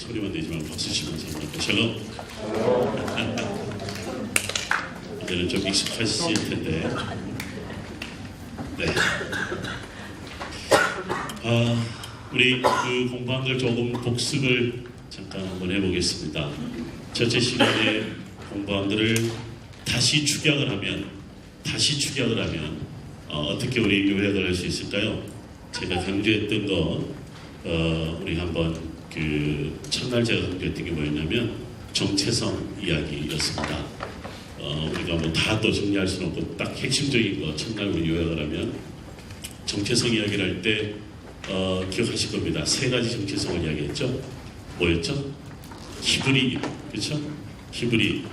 소리만 내지 말고 박수 치면서 샬롬. 이제는 좀 익숙하실 텐데. 네. 우리 그 공부한 걸 조금 복습을 잠깐 한번 해보겠습니다. 첫째 시간에 공부한 것을 다시 축약을 하면 어떻게 우리 요약을 할 수 있을까요? 제가 강조했던 거 우리 한번 그 첫날 제가 강조했던 게 뭐였냐면 정체성 이야기였습니다. 우리가 뭐 다 또 정리할 수는 없고 딱 핵심적인 거 첫날 우리 요약을 하면 정체성 이야기를 할 때 기억하실 겁니다. 세 가지 정체성을 이야기했죠. 뭐였죠? 히브리, 그렇죠? 히브리.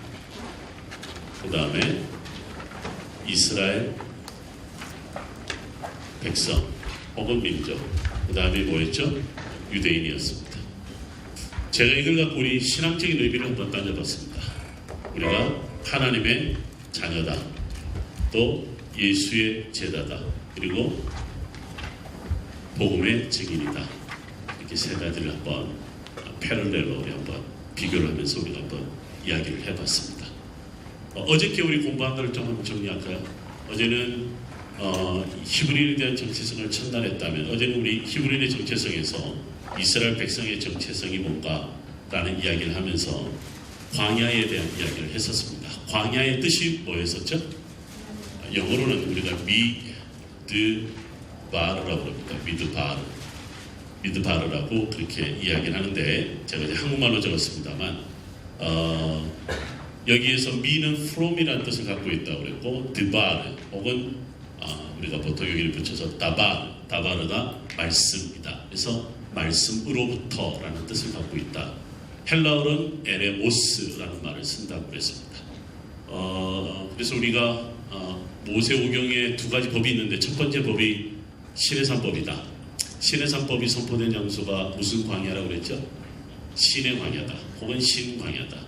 그 다음에 이스라엘 백성 혹은 민족. 그 다음에 뭐였죠? 유대인이었습니다. 제가 이걸 갖고 우리 신앙적인 의미를 한번 따져봤습니다. 우리가 하나님의 자녀다, 또 예수의 제자다, 그리고 복음의 증인이다. 이렇게 세 가지를 한번 패럴렐로 우리 한번 비교를 하면서 우리가 한번 이야기를 해봤습니다. 어저께 우리 공부한 걸 좀 한번 정리할까요? 어제는 히브리인에 대한 정체성을 첫날했다면 어제는 우리 히브리인의 정체성에서 이스라엘 백성의 정체성이 뭔가라는 이야기를 하면서 광야에 대한 이야기를 했었습니다. 광야의 뜻이 뭐였었죠? 영어로는 우리가 미드바르라고 합니다. 미드바르라고 그렇게 이야기를 하는데 제가 이제 한국말로 적었습니다만 여기에서 미는 from이라는 뜻을 갖고 있다고 그랬고 드바르 혹은 우리가 보통 여기를 붙여서 다바르가 말씀이다. 그래서 말씀으로부터라는 뜻을 갖고 있다. 헬라어는 에레모스라는 말을 쓴다고 그랬습니다. 그래서 우리가 모세오경에 두 가지 법이 있는데 첫 번째 법이 시내산법이다. 시내산법이 선포된 장소가 무슨 광야라고 그랬죠? 신의 광야다 혹은 신광야다.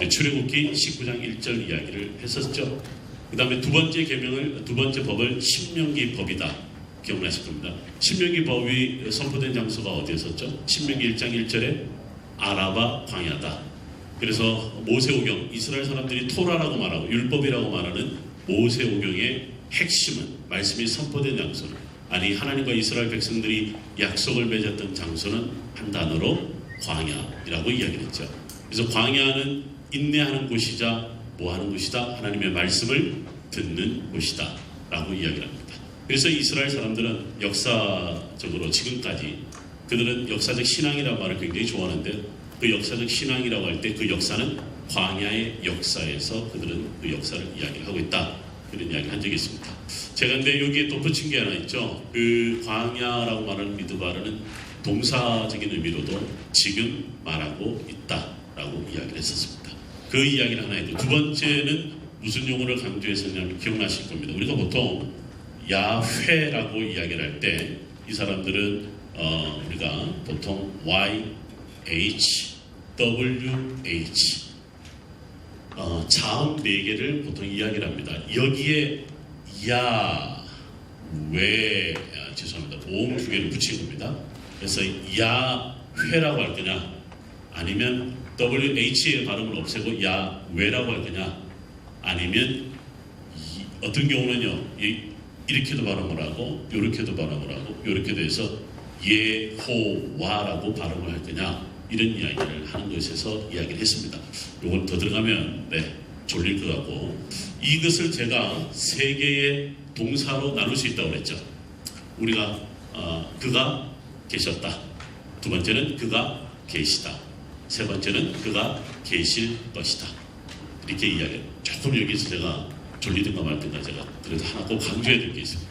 출애굽기 19장 1절 이야기를 했었죠. 그 다음에 두 번째 법을 신명기 법이다. 기억나실 겁니다. 신명기 법이 선포된 장소가 어디였었죠? 신명기 1장 1절에 아라바 광야다. 그래서 모세오경, 이스라엘 사람들이 토라라고 말하고 율법이라고 말하는 모세오경의 핵심은 말씀이 선포된 장소는 아니 하나님과 이스라엘 백성들이 약속을 맺었던 장소는 한 단어로 광야이라고 이야기를 했죠. 그래서 광야는 인내하는 곳이자 뭐하는 곳이다? 하나님의 말씀을 듣는 곳이다 라고 이야기를 합니다. 그래서 이스라엘 사람들은 역사적으로 지금까지 그들은 역사적 신앙이라는 말을 굉장히 좋아하는데 그 역사적 신앙이라고 할 때 그 역사는 광야의 역사에서 그들은 그 역사를 이야기를 하고 있다. 그런 이야기를 한 적이 있습니다. 제가 근데 여기에 덧붙인 게 하나 있죠. 그 광야라고 말하는 미드바르는 동사적인 의미로도 지금 말하고 있다라고 이야기를 했었습니다. 그 이야기를 하나 했고 두 번째는 무슨 용어를 강조했었냐면 기억나실 겁니다. 우리가 보통 야훼라고 이야기를 할 때 이 사람들은 우리가 보통 YH, WH 자음 4개를 보통 이야기를 합니다. 여기에 죄송합니다. 모음 2개를 붙인 겁니다. 그래서 야훼라고 할 거냐 아니면 WH의 발음을 없애고 야외라고 할 거냐 아니면 어떤 경우는요 이렇게도 발음을 하고 이렇게도 발음을 하고 이렇게도 해서 예호와라고 발음을 할 거냐 이런 이야기를 하는 것에서 이야기를 했습니다. 이건 더 들어가면 졸릴 것 같고 이것을 제가 세 개의 동사로 나눌 수 있다고 그랬죠. 우리가 그가 계셨다. 두 번째는 그가 계시다. 세 번째는 그가 계실 것이다. 이렇게 이야기를 조금 여기서 제가 졸리든가 말든가 제가 그래도 하나 꼭 강조해야 될 게 있습니다.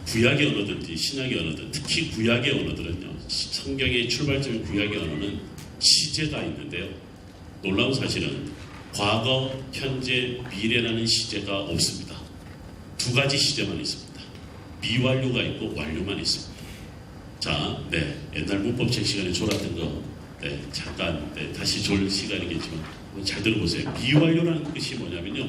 구약의 언어든지 신약의 언어든 특히 구약의 언어들은요 성경의 출발점인 구약의 언어는 시제가 있는데요 놀라운 사실은 과거, 현재, 미래라는 시제가 없습니다. 두 가지 시제만 있습니다. 미완료가 있고 완료만 있습니다. 자, 옛날 문법책 시간에 졸았던 거 잠깐 다시 졸 시간이겠지만 잘 들어보세요. 미완료라는 뜻이 뭐냐면요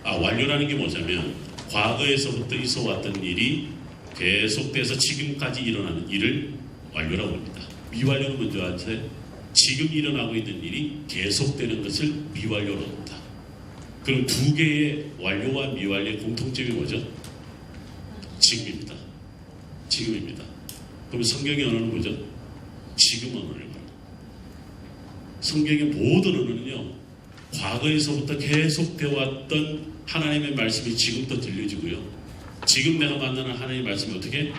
완료라는 게 뭐냐면 과거에서부터 있어왔던 일이 계속돼서 지금까지 일어나는 일을 완료라고 합니다. 미완료는 먼저 지금 일어나고 있는 일이 계속되는 것을 미완료로 한다. 그럼 두 개의 완료와 미완료의 공통점이 뭐죠? 지금입니다. 지금입니다. 그럼 성경의 언어는 뭐죠? 지금 언어를 말합니다. 성경의 모든 언어는요, 과거에서부터 계속되어 왔던 하나님의 말씀이 지금도 들려지고요. 지금 내가 만나는 하나님의 말씀이 어떻게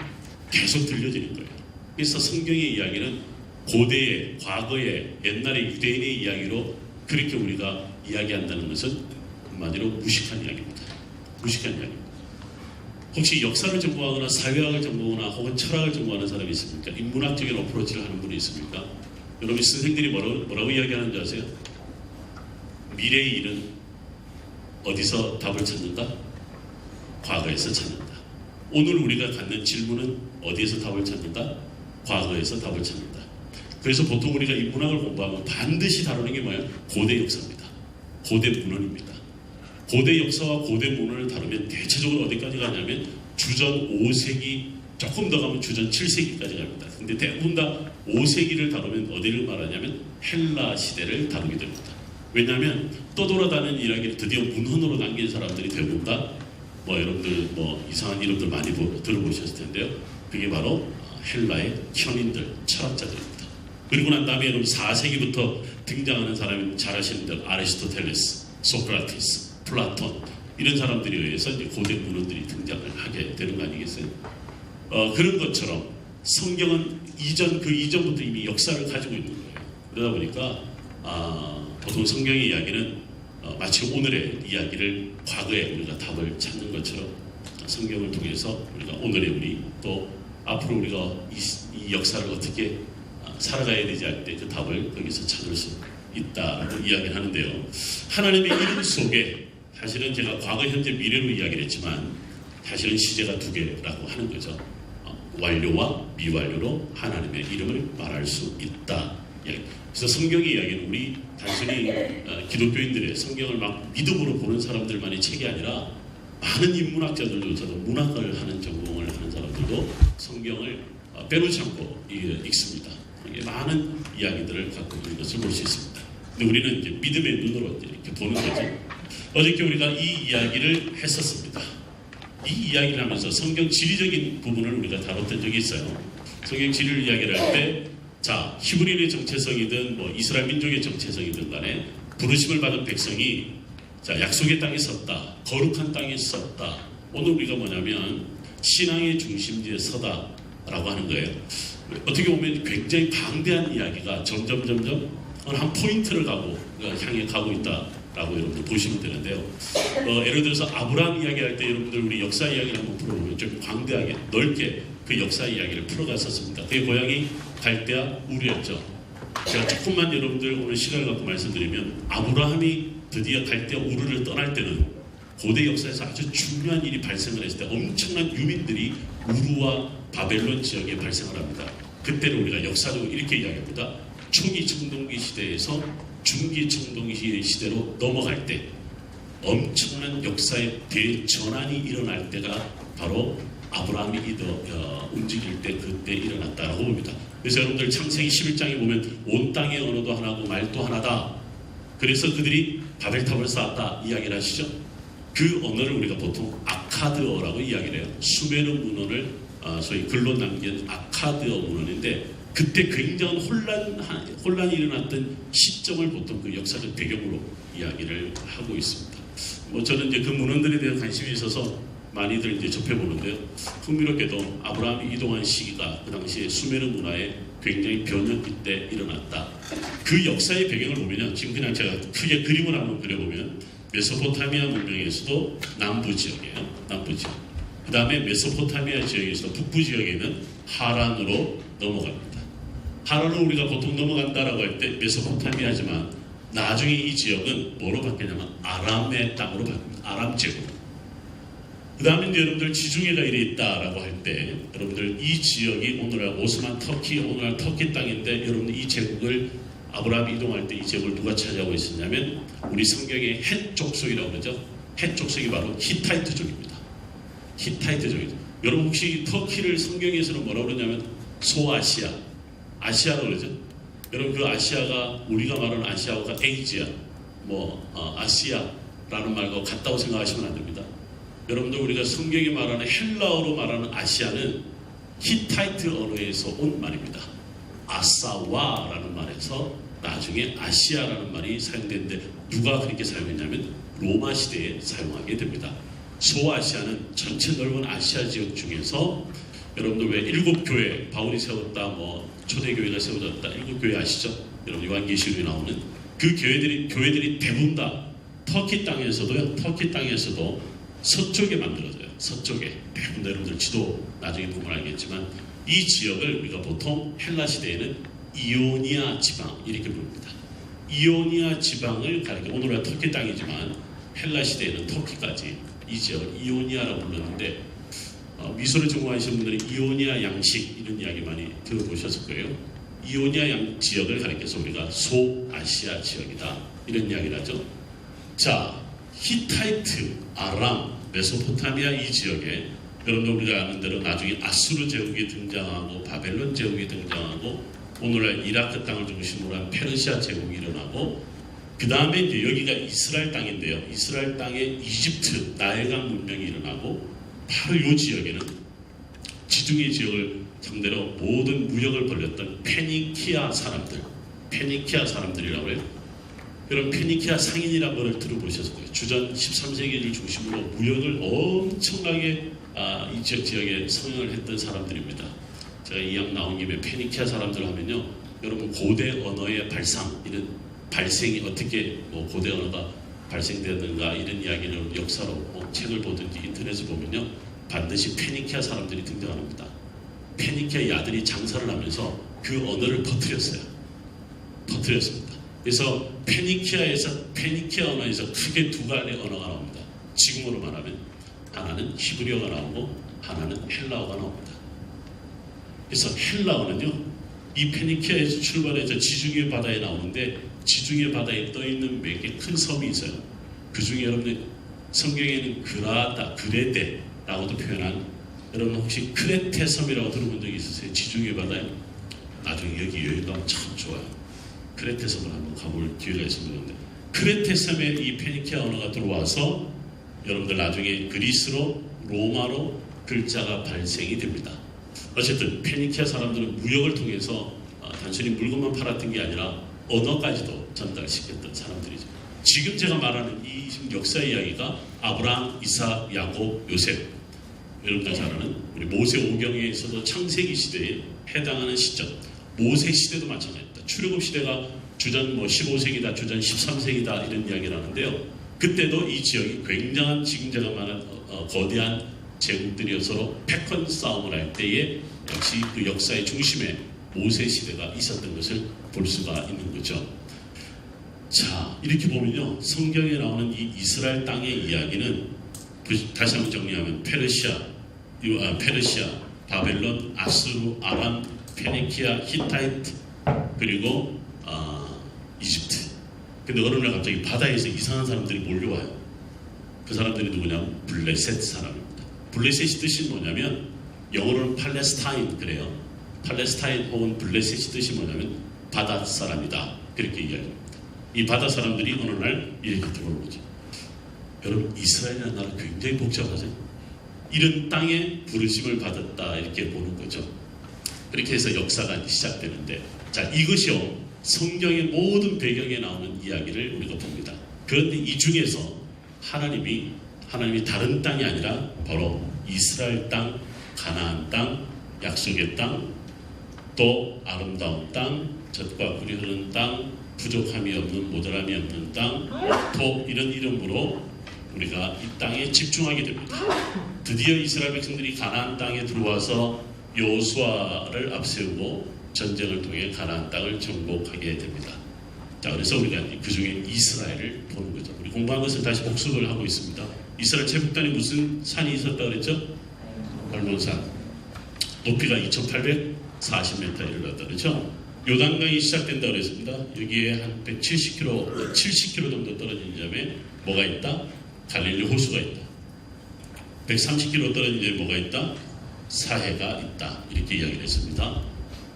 계속 들려지는 거예요. 그래서 성경의 이야기는 고대의, 과거의, 옛날의 유대인의 이야기로 그렇게 우리가 이야기한다는 것은 한마디로 무식한 이야기입니다. 무식한 이야기입니다. 혹시 역사를 전공하거나 사회학을 전공하거나 혹은 철학을 전공하는 사람이 있습니까? 인문학적인 어프로치를 하는 분이 있습니까? 여러분 선생들이 뭐라고 이야기하는지 아세요? 미래의 일은 어디서 답을 찾는다? 과거에서 찾는다. 오늘 우리가 갖는 질문은 어디에서 답을 찾는다? 과거에서 답을 찾는다. 그래서 보통 우리가 인문학을 공부하면 반드시 다루는 게 뭐예요? 고대 역사입니다. 고대 문헌입니다. 고대 역사와 고대 문헌을 다루면 대체적으로 어디까지 가냐면 주전 5세기, 조금 더 가면 주전 7세기까지 갑니다. 근데 대부분 다 5세기를 다루면 어디를 말하냐면 헬라 시대를 다루게 됩니다. 왜냐하면 떠돌아다니는 이야기를 드디어 문헌으로 남긴 사람들이 대부분 다 여러분들 이상한 이름들 많이 들어보셨을 텐데요. 그게 바로 헬라의 현인들, 철학자들입니다. 그리고 난 다음에 여러분 4세기부터 등장하는 사람이 잘 아시는 대로 아리스토텔레스, 소크라테스, 플라톤 이런 사람들에 의해서 이제 고대 문헌들이 등장을 하게 되는 거 아니겠어요? 그런 것처럼 성경은 그 이전부터 이미 역사를 가지고 있는 거예요. 그러다 보니까 보통 성경의 이야기는 마치 오늘의 이야기를 과거에 우리가 답을 찾는 것처럼 성경을 통해서 우리가 오늘의 우리 또 앞으로 우리가 이 역사를 어떻게 살아가야 되지 할 때 그 답을 거기서 찾을 수 있다라고 이야기를 하는데요. 하나님의 이름 속에 사실은 제가 과거, 현재, 미래로 이야기를 했지만 사실은 시제가 두 개라고 하는 거죠. 완료와 미완료로 하나님의 이름을 말할 수 있다. 그래서 성경의 이야기는 우리 단순히 기독교인들의 성경을 막 믿음으로 보는 사람들만의 책이 아니라 많은 인문학자들조차도 문학을 하는 전공을 하는 사람들도 성경을 빼놓지 않고 읽습니다. 많은 이야기들을 갖고 있는 것을 볼 수 있습니다. 근데 우리는 이제 믿음의 눈으로 이렇게 보는 거죠. 어저께 우리가 이 이야기를 했었습니다. 이 이야기를 하면서 성경 지리적인 부분을 우리가 다뤘던 적이 있어요. 성경 지리를 이야기를 할 때 히브리인의 정체성이든 이스라엘 민족의 정체성이든 간에 부르심을 받은 백성이 약속의 땅에 섰다. 거룩한 땅에 섰다. 오늘 우리가 뭐냐면 신앙의 중심지에 서다라고 하는 거예요. 어떻게 보면 굉장히 방대한 이야기가 점점 한 포인트를 향해 가고 있다라고 여러분들 보시면 되는데요. 예를 들어서 아브라함 이야기할 때 여러분들 우리 역사 이야기를 한번 풀어보면 좀 광대하게 넓게 그 역사 이야기를 풀어갔었습니다. 그의 고향이 갈대아 우르였죠. 제가 조금만 여러분들 오늘 시간을 갖고 말씀드리면 아브라함이 드디어 갈대아 우르를 떠날 때는 고대 역사에서 아주 중요한 일이 발생을 했을 때 엄청난 유민들이 우르와 바벨론 지역에 발생을 합니다. 그때는 우리가 역사적으로 이렇게 이야기합니다. 초기 청동기 시대에서 중기 청동기 시대로 넘어갈 때 엄청난 역사의 대전환이 일어날 때가 바로 아브라함이 움직일 때 그때 일어났다라고 봅니다. 그래서 여러분들 창세기 11장에 보면 온 땅의 언어도 하나고 말도 하나다. 그래서 그들이 바벨탑을 쌓았다 이야기를 하시죠. 그 언어를 우리가 보통 아카드어라고 이야기를 해요. 수메르 문헌을 소위 글로 남긴 아카드어 문헌인데 그때 굉장한 혼란이 일어났던 시점을 보통 그 역사적 배경으로 이야기를 하고 있습니다. 저는 이제 그 문헌들에 대한 관심이 있어서 많이들 이제 접해보는데요. 흥미롭게도 아브라함이 이동한 시기가 그 당시에 수메르 문화에 굉장히 변혁기 때 일어났다. 그 역사의 배경을 보면요. 지금 그냥 제가 크게 그림을 한번 그려보면 메소포타미아 문명에서도 남부 지역이에요. 남부 지역. 그 다음에 메소포타미아 지역에서 북부 지역에는 하란으로 넘어갑니다. 하란으로 우리가 보통 넘어간다라고 할 때 메소포타미아지만 나중에 이 지역은 뭐로 바뀌냐면 아람의 땅으로 바뀝니다. 아람 제국. 그 다음에 이제 여러분들 지중해가 이래 있다라고 할 때 여러분들 이 지역이 오늘날 오스만 터키, 오늘날 터키 땅인데 여러분들 이 제국을 아브라함이 이동할 때 이 제국을 누가 차지하고 있었냐면 우리 성경의 헷 족속이라고 그러죠. 헷 족속이 바로 히타이트족입니다. 히타이트족이죠. 여러분 혹시 터키를 성경에서는 뭐라고 그러냐면 소아시아, 아시아라고 그러죠. 여러분 그 아시아가 우리가 말하는 아시아가 에이지아, 아시아라는 말과 같다고 생각하시면 안 됩니다. 여러분들 우리가 성경이 말하는 헬라어로 말하는 아시아는 히타이트 언어에서 온 말입니다. 아사와라는 말에서 나중에 아시아라는 말이 사용되는데 누가 그렇게 사용했냐면 로마 시대에 사용하게 됩니다. 소아시아는 전체 넓은 아시아 지역 중에서 여러분들 왜 일곱 교회 바울이 세웠다, 초대교회가 세워졌다, 일곱 교회 아시죠? 여러분 요한계시록에 나오는 그 교회들이 대부분 다 터키 땅에서도 서쪽에 만들어져요. 서쪽에 대부분 여러분들 지도 나중에 보면 알겠지만 이 지역을 우리가 보통 헬라 시대에는 이오니아 지방 이렇게 부릅니다. 이오니아 지방을 가리켜 오늘은 터키 땅이지만 헬라 시대에는 터키까지 이 지역을 이오니아라고 불렀는데 미술을 전공하시는 분들은 이오니아 양식 이런 이야기 많이 들어보셨을 거예요. 이오니아 지역을 가리켜서 우리가 소아시아 지역이다 이런 이야기를 하죠. 자, 히타이트, 아람, 메소포타미아 이 지역에 여러분들 우리가 아는 대로 나중에 아수르 제국이 등장하고 바벨론 제국이 등장하고 오늘날 이라크 땅을 중심으로 한 페르시아 제국이 일어나고 그 다음에 이제 여기가 이스라엘 땅인데요. 이스라엘 땅에 이집트, 나일강 문명이 일어나고 바로 이 지역에는 지중해 지역을 상대로 모든 무역을 벌였던 페니키아 사람들이라고 해요. 여러분 페니키아 상인이라는 걸 들어보셨을 거예요. 주전 13세기를 중심으로 무역을 엄청나게 이 지역에 성행을 했던 사람들입니다. 제가 이왕 나온 김에 페니키아 사람들 하면요, 여러분 고대 언어의 발생이 어떻게 고대 언어가 발생되었는가 이런 이야기를 역사로 책을 보든지 인터넷을 보면요 반드시 페니키아 사람들이 등장합니다. 페니키아 야들이 장사를 하면서 그 언어를 퍼뜨렸습니다. 그래서 페니키아 언어에서 크게 두 가지 언어가 나옵니다. 지금으로 말하면 하나는 히브리어가 나오고 하나는 헬라어가 나옵니다. 그래서 헬라어는요 이 페니키아에서 출발해서 지중해 바다에 나오는데 지중해 바다에 떠있는 몇 개 큰 섬이 있어요. 그 중에 여러분들 성경에는 그레데라고도 표현한 여러분 혹시 크레테 섬이라고 들어본 적이 있으세요? 지중해 바다에 나중에 여기 여행 가면 참 좋아요. 크레테 섬을 한번 가볼 기회가 있으면 좋은데 크레테 섬에 이 페니키아 언어가 들어와서 여러분들 나중에 그리스로 로마로 글자가 발생이 됩니다. 어쨌든 페니키아 사람들은 무역을 통해서 단순히 물건만 팔았던 게 아니라 언어까지도 전달시켰던 사람들이죠. 지금 제가 말하는 이 역사 이야기가 아브라함, 이삭, 야곱, 요셉 여러분들 잘 아는 우리 모세 오경에서도 창세기 시대에 해당하는 시점 모세 시대도 마찬가지입니다. 출애굽 시대가 주전 15세기다 주전 13세기다 이런 이야기를 하는데요. 그때도 이 지역이 굉장한 지금 제가 말한 거대한 제국들이 서로 패권 싸움을 할 때에 역시 그 역사의 중심에 모세 시대가 있었던 것을 볼 수가 있는 거죠. 자, 이렇게 보면요 성경에 나오는 이 이스라엘 땅의 이야기는 다시 한번 정리하면 페르시아, 바벨론, 아수르, 아람, 페니키아, 히타이트 그리고 이집트. 근데 어느 날 갑자기 바다에서 이상한 사람들이 몰려와요. 그 사람들이 누구냐면 블레셋 사람입니다. 블레셋이 뜻이 뭐냐면 영어로는 팔레스타인 그래요. 팔레스타인 혹은 블레셋이 뜻이 뭐냐면 바다 사람이다 그렇게 이야기합니다. 이 바다 사람들이 어느 날 이렇게 들어오는 거죠. 여러분 이스라엘이라는 나라 굉장히 복잡하죠. 이런 땅에 부르심을 받았다 이렇게 보는 거죠. 그렇게 해서 역사가 시작되는데 자 이것이요 성경의 모든 배경에 나오는 이야기를 우리가 봅니다. 그런데 이 중에서 하나님이 다른 땅이 아니라 바로 이스라엘 땅, 가나안 땅, 약속의 땅, 또 아름다운 땅, 젖과 꿀이 흐르는 땅, 부족함이 없는 모자람이 없는 땅, 또 이런 이름으로 우리가 이 땅에 집중하게 됩니다. 드디어 이스라엘 백성들이 가나안 땅에 들어와서 여호수아를 앞세우고 전쟁을 통해 가나안 땅을 정복하게 됩니다. 자, 그래서 우리가 그 중에 이스라엘을 보는 거죠. 우리 공부한 것을 다시 복습을 하고 있습니다. 이스라엘 제국단에 무슨 산이 있었다 그랬죠? 발몬산. 높이가 2840m 이르렀다 그렇죠? 요단강이 시작된다 그랬습니다. 여기에 한 170km, 70km 정도 떨어진 점에 뭐가 있다? 갈릴리 호수가 있다. 130km 떨어진 점에 뭐가 있다? 사해가 있다. 이렇게 이야기를 했습니다.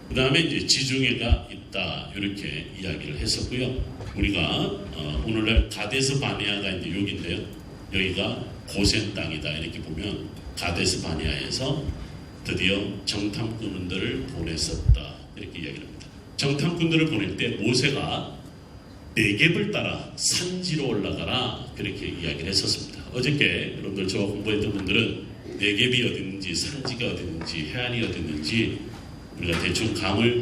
그 다음에 이제 지중해가 있다 이렇게 이야기를 했었고요. 우리가 오늘날 가데스 바네아가 이제 여기인데요. 여기가 고센 땅이다 이렇게 보면 가데스 바네아에서 드디어 정탐꾼들을 보냈었다 이렇게 이야기를 합니다. 정탐꾼들을 보낼 때 모세가 네겝을 따라 산지로 올라가라 그렇게 이야기를 했었습니다. 어저께 여러분들 저와 공부했던 분들은 네겝이 어디 있는지 산지가 어디 있는지 해안이 어디 있는지 우리가 대충 감을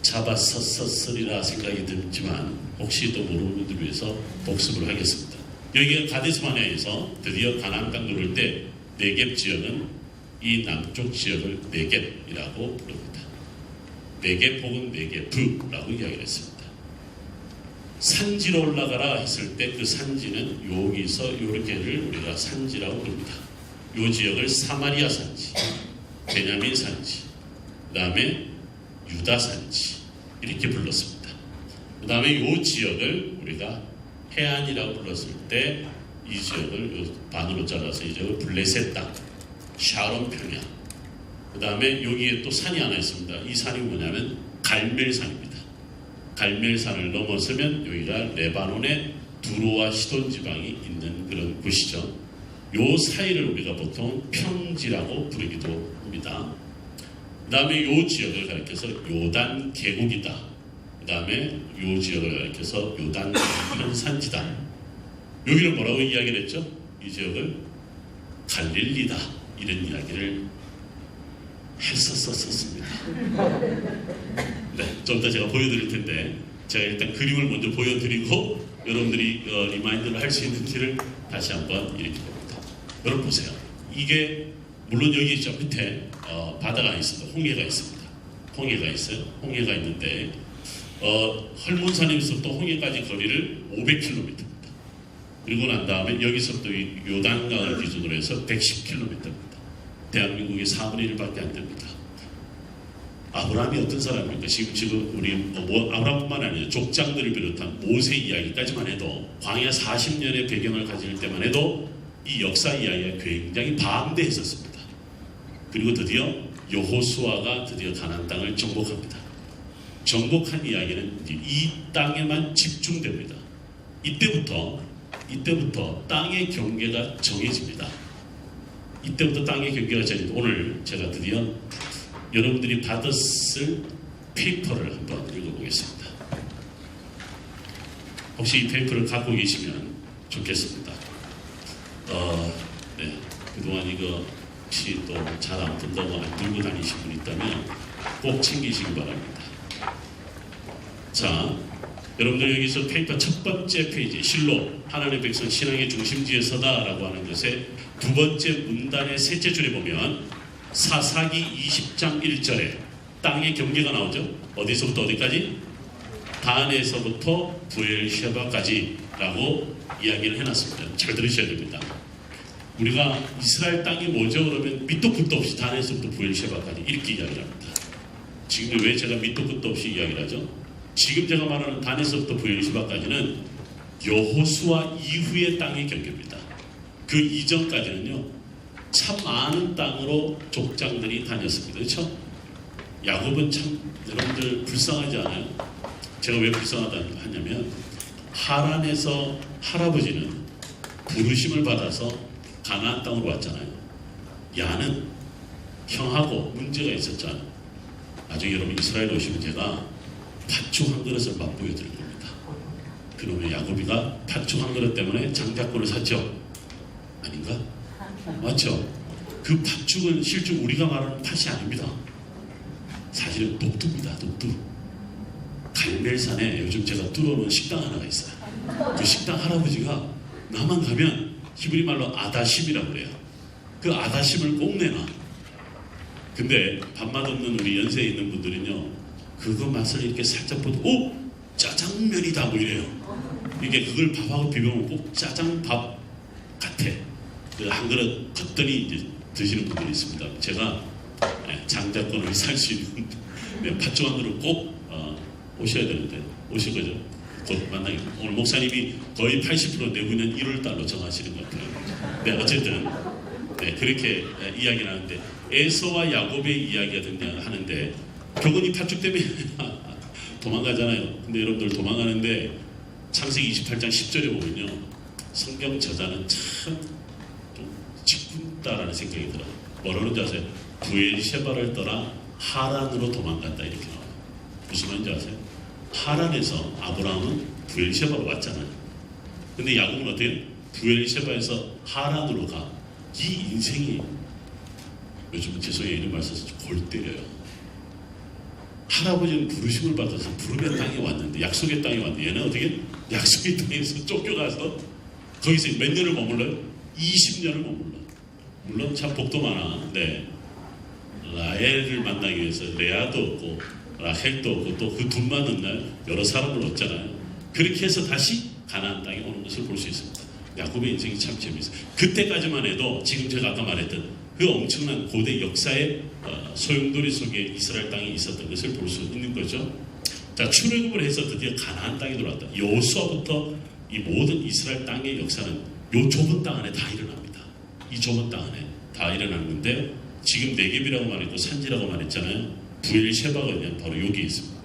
잡았었으리라 생각이 들지만 혹시 또 모르는 분들 위해서 복습을 하겠습니다. 여기가 가데스 바네아에서 드디어 가나안 땅 누를 때 네겝 지역은 이 남쪽 지역을 네겝이라고 부릅니다. 네겝 혹은 네겝라고 이야기를 했습니다. 산지로 올라가라 했을 때 그 산지는 여기서 이렇게를 우리가 산지라고 부릅니다. 이 지역을 사마리아 산지, 베냐민 산지, 그 다음에 유다 산지 이렇게 불렀습니다. 그 다음에 이 지역을 우리가 해안이라고 불렀을 때 이 지역을 반으로 잘라서 이 지역을 블레셋 땅, 샤론 평야. 그 다음에 여기에 또 산이 하나 있습니다. 이 산이 뭐냐면 갈멜산입니다. 갈멜산을 넘어서면 여기가 레바논의 두로와 시돈 지방이 있는 그런 곳이죠. 요 사이를 우리가 보통 평지라고 부르기도 합니다. 그 다음에 요 지역을 가리켜서 요단 계곡이다. 그 다음에 요 지역을 가리켜서 요단 현산지다. 여기를 뭐라고 이야기를 했죠? 이 지역을 갈릴리다 이런 이야기를 했었습니다. 네, 좀 이따 제가 보여드릴 텐데 제가 일단 그림을 먼저 보여드리고 여러분들이 리마인드를 할 수 있는지를 다시 한번 이렇게 봅니다. 여러분 보세요. 이게 물론 여기 저 밑에 바다가 있습니다. 홍해가 있습니다. 홍해가 있어요. 홍해가 있는데 헐몬산에서부터 홍해까지 거리를 500km입니다. 그리고 난 다음에 여기서부터 요단강을 기준으로 해서 110km입니다. 대한민국의 4분의 1밖에 안 됩니다. 아브라함이 어떤 사람입니까? 지금 우리 아브라함뿐만 아니라 족장들을 비롯한 모세 이야기까지만 해도 광야 40년의 배경을 가질 때만 해도 이 역사 이야기가 굉장히 방대했었습니다. 그리고 드디어 여호수아가 드디어 가나안 땅을 정복합니다. 정복한 이야기는 이 땅에만 집중됩니다. 이때부터 땅의 경계가 정해집니다. 이때부터 땅의 경계가 정해집니다. 오늘 제가 드디어 여러분들이 받았을 페이퍼를 한번 읽어보겠습니다. 혹시 이 페이퍼를 갖고 계시면 좋겠습니다. 네. 그동안 이거 혹시 또 잘 안 본다고 안 들고 다니신 분 있다면 꼭 챙기시기 바랍니다. 자, 여러분들 여기서 페이퍼 첫 번째 페이지 실로 하나님의 백성 신앙의 중심지에 서다라고 하는 것에 두 번째 문단의 셋째 줄에 보면 사사기 20장 1절에 땅의 경계가 나오죠. 어디서부터 어디까지? 단에서부터 부엘셰바까지 라고 이야기를 해놨습니다. 잘 들으셔야 됩니다. 우리가 이스라엘 땅이 뭐죠? 그러면 밑도 끝도 없이 단에서부터 부엘셰바까지 이렇게 이야기를 합니다. 지금 왜 제가 밑도 끝도 없이 이야기를 하죠? 지금 제가 말하는 단에서부터 부엘셰바까지는 여호수아 이후의 땅의 경계입니다. 그 이전까지는요 참 많은 땅으로 족장들이 다녔습니다. 그렇죠? 야곱은 참 여러분들 불쌍하지 않아요? 제가 왜 불쌍하다 하냐면 하란에서 할아버지는 부르심을 받아서 가나안 땅으로 왔잖아요. 야는 형하고 문제가 있었잖아요. 나중에 여러분 이스라엘 오시면 제가 팥죽 한 그릇을 맛보여 드릴 겁니다. 그놈의 야곱이가 팥죽 한 그릇 때문에 장자권을 샀죠? 아닌가? 맞죠? 그 팥죽은 실제 우리가 말하는 팥이 아닙니다. 사실은 녹두입니다. 녹두. 갈멜산에 요즘 제가 뚫어놓은 식당 하나가 있어요. 그 식당 할아버지가 나만 가면 히브리 말로 아다심이라고 그래요. 그 아다심을 꼭 내놔. 근데 밥맛 없는 우리 연세에 있는 분들은요 그거 맛을 이렇게 살짝 보고 오! 짜장면이다 뭐 이래요. 이게 그걸 밥하고 비벼면 꼭 짜장밥 같아. 한 그릇 걷더니 이제 드시는 분들이 있습니다. 제가 장자권을 살 수 있는 팥죽 한 그릇 꼭 오셔야 되는데 오실 거죠? 곧 만나겠습니다. 오늘 목사님이 거의 80% 내후년 1월달로 정하시는 것 같아요. 네, 어쨌든 그렇게 이야기를 하는데 에서와 야곱의 이야기가 등장하는데 교근이 파죽 때문에 도망가잖아요. 근데 여러분들 도망가는데 창세기 28장 10절에 보면요, 성경 저자는 참 짓궂다라는 생각이 들어요. 뭐라는 줄 아세요? 부엘셰바를 떠나 하란으로 도망간다 이렇게 나와요. 무슨 말인지 아세요? 하란에서 아브라함은 부엘셰바로 왔잖아요. 근데 야곱은 어때요? 부엘셰바에서 하란으로 가. 이 인생이 요즘은 죄송해요, 이런 말 써서 골 때려요. 할아버지는 부르심을 받아서 부름의 땅에 왔는데, 약속의 땅에 왔는데, 얘는 어떻게 약속의 땅에서 쫓겨가서 거기서 몇 년을 머물러요? 20년을 머물러. 물론 참 복도 많아. 네. 라헬을 만나기 위해서 레아도 없고 라헬도 없고 또 그 둘만 없나요? 여러 사람을 얻잖아요. 그렇게 해서 다시 가나안 땅에 오는 것을 볼 수 있습니다. 야곱의 인생이 참 재미있어요. 그때까지만 해도 지금 제가 아까 말했던 그 엄청난 고대 역사의 소용돌이 속에 이스라엘 땅이 있었던 것을 볼 수 있는 거죠. 자, 출애굽을 해서 드디어 가나안 땅에 들어왔다. 여호수아부터 이 모든 이스라엘 땅의 역사는 요 좁은 땅 안에 다 일어납니다. 이 좁은 땅 안에 다 일어나는 건데, 지금 네겝이라고 말했고 산지라고 말했잖아요. 부엘셰바가 바로 여기 있습니다.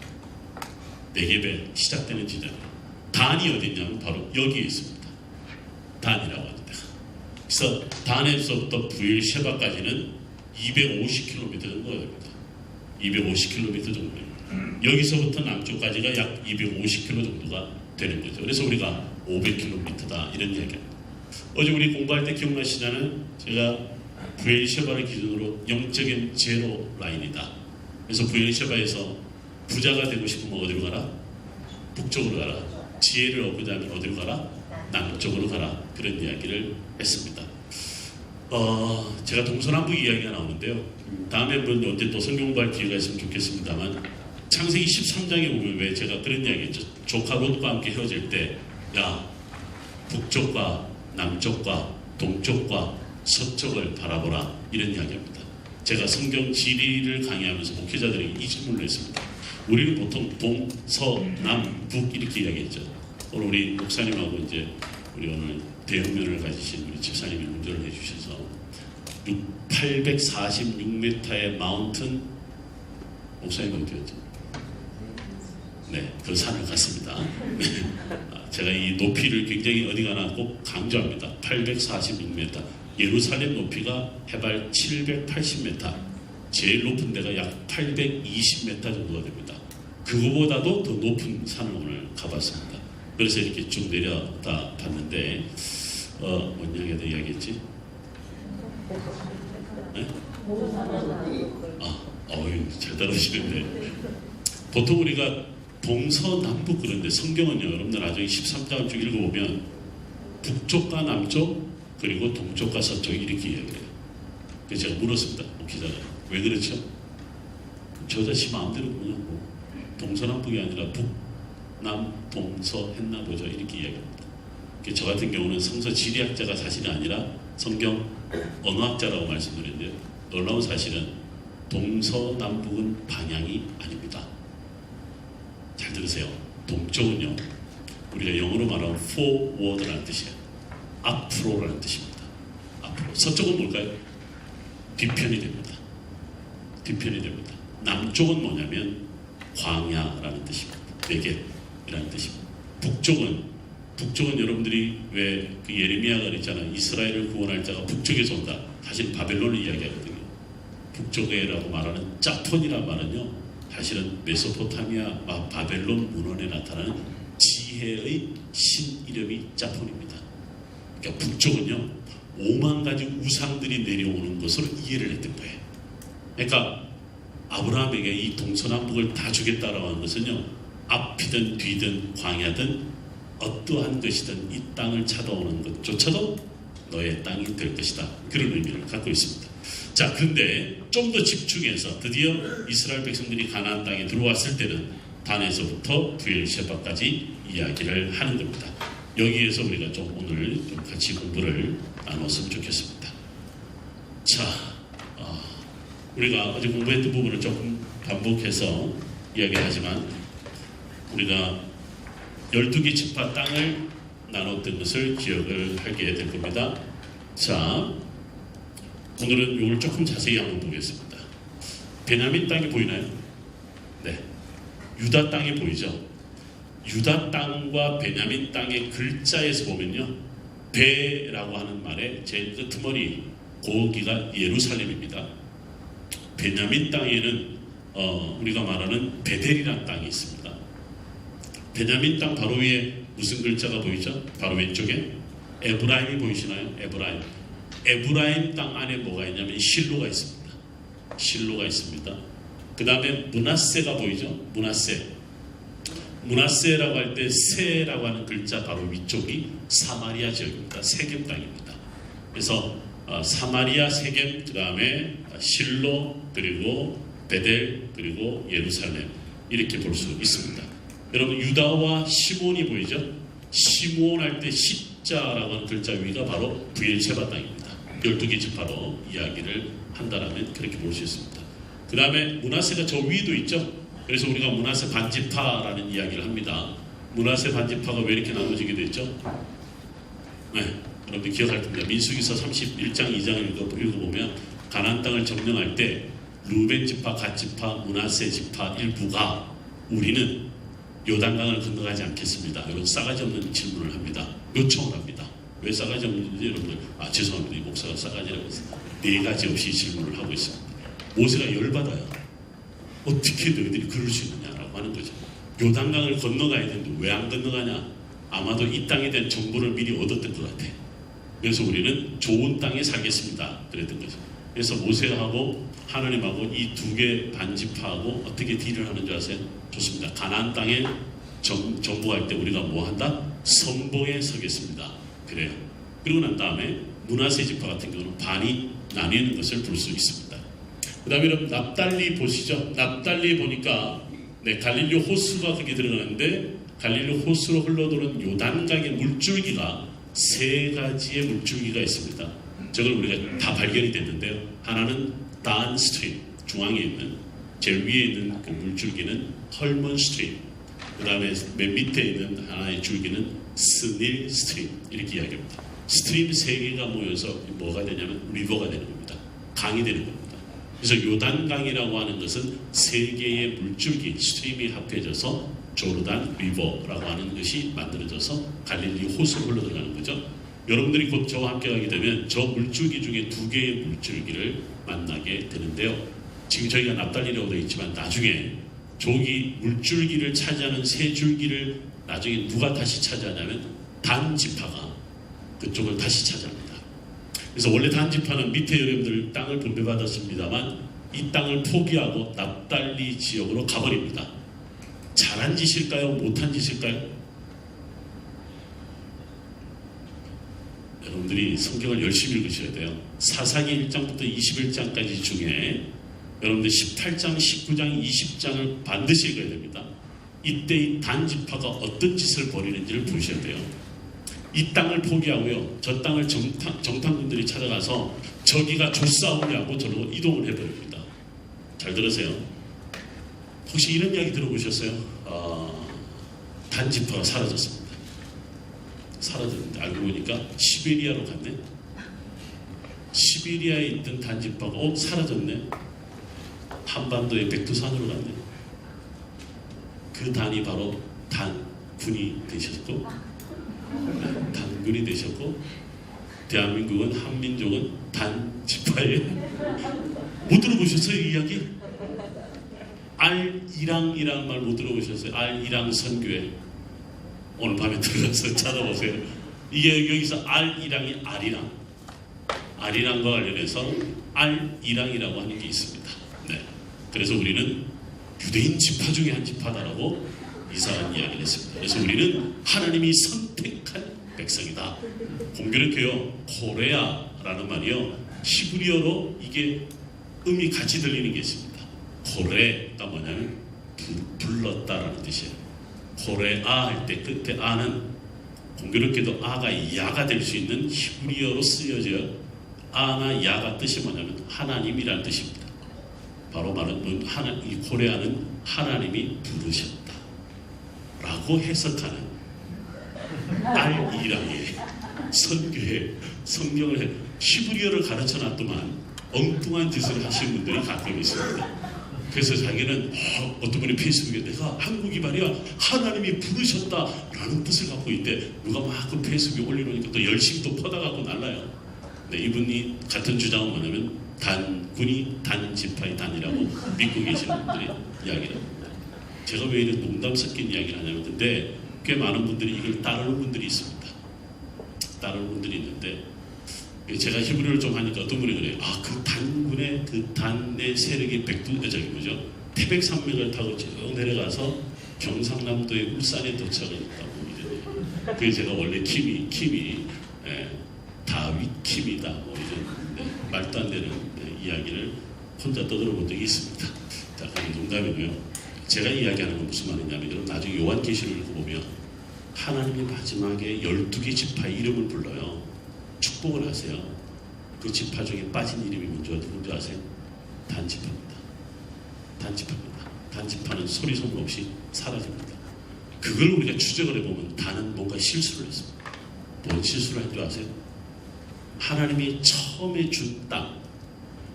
네겝에 시작되는 지점. 단이 어디냐면 바로 여기에 있습니다. 단이라고 합니다. 그래서 단에서부터 부엘셰바까지는 250km 정도가 됩니다. 250km 정도입니다. 여기서부터 남쪽까지가 약 250km 정도가 되는 거죠. 그래서 우리가 500km다 이런 이야기입니다. 어제 우리 공부할 때 기억나시잖아요. 제가 부엘셰바를 기준으로 영적인 제로 라인이다. 그래서 부엘셰바에서 부자가 되고 싶으면 어디로 가라? 북쪽으로 가라. 지혜를 얻고자 하면 어디로 가라? 남쪽으로 가라. 그런 이야기를 했습니다. 제가 동서남북 이야기가 나오는데요. 다음에 한번 언제 또 성경 공부할 기회가 있으면 좋겠습니다만, 창세기 13장에 보면 왜 제가 그런 이야기 했죠. 조카 롯과 함께 헤어질 때, 야, 북쪽과 남쪽과 동쪽과 서쪽을 바라보라, 이런 이야기합니다. 제가 성경 지리를 강의하면서 목회자들에게 이 질문을 했습니다. 우리는 보통 동, 서, 남, 북 이렇게 이야기했죠. 오늘 우리 목사님하고 이제 우리 오늘 대형면을 가지신 우리 집사님이 운전을 해주셔서 846m의 마운튼, 목사님 어디였죠? 네, 그 산을 갔습니다. 제가 이 높이를 굉장히 어디 가나 꼭 강조합니다. 846m. 예루살렘 높이가 해발 780m. 제일 높은 데가 약 820m 정도가 됩니다. 그거보다도 더 높은 산을 오늘 가봤습니다. 그래서 이렇게 쭉 내려다 봤는데, 뭔 이야기다 이야기했지? 네? 잘 따라오시는데. 보통 우리가 동서남북 그런데 성경은요, 여러분들 나중에 13장을 쭉 읽어보면 북쪽과 남쪽 그리고 동쪽과 서쪽 이렇게 이야기해요. 그래서 제가 물었습니다. 목회자가 왜 그렇죠? 저 자식 마음대로 그냥 뭐 동서남북이 아니라 북남동서 했나 보죠, 이렇게 이야기합니다. 저 같은 경우는 성서 지리학자가 사실은 아니라 성경 언어학자라고 말씀드렸는데요. 놀라운 사실은 동서남북은 방향이 아닙니다. 잘 들으세요. 동쪽은요, 우리가 영어로 말하면 forward라는 뜻이에요. 앞으로라는 뜻입니다. 앞으로. 서쪽은 뭘까요? 뒤편이 됩니다. 뒤편이 됩니다. 남쪽은 뭐냐면 광야라는 뜻입니다. 네겝이라는 뜻입니다. 북쪽은 여러분들이 왜 그 예레미야가 그랬잖아요. 이스라엘을 구원할 자가 북쪽에서 온다. 사실 바벨론을 이야기하거든요. 북쪽에라고 말하는 짜폰이라는 말은요, 사실은 메소포타미아 바벨론 문헌에 나타나는 지혜의 신 이름이 짜폰입니다. 그러니까 북쪽은요, 5만 가지 우상들이 내려오는 것으로 이해를 했던 거예요. 그러니까 아브라함에게 이 동서남북을 다 주겠다라고 하는 것은요, 앞이든 뒤든 광야든 어떠한 것이든 이 땅을 찾아오는 것조차도 너의 땅이 될 것이다. 그런 의미를 갖고 있습니다. 자, 그런데 좀 더 집중해서 드디어 이스라엘 백성들이 가나안 땅에 들어왔을 때는 단에서부터 부엘셰바까지 이야기를 하는 겁니다. 여기에서 우리가 좀 오늘 좀 같이 공부를 나눴으면 좋겠습니다. 자, 우리가 어제 공부했던 부분을 조금 반복해서 이야기하지만 우리가 12개 지파 땅을 나눴던 것을 기억을 하게 될 겁니다. 자, 오늘은 이걸 조금 자세히 한번 보겠습니다. 베냐민 땅이 보이나요? 유다 땅이 보이죠? 유다 땅과 베냐민 땅의 글자에서 보면요, 베라고 하는 말의 제일 끄트머리 거기가 예루살렘입니다. 베냐민 땅에는 우리가 말하는 베델이라는 땅이 있습니다. 베냐민 땅 바로 위에 무슨 글자가 보이죠? 바로 왼쪽에 에브라임이 보이시나요? 에브라임. 에브라임 땅 안에 뭐가 있냐면 실로가 있습니다. 실로가 있습니다. 그 다음에 므낫세가 보이죠? 므낫세라고 할 때 세라고 하는 글자 바로 위쪽이 사마리아 지역입니다. 세겜 땅입니다. 그래서 사마리아, 세겜, 그 다음에 실로, 그리고 베델, 그리고 예루살렘, 이렇게 볼 수 있습니다. 여러분, 유다와 시몬이 보이죠? 시몬 할 때 십자라고 하는 글자 위가 바로 브엘세바 땅입니다. 12개 지파로 이야기를 한다라면 그렇게 볼 수 있습니다. 그 다음에 므낫세가 저 위도 있죠? 그래서 우리가 므낫세 반지파라는 이야기를 합니다. 므낫세 반지파가 왜 이렇게 나눠지게 됐죠? 네, 여러분들 기억할 겁니다. 민수기서 31장 2장을 읽어보면 가나안 땅을 점령할 때 루벤 지파, 갓 지파, 므낫세 지파 일부가 우리는 요단강을 건너가지 않겠습니다. 여러분, 싸가지 없는 질문을 합니다. 요청을 합니다. 왜 싸가지 없는지 여러분들, 죄송합니다. 이 목사가 싸가지라고 해서 4가지 없이 질문을 하고 있습니다. 모세가 열받아요. 어떻게 너희들이 그럴 수 있느냐라고 하는 거죠. 요단강을 건너가야 되는데 왜 안 건너가냐? 아마도 이 땅에 대한 정보를 미리 얻었던 것 같아. 그래서 우리는 좋은 땅에 살겠습니다. 그랬던 거죠. 그래서 모세하고 하나님하고 이 2개 반지파하고 어떻게 딜을 하는 줄 아세요? 좋습니다. 가나안 땅에 정복할 때 우리가 뭐 한다? 선봉에 서겠습니다. 그래요. 그리고 난 다음에 므낫세 지파 같은 경우는 반이 나뉘는 것을 볼 수 있습니다. 그 다음에 여러분, 납달리 보시죠? 납달리 보니까 갈릴리 호수가 거기 들어가는데 갈릴리 호수로 흘러도는 요단강의 물줄기가 3가지의 물줄기가 있습니다. 저걸 우리가 다 발견이 됐는데요. 하나는 단 스트림, 중앙에 있는 제일 위에 있는 그 물줄기는 헐먼 스트림, 그 다음에 맨 밑에 있는 하나의 줄기는 스닐 스트림, 이렇게 이야기합니다. 스트림 3개가 모여서 뭐가 되냐면 리버가 되는 겁니다. 강이 되는 겁니다. 그래서 요단강이라고 하는 것은 3개의 물줄기, 스트림이 합해져서 조르단 리버라고 하는 것이 만들어져서 갈릴리 호수로 흘러들어가는 거죠. 여러분들이 곧 저와 함께 가게 되면 저 물줄기 중에 2개의 물줄기를 만나게 되는데요. 지금 저희가 납달리라고 되어 있지만 나중에 저기 물줄기를 차지하는 3줄기를 나중에 누가 다시 차지하냐면 단 지파가 그쪽을 다시 차지합니다. 그래서 원래 단 지파는 밑에 여러분들 땅을 분배받았습니다만 이 땅을 포기하고 납달리 지역으로 가버립니다. 잘한 짓일까요? 못한 짓일까요? 여러분들이 성경을 열심히 읽으셔야 돼요. 사사기 1장부터 21장까지 중에 여러분들 18장, 19장, 20장을 반드시 읽어야 됩니다. 이때 이 단 지파가 어떤 짓을 벌이는지를 보셔야 돼요. 이 땅을 포기하고요, 저 땅을 정탐꾼들이 찾아가서 저기가 조싸우냐고 저로 이동을 해버립니다. 잘 들으세요. 혹시 이런 이야기 들어보셨어요? 단지파가 사라졌습니다. 사라졌는데 알고 보니까 시베리아로 갔네. 시베리아에 있던 단지파가 사라졌네. 한반도의 백두산으로 갔네. 그 단이 바로 단군이 되셨고, 단군이 되셨고, 대한민국은 한민족은 단지파에 못 들어보셨어요? 이 이야기? 알이랑이라는 말 못 들어보셨어요? 알이랑 선교회 오늘 밤에 들어가서 찾아보세요. 이게 여기서 알이랑이 아리랑과 관련해서 알이랑이라고 하는 게 있습니다. 네. 그래서 우리는 유대인 지파 중에 한 지파다라고 이상한 이야기를 했습니다. 그래서 우리는 하나님이 선택한 백성이다. 공교롭게요, 코레아라는 말이요, 히브리어로 이게 음이 같이 들리는 게 있습니다. 코레가 뭐냐면 불렀다라는 뜻이에요. 코레아 할 때 끝에 아는, 공교롭게도 아가 야가 될 수 있는 히브리어로 쓰여져 아나 야가 뜻이 뭐냐면 하나님이라는 뜻입니다. 바로 말은 이 코레아는 하나님이 부르셨다 라고 해석하는 알이랑의 선교에 성경을 히브리어를 가르쳐 놨더만 엉뚱한 짓을 하시는 분들이 가끔 있습니다. 그래서 자기는 어떤 분이 페이스북에 내가 한국이 말이야 하나님이 부르셨다라는 뜻을 갖고 있대. 누가 막 그 페이스북에 올리니까 또 열심히 또 퍼다갖고 날라요. 네, 이분이 같은 주장은 뭐냐면 단군이 단지파의 단이라고 믿고 계시는 분들이 이야기를 합니다. 제가 왜 이런 농담 섞인 이야기를 하냐면 근데 꽤 많은 분들이 이걸 따르는 분들이 있습니다. 따르는 분들이 있는데 제가 히브리어를 좀 하니까 어떤 분이 그래요. 그 단군의 그 단의 세력이 태백산맥을 타고 쭉 내려가서 경상남도의 울산에 도착을 했다고 이러네요. 그게 제가 원래 킴이 다윗 킴이다 뭐 이런 말도 안 되는 이야기를 혼자 떠들어 본 적이 있습니다. 자, 그건 농담이고요. 제가 이야기하는 건 무슨 말이냐면 여러분 나중에 요한계시를 읽어보면 하나님이 마지막에 12개 지파의 이름을 불러요. 축복을 하세요. 그 지파 중에 빠진 이름이 누군지 아세요? 단지파입니다. 단지파입니다. 단지파는 소리 소문 없이 사라집니다. 그걸 우리가 추적을 해보면 단은 뭔가 실수를 했습니다. 뭔 실수를 한 줄 아세요? 하나님이 처음에 준 땅.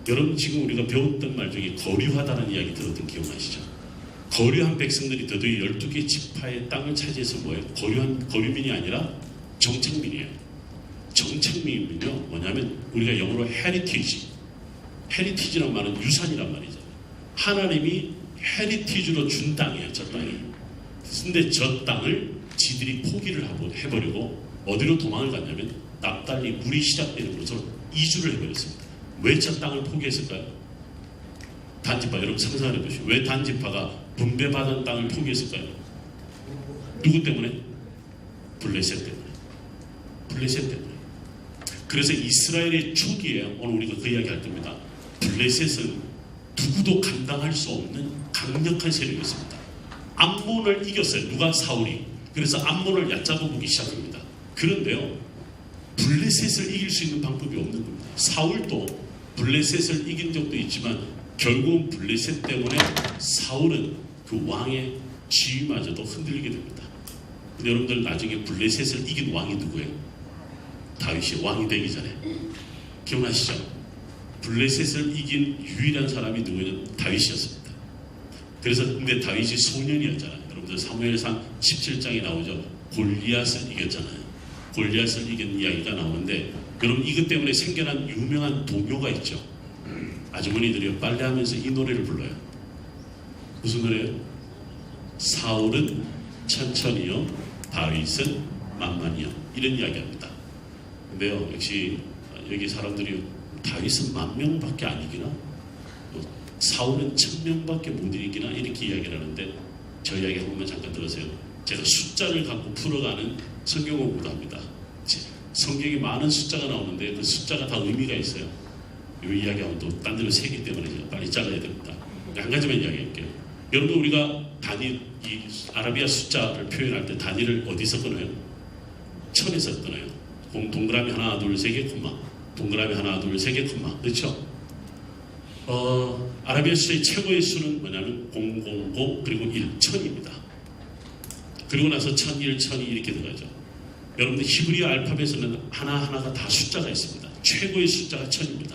여러분 지금 우리가 배웠던 말 중에 거류하다는 이야기 들었던 기억나시죠? 거류한 백성들이 드디어 12개 지파의 땅을 차지해서 뭐예요? 거류민이 아니라 정착민이에요. 정착민은요 뭐냐면 우리가 영어로 헤리티지란 말은 유산이란 말이죠. 하나님이 헤리티지로 준 땅이에요. 저 땅이. 근데 저 땅을 지들이 포기를 해버리고 어디로 도망을 갔냐면 납달리 물이 시작되는 곳으로 이주를 해버렸습니다. 왜 저 땅을 포기했을까요? 단지파 여러분 상상해 보시죠. 왜 단지파가 분배받은 땅을 포기했을까요? 누구 때문에? 블레셋 때문에. 블레셋 때문에. 그래서 이스라엘의 초기에 오늘 우리가 그 이야기 할 겁니다. 블레셋은 누구도 감당할 수 없는 강력한 세력이었습니다. 암몬을 이겼어요. 누가? 사울이. 그래서 암몬을 얕잡아 보기 시작합니다. 그런데요 블레셋을 이길 수 있는 방법이 없는 겁니다. 사울도 블레셋을 이긴 적도 있지만 결국은 블레셋 때문에 사울은 그 왕의 지위마저도 흔들리게 됩니다. 근데 여러분들 나중에 블레셋을 이긴 왕이 누구예요? 다윗이 왕이 되기 전에. 기억나시죠? 블레셋을 이긴 유일한 사람이 누구냐면 다윗이었습니다. 그래서 근데 다윗이 소년이었잖아요. 여러분들 사무엘상 17장에 나오죠. 골리앗을 이겼잖아요. 골리앗을 이긴 이야기가 나오는데 여러분 이것 때문에 생겨난 유명한 동요가 있죠. 아주머니들이 빨래하면서 이 노래를 불러요. 무슨 노래예요? 사울은 천천히요 다윗은 만만히요 이런 이야기합니다. 근데요 역시 여기 사람들이 다윗은 10,000명밖에 안 이기나? 사울은 1,000명밖에 못 이기나? 이렇게 이야기를 하는데 저 이야기 한 번만 잠깐 들으세요. 제가 숫자를 갖고 풀어가는 성경 공부도 합니다. 성경에 많은 숫자가 나오는데 그 숫자가 다 의미가 있어요. 이 이야기하면 또 딴 데로 새기 때문에 제가 빨리 잘라야 됩니다. 한 가지만 이야기할게요. 여러분 우리가 단위, 이 아라비아 숫자를 표현할 때 단위를 어디서 끊어요? 천에서 끊어요. 동그라미 하나 둘 세 개 콤마, 동그라미 하나 둘 세 개 콤마. 그렇죠? 아라비아 숫자의 최고의 수는 뭐냐면 000 그리고 1, 1000입니다. 그리고 나서 1001, 1002 이렇게 들어가죠. 여러분들 히브리어 알파벳에는 하나하나가 다 숫자가 있습니다. 최고의 숫자가 1000입니다.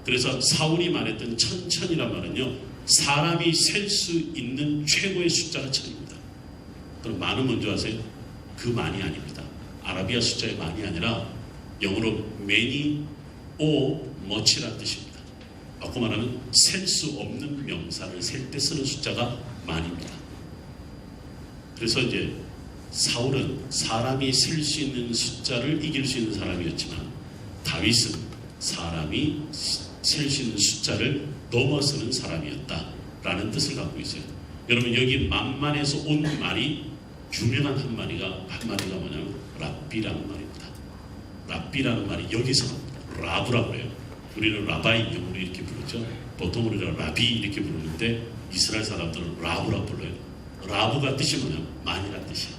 그래서 사울이 말했던 1000이란 말은요 사람이 셀 수 있는 최고의 숫자가 1000입니다. 그럼 만은 뭔지 아세요? 그 만이 아닙니다. 아라비아 숫자의 만이 아니라 영어로 many or much라는 뜻입니다. 바꿔 말하면 셀 수 없는 명사를 셀 때 쓰는 숫자가 만입니다. 그래서 이제 사울은 사람이 셀 수 있는 숫자를 이길 수 있는 사람이었지만 다윗은 사람이 셀 수 있는 숫자를 넘어서는 사람이었다라는 뜻을 갖고 있어요. 여러분 여기 만만에서 온 말이 유명한 한마디가 뭐냐면 랍비라는 말입니다. 랍비라는 말이 여기서 나옵니다. 라브라고 해요. 우리는 라바이 영어로 이렇게 부르죠. 보통 우리가 라비 이렇게 부르는데 이스라엘 사람들은 라브라고 불러요. 라브가 뜻이 뭐냐면 만이라는 뜻이에요.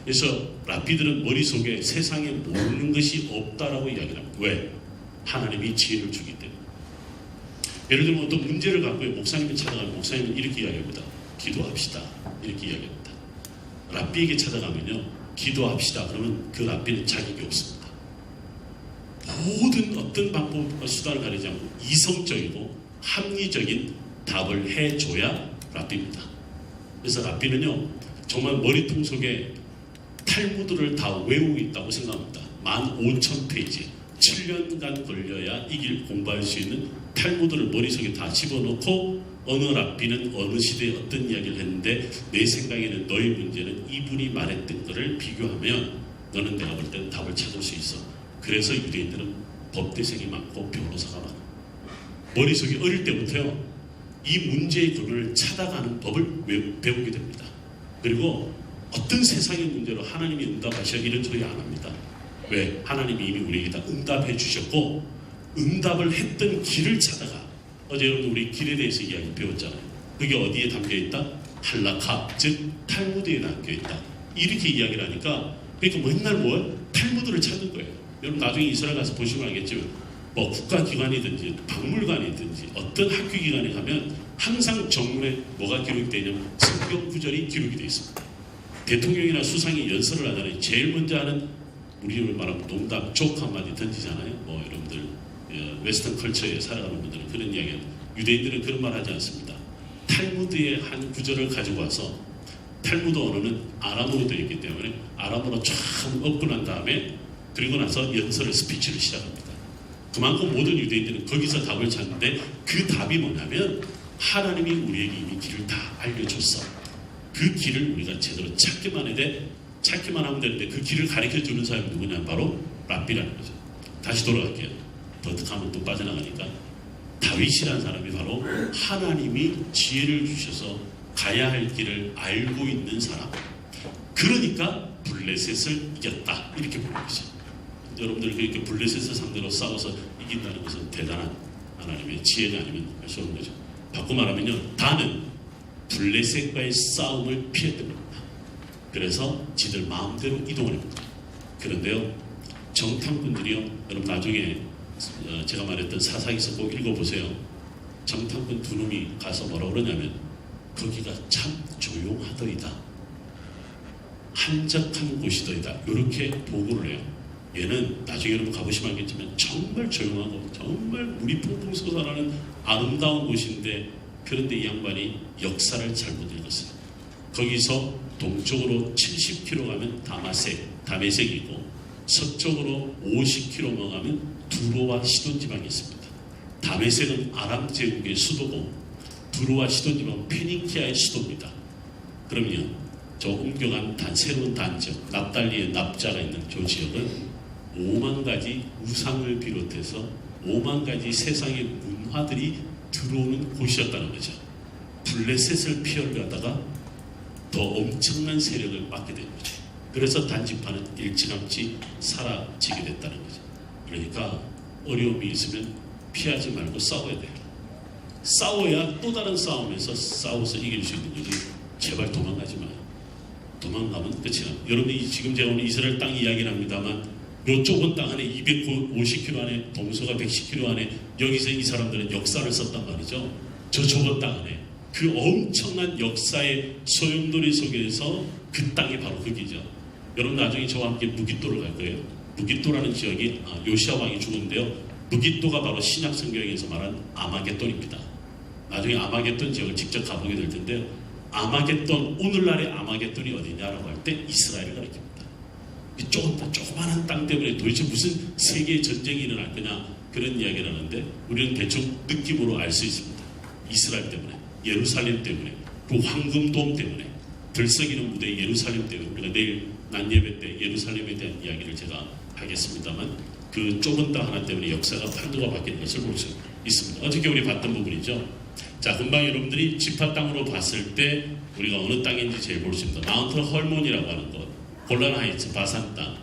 그래서 랍비들은 머릿속에 세상에 모르는 것이 없다라고 이야기를 합니다. 왜? 하나님이 지혜를 주기 때문에. 예를 들면 어떤 문제를 갖고 목사님을 찾아가면 목사님은 이렇게 이야기합니다. 기도합시다. 이렇게 이야기합니다. 랍비에게 찾아가면요. 기도합시다. 그러면 그 랍비는 자격이 없습니다. 모든 어떤 방법, 수단을 가리지 않고 이성적이고 합리적인 답을 해줘야 랍비입니다. 그래서 랍비는요 정말 머리통 속에 탈무드를 다 외우고 있다고 생각합니다. 15,000페이지 7년간 걸려야 공부할 수 있는 탈무드를 머릿속에 다 집어넣고 어느 랍비는 어느 시대에 어떤 이야기를 했는데 내 생각에는 너의 문제는 이분이 말했던 것을 비교하면 너는 내가 볼 때는 답을 찾을 수 있어. 그래서 유대인들은 법대생이 많고 변호사가 많아. 머릿속에 어릴 때부터요 이 문제의 근원을 찾아가는 법을 배우게 됩니다. 그리고 어떤 세상의 문제로 하나님이 응답하셔 이런 소리 안 합니다. 왜? 하나님이 이미 우리에게 다 응답해 주셨고 응답을 했던 길을 찾아가. 어제 여러분 우리 길에 대해서 이야기 배웠잖아요. 그게 어디에 담겨있다? 할라카, 즉 탈무드에 담겨있다. 이렇게 이야기를 하니까 그러니까 맨날 뭘? 탈무드를 찾는 거예요. 여러분 나중에 이스라엘 가서 보시면 알겠지만 뭐 국가기관이든지 박물관이든지 어떤 학교기관에 가면 항상 정문에 뭐가 기록되냐면 성경 구절이 기록이 되어 있습니다. 대통령이나 수상이 연설을 하잖아요. 제일 먼저 하는 우리를 말하면 농담, 조크 한마디 던지잖아요. 뭐 여러분들 웨스턴 컬처에 살아가는 분들은 그런 이야기는 유대인들은 그런 말 하지 않습니다. 탈무드의 한 구절을 가지고 와서 탈무드 언어는 아람어로 되어 있기 때문에 아람어로 쫙 엎고 난 다음에 그리고 나서 연설을 스피치를 시작합니다. 그만큼 모든 유대인들은 거기서 답을 찾는데 그 답이 뭐냐면 하나님이 우리에게 이미 길을 다 알려줬어. 그 길을 우리가 제대로 찾기만 하면 되는데 그 길을 가르쳐주는 사람이 누구냐? 바로 랍비라는 거죠. 다시 돌아갈게요. 버뜩하면 또 빠져나가니까 다윗이라는 사람이 바로 하나님이 지혜를 주셔서 가야 할 길을 알고 있는 사람. 그러니까 블레셋을 이겼다 이렇게 보는 거죠. 여러분들 그렇게 블레셋을 상대로 싸워서 이긴다는 것은 대단한 하나님의 지혜가 아니면 할 수 없는 거죠. 바꿔 말하면요 다는 블레셋과의 싸움을 피했던 겁니다. 그래서 지들 마음대로 이동을 합니다. 그런데요 정탐꾼들이요 여러분 나중에 제가 말했던 사사기서 꼭 읽어보세요. 정탐꾼 두 놈이 가서 뭐라고 그러냐면 거기가 참 조용하더이다. 한적한 곳이더이다. 이렇게 보고를 해요. 얘는 나중에 여러분 가보시면 알겠지만 정말 조용하고 정말 물이 퐁퐁 솟아나는 아름다운 곳인데 그런데 이 양반이 역사를 잘못 읽었어요. 거기서 동쪽으로 70km 가면 다메섹이고 서쪽으로 50km 가면 두로와 시돈 지방이 있습니다. 다메섹은 아람 제국의 수도고 두로와 시돈 지방은 페니키아의 수도입니다. 그러면 저 옮겨간 새로운 단지역 납달리의 납자가 있는 저 지역은 5만 가지 우상을 비롯해서 5만 가지 세상의 문화들이 들어오는 곳이었다는 거죠. 블레셋을 피하려다가 더 엄청난 세력을 맡게 된 거죠. 그래서 단지파는 일찌감치 사라지게 됐다는 거죠. 그러니까 어려움이 있으면 피하지 말고 싸워야 돼요. 싸워야 또 다른 싸움에서 싸워서 이길 수 있는 거지. 제발 도망가지 마요. 도망가면 끝이 나. 여러분이 지금 제가 오늘 이스라엘 땅 이야기를 합니다만 요 좁은 땅 안에 250km 안에 동서가 110km 안에 여기서 이 사람들은 역사를 썼단 말이죠. 저 좁은 땅 안에 그 엄청난 역사의 소용돌이 속에서 그 땅이 바로 거기죠. 여러분 나중에 저와 함께 무깃도를 갈 거예요. 무깃도라는 지역이 요시아 왕이 죽은데요. 무깃도가 바로 신약 성경에서 말한 아마겟돈입니다. 나중에 아마겟돈 지역을 직접 가보게 될 텐데요. 아마겟돈, 오늘날의 아마겟돈이 어디냐라고 할 때 이스라엘을 가리킵니다. 조그만한 땅 때문에 도대체 무슨 세계의 전쟁이 일어날 거냐 그런 이야기를 하는데 우리는 대충 느낌으로 알 수 있습니다. 이스라엘 때문에, 예루살렘 때문에, 그 황금돔 때문에, 들썩이는 무대 예루살렘 때문에 우리가 내일 난예배 때 예루살렘에 대한 이야기를 제가 하겠습니다만 그 좁은 땅 하나 때문에 역사가 판도가 바뀌는 것을 볼 수 있습니다. 어저께 우리 봤던 부분이죠. 자, 금방 여러분들이 지파 땅으로 봤을 때 우리가 어느 땅인지 제일 볼 수 있습니다. 마운트 헐몬이라고 하는 것, 골란 하이츠 바산 땅,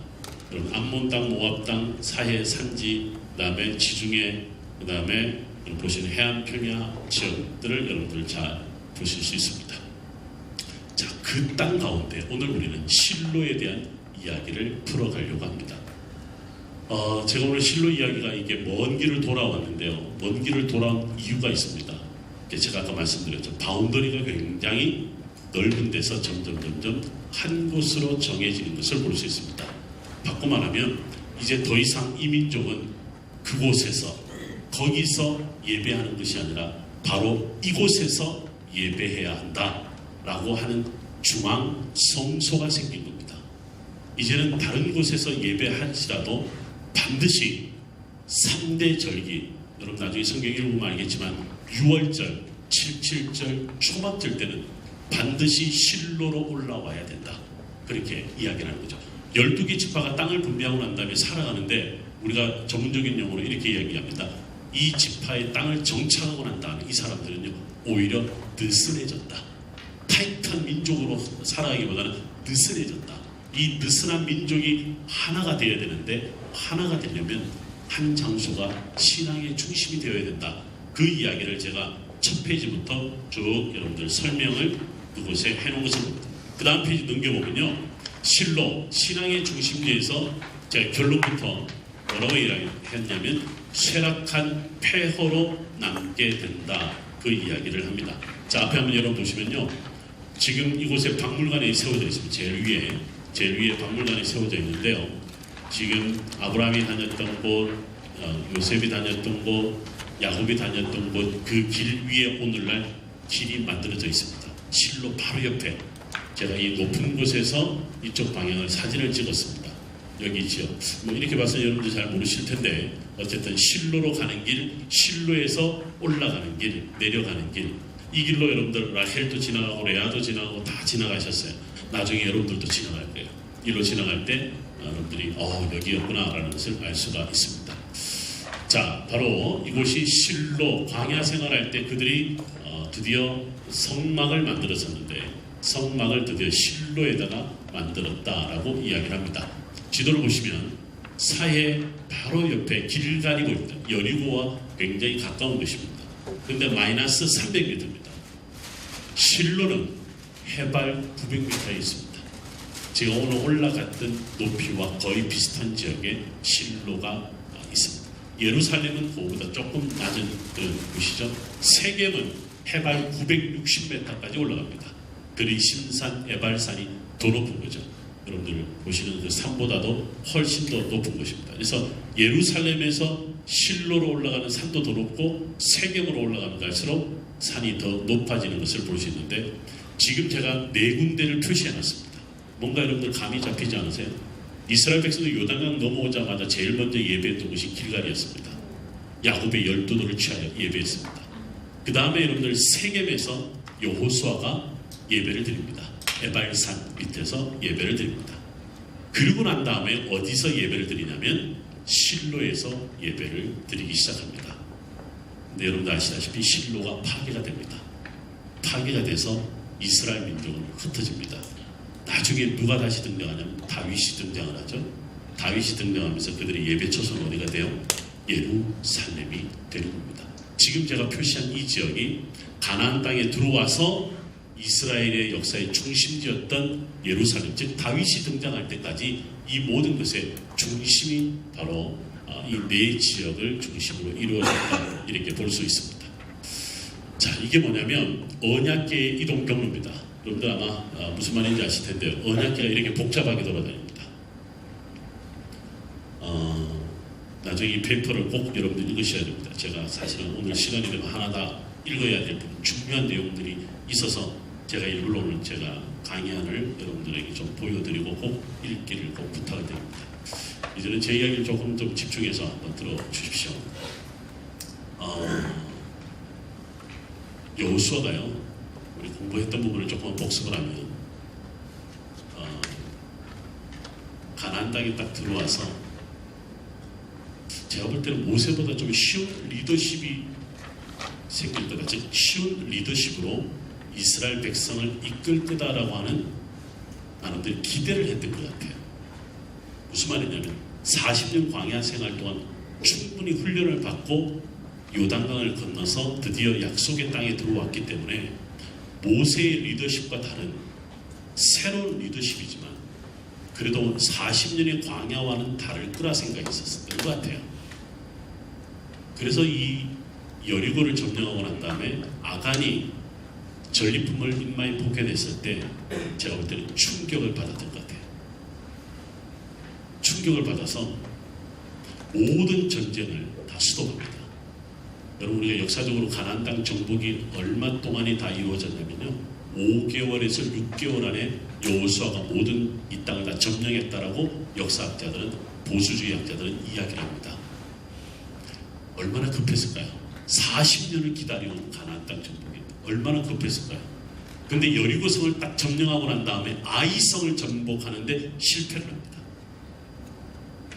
그럼 암몬 땅, 모압 땅, 사해 산지, 그다음에 지중해, 그다음에 보시는 해안 평야 지역들을 여러분들 잘 보실 수 있습니다. 자, 그 땅 가운데 오늘 우리는 실로에 대한 이야기를 풀어가려고 합니다. 제가 오늘 실로 이야기가 이게 먼 길을 돌아왔는데요. 먼 길을 돌아온 이유가 있습니다. 제가 아까 말씀드렸죠. 바운더리가 굉장히 넓은 데서 점점 한 곳으로 정해지는 것을 볼 수 있습니다. 바꿔 말하면 이제 더 이상 이 민족은 그곳에서 거기서 예배하는 것이 아니라 바로 이곳에서 예배해야 한다라고 하는 중앙 성소가 생긴 겁니다. 이제는 다른 곳에서 예배할지라도 반드시 3대 절기, 여러분 나중에 성경 읽으면 알겠지만 6월절, 77절, 초막절 때는 반드시 실로로 올라와야 된다. 그렇게 이야기를 하는 거죠. 12개 지파가 땅을 분배하고 난 다음에 살아가는데 우리가 전문적인 용어로 이렇게 이야기합니다. 이 지파의 땅을 정착하고 난 다음에 이 사람들은요 오히려 느슨해졌다. 타이트한 민족으로 살아가기보다는 느슨해졌다. 이 느슨한 민족이 하나가 되어야 되는데 하나가 되려면 한 장소가 신앙의 중심이 되어야 된다. 그 이야기를 제가 첫 페이지부터 쭉 여러분들 설명을 그곳에 해놓은 것을 봅니다. 그 다음 페이지 넘겨보면요. 실로, 신앙의 중심지에서 제가 결론부터 뭐라고 이야기했냐면 쇠락한 폐허로 남게 된다. 그 이야기를 합니다. 자, 앞에 한번 여러분 보시면요. 지금 이곳에 박물관이 세워져 있습니다. 제일 위에 박물관이 세워져 있는데요. 지금 아브라함이 다녔던 곳, 요셉이 다녔던 곳, 야곱이 다녔던 곳, 그 길 위에 오늘날 길이 만들어져 있습니다. 실로 바로 옆에 제가 이 높은 곳에서 이쪽 방향을 사진을 찍었습니다. 여기 지역. 뭐 이렇게 봐서 여러분들 잘 모르실 텐데 어쨌든 실로로 가는 길, 실로에서 올라가는 길, 내려가는 길. 이 길로 여러분들 라헬도 지나가고 레아도 지나가고 다 지나가셨어요. 나중에 여러분들도 지나갈 거예요. 이로 지나갈 때 여러분들이 여기였구나 라는 것을 알 수가 있습니다. 자, 바로 이곳이 실로 광야 생활할 때 그들이 드디어 성막을 만들었었는데 성막을 드디어 실로에다가 만들었다라고 이야기를 합니다. 지도를 보시면 사해 바로 옆에 길갈이 보입니다. 여리고와 굉장히 가까운 곳입니다. 그런데 마이너스 300m입니다. 실로는 해발 900m에 있습니다. 제가 오늘 올라갔던 높이와 거의 비슷한 지역에 실로가 있습니다. 예루살렘은 그거보다 조금 낮은 그런 곳이죠. 세겜은 해발 960m까지 올라갑니다. 그리심산, 에발산이 더 높은 거죠. 여러분들 보시는 그 산보다도 훨씬 더 높은 곳입니다. 그래서 예루살렘에서 실로로 올라가는 산도 더 높고 세겜으로 올라가는 갈수록 산이 더 높아지는 것을 볼 수 있는데 지금 제가 4군데를 표시해놨습니다. 뭔가 여러분들 감이 잡히지 않으세요? 이스라엘 백성들 요단강 넘어오자마자 제일 먼저 예배했던 곳이 길갈이었습니다. 야곱의 12도를 취하여 예배했습니다. 그 다음에 여러분들 세겜에서 여호수아가 예배를 드립니다. 에발산 밑에서 예배를 드립니다. 그리고 난 다음에 어디서 예배를 드리냐면 실로에서 예배를 드리기 시작합니다. 근데 여러분들 아시다시피 실로가 파괴가 됩니다. 파괴가 돼서 이스라엘 민족은 흩어집니다. 나중에 누가 다시 등장하냐면 다윗이 등장을 하죠. 다윗이 등장하면서 그들의 예배 초소는 어디가 돼요? 예루살렘이 되는 겁니다. 지금 제가 표시한 이 지역이 가나안 땅에 들어와서 이스라엘의 역사의 중심지였던 예루살렘, 즉 다윗이 등장할 때까지 이 모든 것의 중심이 바로 이 네 지역을 중심으로 이루어졌다 이렇게 볼 수 있습니다. 자, 이게 뭐냐면 언약계의 이동 경로입니다. 여러분들 아마 무슨 말인지 아실 텐데요. 언약계가 이렇게 복잡하게 돌아다닙니다. 나중에 이 페이퍼를 꼭 여러분들 읽으셔야 됩니다. 제가 사실은 오늘 시간이 되면 하나 다 읽어야 될 중요한 내용들이 있어서 제가 일부러 오늘 제가 강의안을 여러분들에게 좀 보여드리고 꼭 읽기를 꼭 부탁을 드립니다. 이제는 제 이야기를 조금 좀 집중해서 한번 들어주십시오. 여호수아가요, 우리 공부했던 부분을 조금 복습을 하면 가나안 땅에 딱 들어와서 제가 볼 때는 모세보다 좀 쉬운 리더십이 생길 때가, 즉 쉬운 리더십으로 이스라엘 백성을 이끌 거다라고 하는 나름대로 기대를 했던 것 같아요. 무슨 말이냐면 40년 광야 생활 동안 충분히 훈련을 받고 요단강을 건너서 드디어 약속의 땅에 들어왔기 때문에 모세의 리더십과 다른 새로운 리더십이지만 그래도 40년의 광야와는 다를 거라 생각이 있었던 것 같아요. 그래서 이 여리고를 점령하고 난 다음에 아간이 전리품을 인마에 포개냈을 때 제가 볼 때는 충격을 받았던 것 같아요. 충격을 받아서 모든 전쟁을 다 수독합니다. 여러분 우리가 역사적으로 가나안 땅 정복이 얼마 동안이 다 이루어졌냐면요. 5개월에서 6개월 안에 여호수아가 모든 이 땅을 다 점령했다라고 역사학자들은 보수주의학자들은 이야기를 합니다. 얼마나 급했을까요? 40년을 기다려온 가나안 땅 정복이 얼마나 급했을까요? 근데 여리고성을 딱 점령하고 난 다음에 아이성을 정복하는데 실패를 합니다.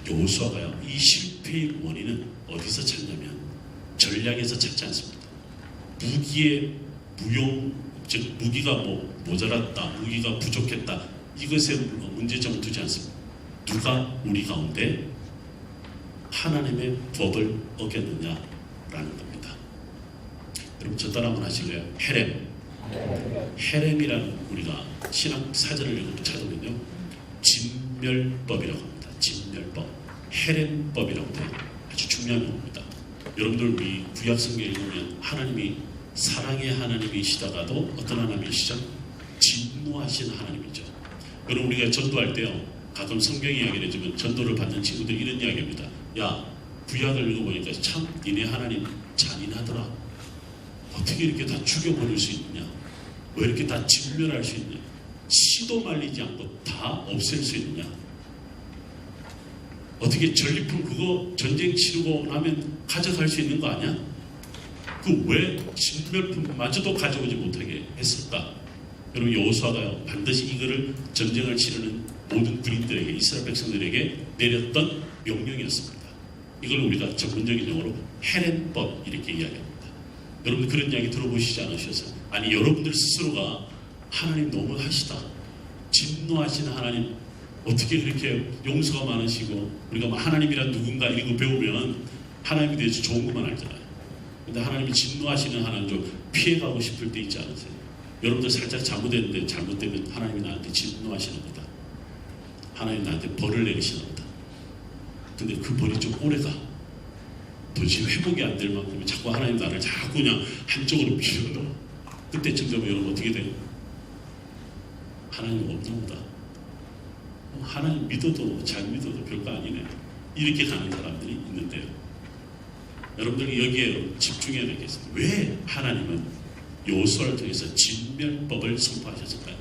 여호수아가요, 이 실패의 원인은 어디서 찾냐면 전략에서 찾지 않습니다. 무기의 무용, 즉 무기가 모자랐다, 무기가 부족했다, 이것에 문제점을 두지 않습니다. 누가 우리 가운데 하나님의 법을 어겼느냐라는 겁니다. 여러분 저 따라 한번 하실래요? 헤렘이라는 우리가 신학 사전을 찾으면요, 진멸법이라고 합니다. 진멸법, 헤렘법이라고 해요. 아주 중요한 겁니다. 여러분들 우리 구약 성경에 읽으면 하나님이 사랑의 하나님이시다가도 어떤 하나님이시죠? 진노하신 하나님이죠. 여러분 우리가 전도할 때요, 가끔 성경 이야기를 해주면 전도를 받는 친구들이 이런 이야기합니다. 야, 구약을 읽어보니까 참 니네 하나님 잔인하더라. 어떻게 이렇게 다 죽여버릴 수 있느냐? 왜 이렇게 다 진멸할 수 있느냐? 씨도 말리지 않고 다 없앨 수 있느냐? 어떻게 전리품 그거 전쟁 치르고 나면 가져갈 수 있는 거 아니야? 그 왜 진멸품마저도 가져오지 못하게 했을까? 여러분 여호수아가요, 반드시 이거를 전쟁을 치르는 모든 군인들에게, 이스라엘 백성들에게 내렸던 명령이었습니다. 이걸 우리가 전문적인 용어로 헤렘법 이렇게 이야기합니다. 여러분 그런 이야기 들어보시지 않으셨어요? 아니 여러분들 스스로가 하나님 너무하시다, 진노하시는 하나님, 어떻게 그렇게 용서가 많으시고, 우리가 하나님이란 누군가 이런 거 배우면 하나님에 대해서 좋은 것만 알잖아요. 근데 하나님이 진노하시는 하나님 좀 피해가고 싶을 때 있지 않으세요? 여러분들 살짝 잘못했는데, 잘못되면 하나님이 나한테 진노하시는 거다, 하나님 나한테 벌을 내리시는 거다. 근데 그 벌이 좀 오래가, 도저히 회복이 안 될 만큼 자꾸 하나님 나를 자꾸 그냥 한쪽으로 밀어넣어. 그때쯤 되면 여러분 어떻게 돼요? 하나님 없나 보다, 하나님 믿어도 잘 믿어도 별거 아니네, 이렇게 가는 사람들이 있는데요. 여러분들이 여기에 집중해야 되겠습니다. 왜 하나님은 여호수아를 통해서 진멸법을 선포하셨을까요?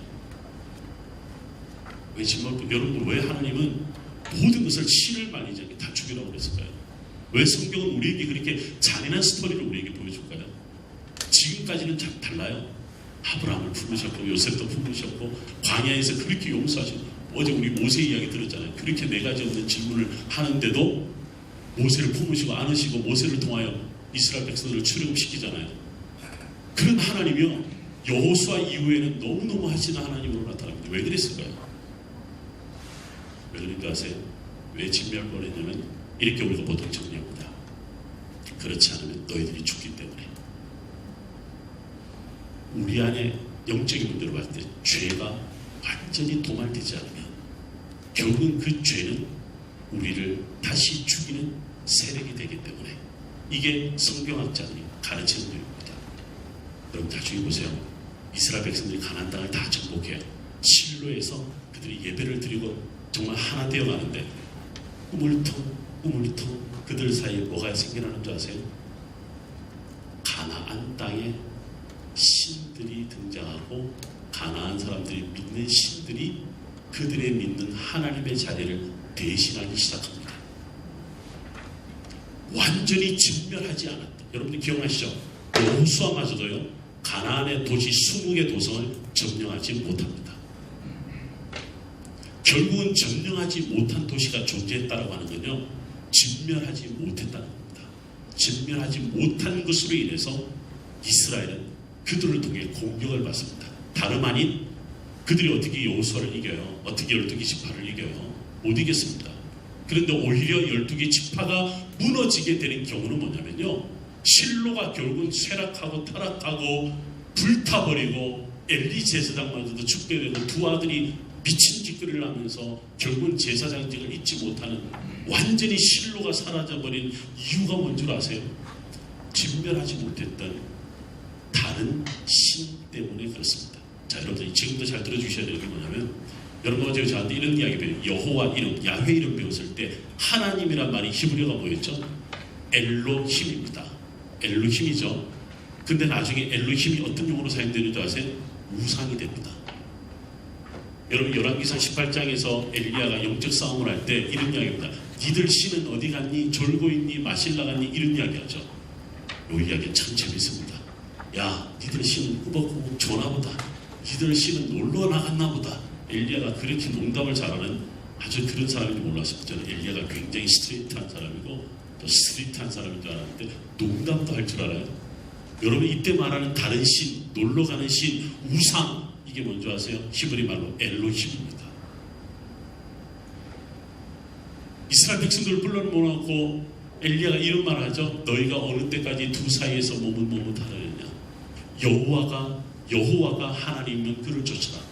왜 진멸법? 여러분들 왜 하나님은 모든 것을 씨를 말리지 않게 다 죽이라고 그랬을까요? 왜 성경은 우리에게 그렇게 잔인한 스토리를 우리에게 보여줄까요? 지금까지는 참 달라요. 아브라함을 품으셨고 요셉도 품으셨고 광야에서 그렇게 용서하시고, 어제 우리 모세 이야기 들었잖아요. 그렇게 네 가지 없는 질문을 하는데도 모세를 품으시고 안으시고 모세를 통하여 이스라엘 백성들을 출애굽시키잖아요. 그런 하나님이요, 여호수아 이후에는 너무너무 하시는 하나님으로 나타납니다. 왜 그랬을까요? 왜 그런가 아세요? 왜 진멸을 했냐면 이렇게 우리가 보통 정리합니다. 그렇지 않으면 너희들이 죽기 때문에. 우리 안에 영적인 문제로 봤을 때 죄가 완전히 도말되지 않으면 결국은 그 죄는 우리를 다시 죽이는 세력이 되기 때문에, 이게 성경학자들이 가르치는 내용입니다. 여러분 나중에 보세요. 이스라엘 백성들이 가나안 땅을 다 정복해요. 실로에서 그들이 예배를 드리고 정말 하나 되어 가는데 우물통 그들 사이에 뭐가 생겨나는 줄 아세요? 가나안 땅에 신들이 등장하고 가나안 사람들이 믿는 신들이 그들의 믿는 하나님의 자리를 대신하기 시작합니다. 완전히 진멸하지 않았다. 여러분들 기억나시죠? 여호수아마저도요, 가나안의 도시 20개 도성을 점령하지 못합니다. 결국은 점령하지 못한 도시가 존재했다고 하는 건요, 진멸하지 못했다는 겁니다. 진멸하지 못한 것으로 인해서 이스라엘은 그들을 통해 공격을 받습니다. 다름 아닌 그들이 어떻게 여호수아를 이겨요? 어떻게 12개 지파를 이겨요? 못 이겼습니다. 그런데 오히려 12개 지파가 무너지게 되는 경우는 뭐냐면요, 실로가 결국은 쇠락하고 타락하고 불타버리고 엘리 제사장마저도 죽게 되고 두 아들이 미친 짓거리를 하면서 결국은 제사장직을 잊지 못하는, 완전히 실로가 사라져버린 이유가 뭔 줄 아세요? 진멸하지 못했던 다른 신 때문에 그렇습니다. 자, 여러분들 지금도 잘 들어주셔야 되는 게 뭐냐면, 여러분 어제 저한테 이런 이야기 배워요. 여호와 이름, 야훼 이름 배웠을 때 하나님이란 말이 히브리어가 뭐였죠? 엘로힘입니다. 엘로힘이죠. 근데 나중에 엘로힘이 어떤 용어로 사용되는 줄 아세요? 우상이 됩니다. 여러분 열왕기상 18장에서 엘리야가 영적 싸움을 할 때 이런 이야기입니다. 니들 신은 어디 갔니? 졸고 있니? 마실 나갔니? 이런 이야기하죠. 이 이야기 참 재밌습니다. 야, 니들 신은 꾸벅꾸벅 조나보다. 니들 신은 놀러 나갔나 보다. 엘리야가 그렇게 농담을 잘하는 아주 그런 사람인지 몰랐어요. 저는 엘리야가 굉장히 스트레이트한 사람이고 또 스트레이트한 사람인 줄 알았는데 농담도 할 줄 알아요. 여러분 이때 말하는 다른 신, 놀러 가는 신, 우상, 이게 뭔지 아세요? 히브리 말로 엘로힘입니다. 이스라엘 백성들을 불러모아놓고 엘리야가 이런 말을 하죠. 너희가 어느 때까지 두 사이에서 머뭇머뭇하느냐. 여호와가 하나님이면 그를 쫓아라.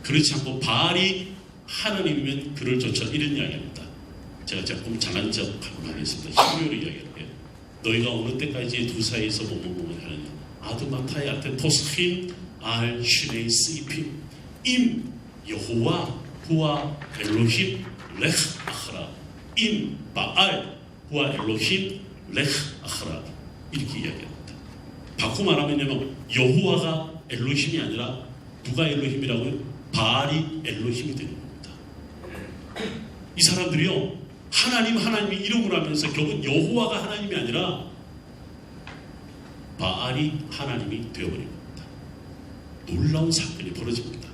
그렇지 않고 바알이 하나님이면 그를 쫓아라. 이런 이야기입니다. 제가 조금 잘난 척 한번 하겠습니다. 히브리어로 이야기할게요. 너희가 어느 때까지 두 사이에서 머뭇머뭇하느냐. 아드마타야테 포스힌 알 슈네이 스이핌 임 여호와 후아 엘로힘 레х 아흐라 임 바알 후아 엘로힘 레х 아흐라 이렇게 이야기합니다. 바꿔 말하면 여호와가 엘로힘이 아니라 누가 엘로힘이라고요? 바알이 엘로힘이 되는 겁니다. 이 사람들이요 하나님이 이름을 하면서 결국 여호와가 하나님이 아니라 바알이 하나님이 되어버린 겁니다. 놀라운 사건이 벌어집니다.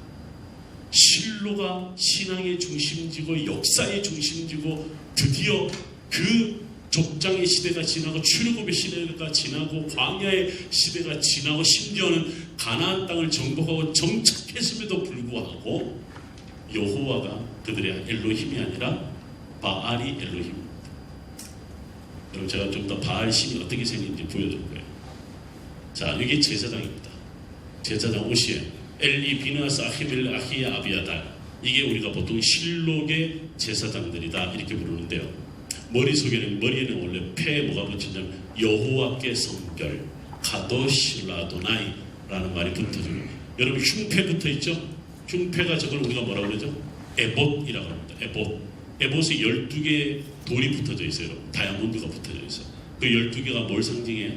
실로가 신앙의 중심지고 역사의 중심지고 드디어 그 족장의 시대가 지나고 출애굽의 시대가 지나고 광야의 시대가 지나고 심지어는 가나안 땅을 정복하고 정착했음에도 불구하고 여호와가 그들의 엘로힘이 아니라 바알이 엘로힘입니다. 여러분 제가 좀 더 바알 신이 어떻게 생긴지 보여드릴 거예요. 자, 이게 제사장입니다. 제사장 옷이에요. 엘리 비나스 아히밀 아히야 아비아달. 이게 우리가 보통 실록의 제사장들이다 이렇게 부르는데요. 머리에는 원래 폐에 뭐가 붙이냐면 여호와께 성별 가도실라도나이라는 말이 붙어져요. 여러분 흉패 붙어 있죠? 흉패가 저걸 우리가 뭐라고 그러죠? 에봇이라고 합니다. 에봇에 12개의 돌이 붙어져 있어요. 여러분. 다이아몬드가 붙어져 있어요. 그 12개가 뭘 상징해요?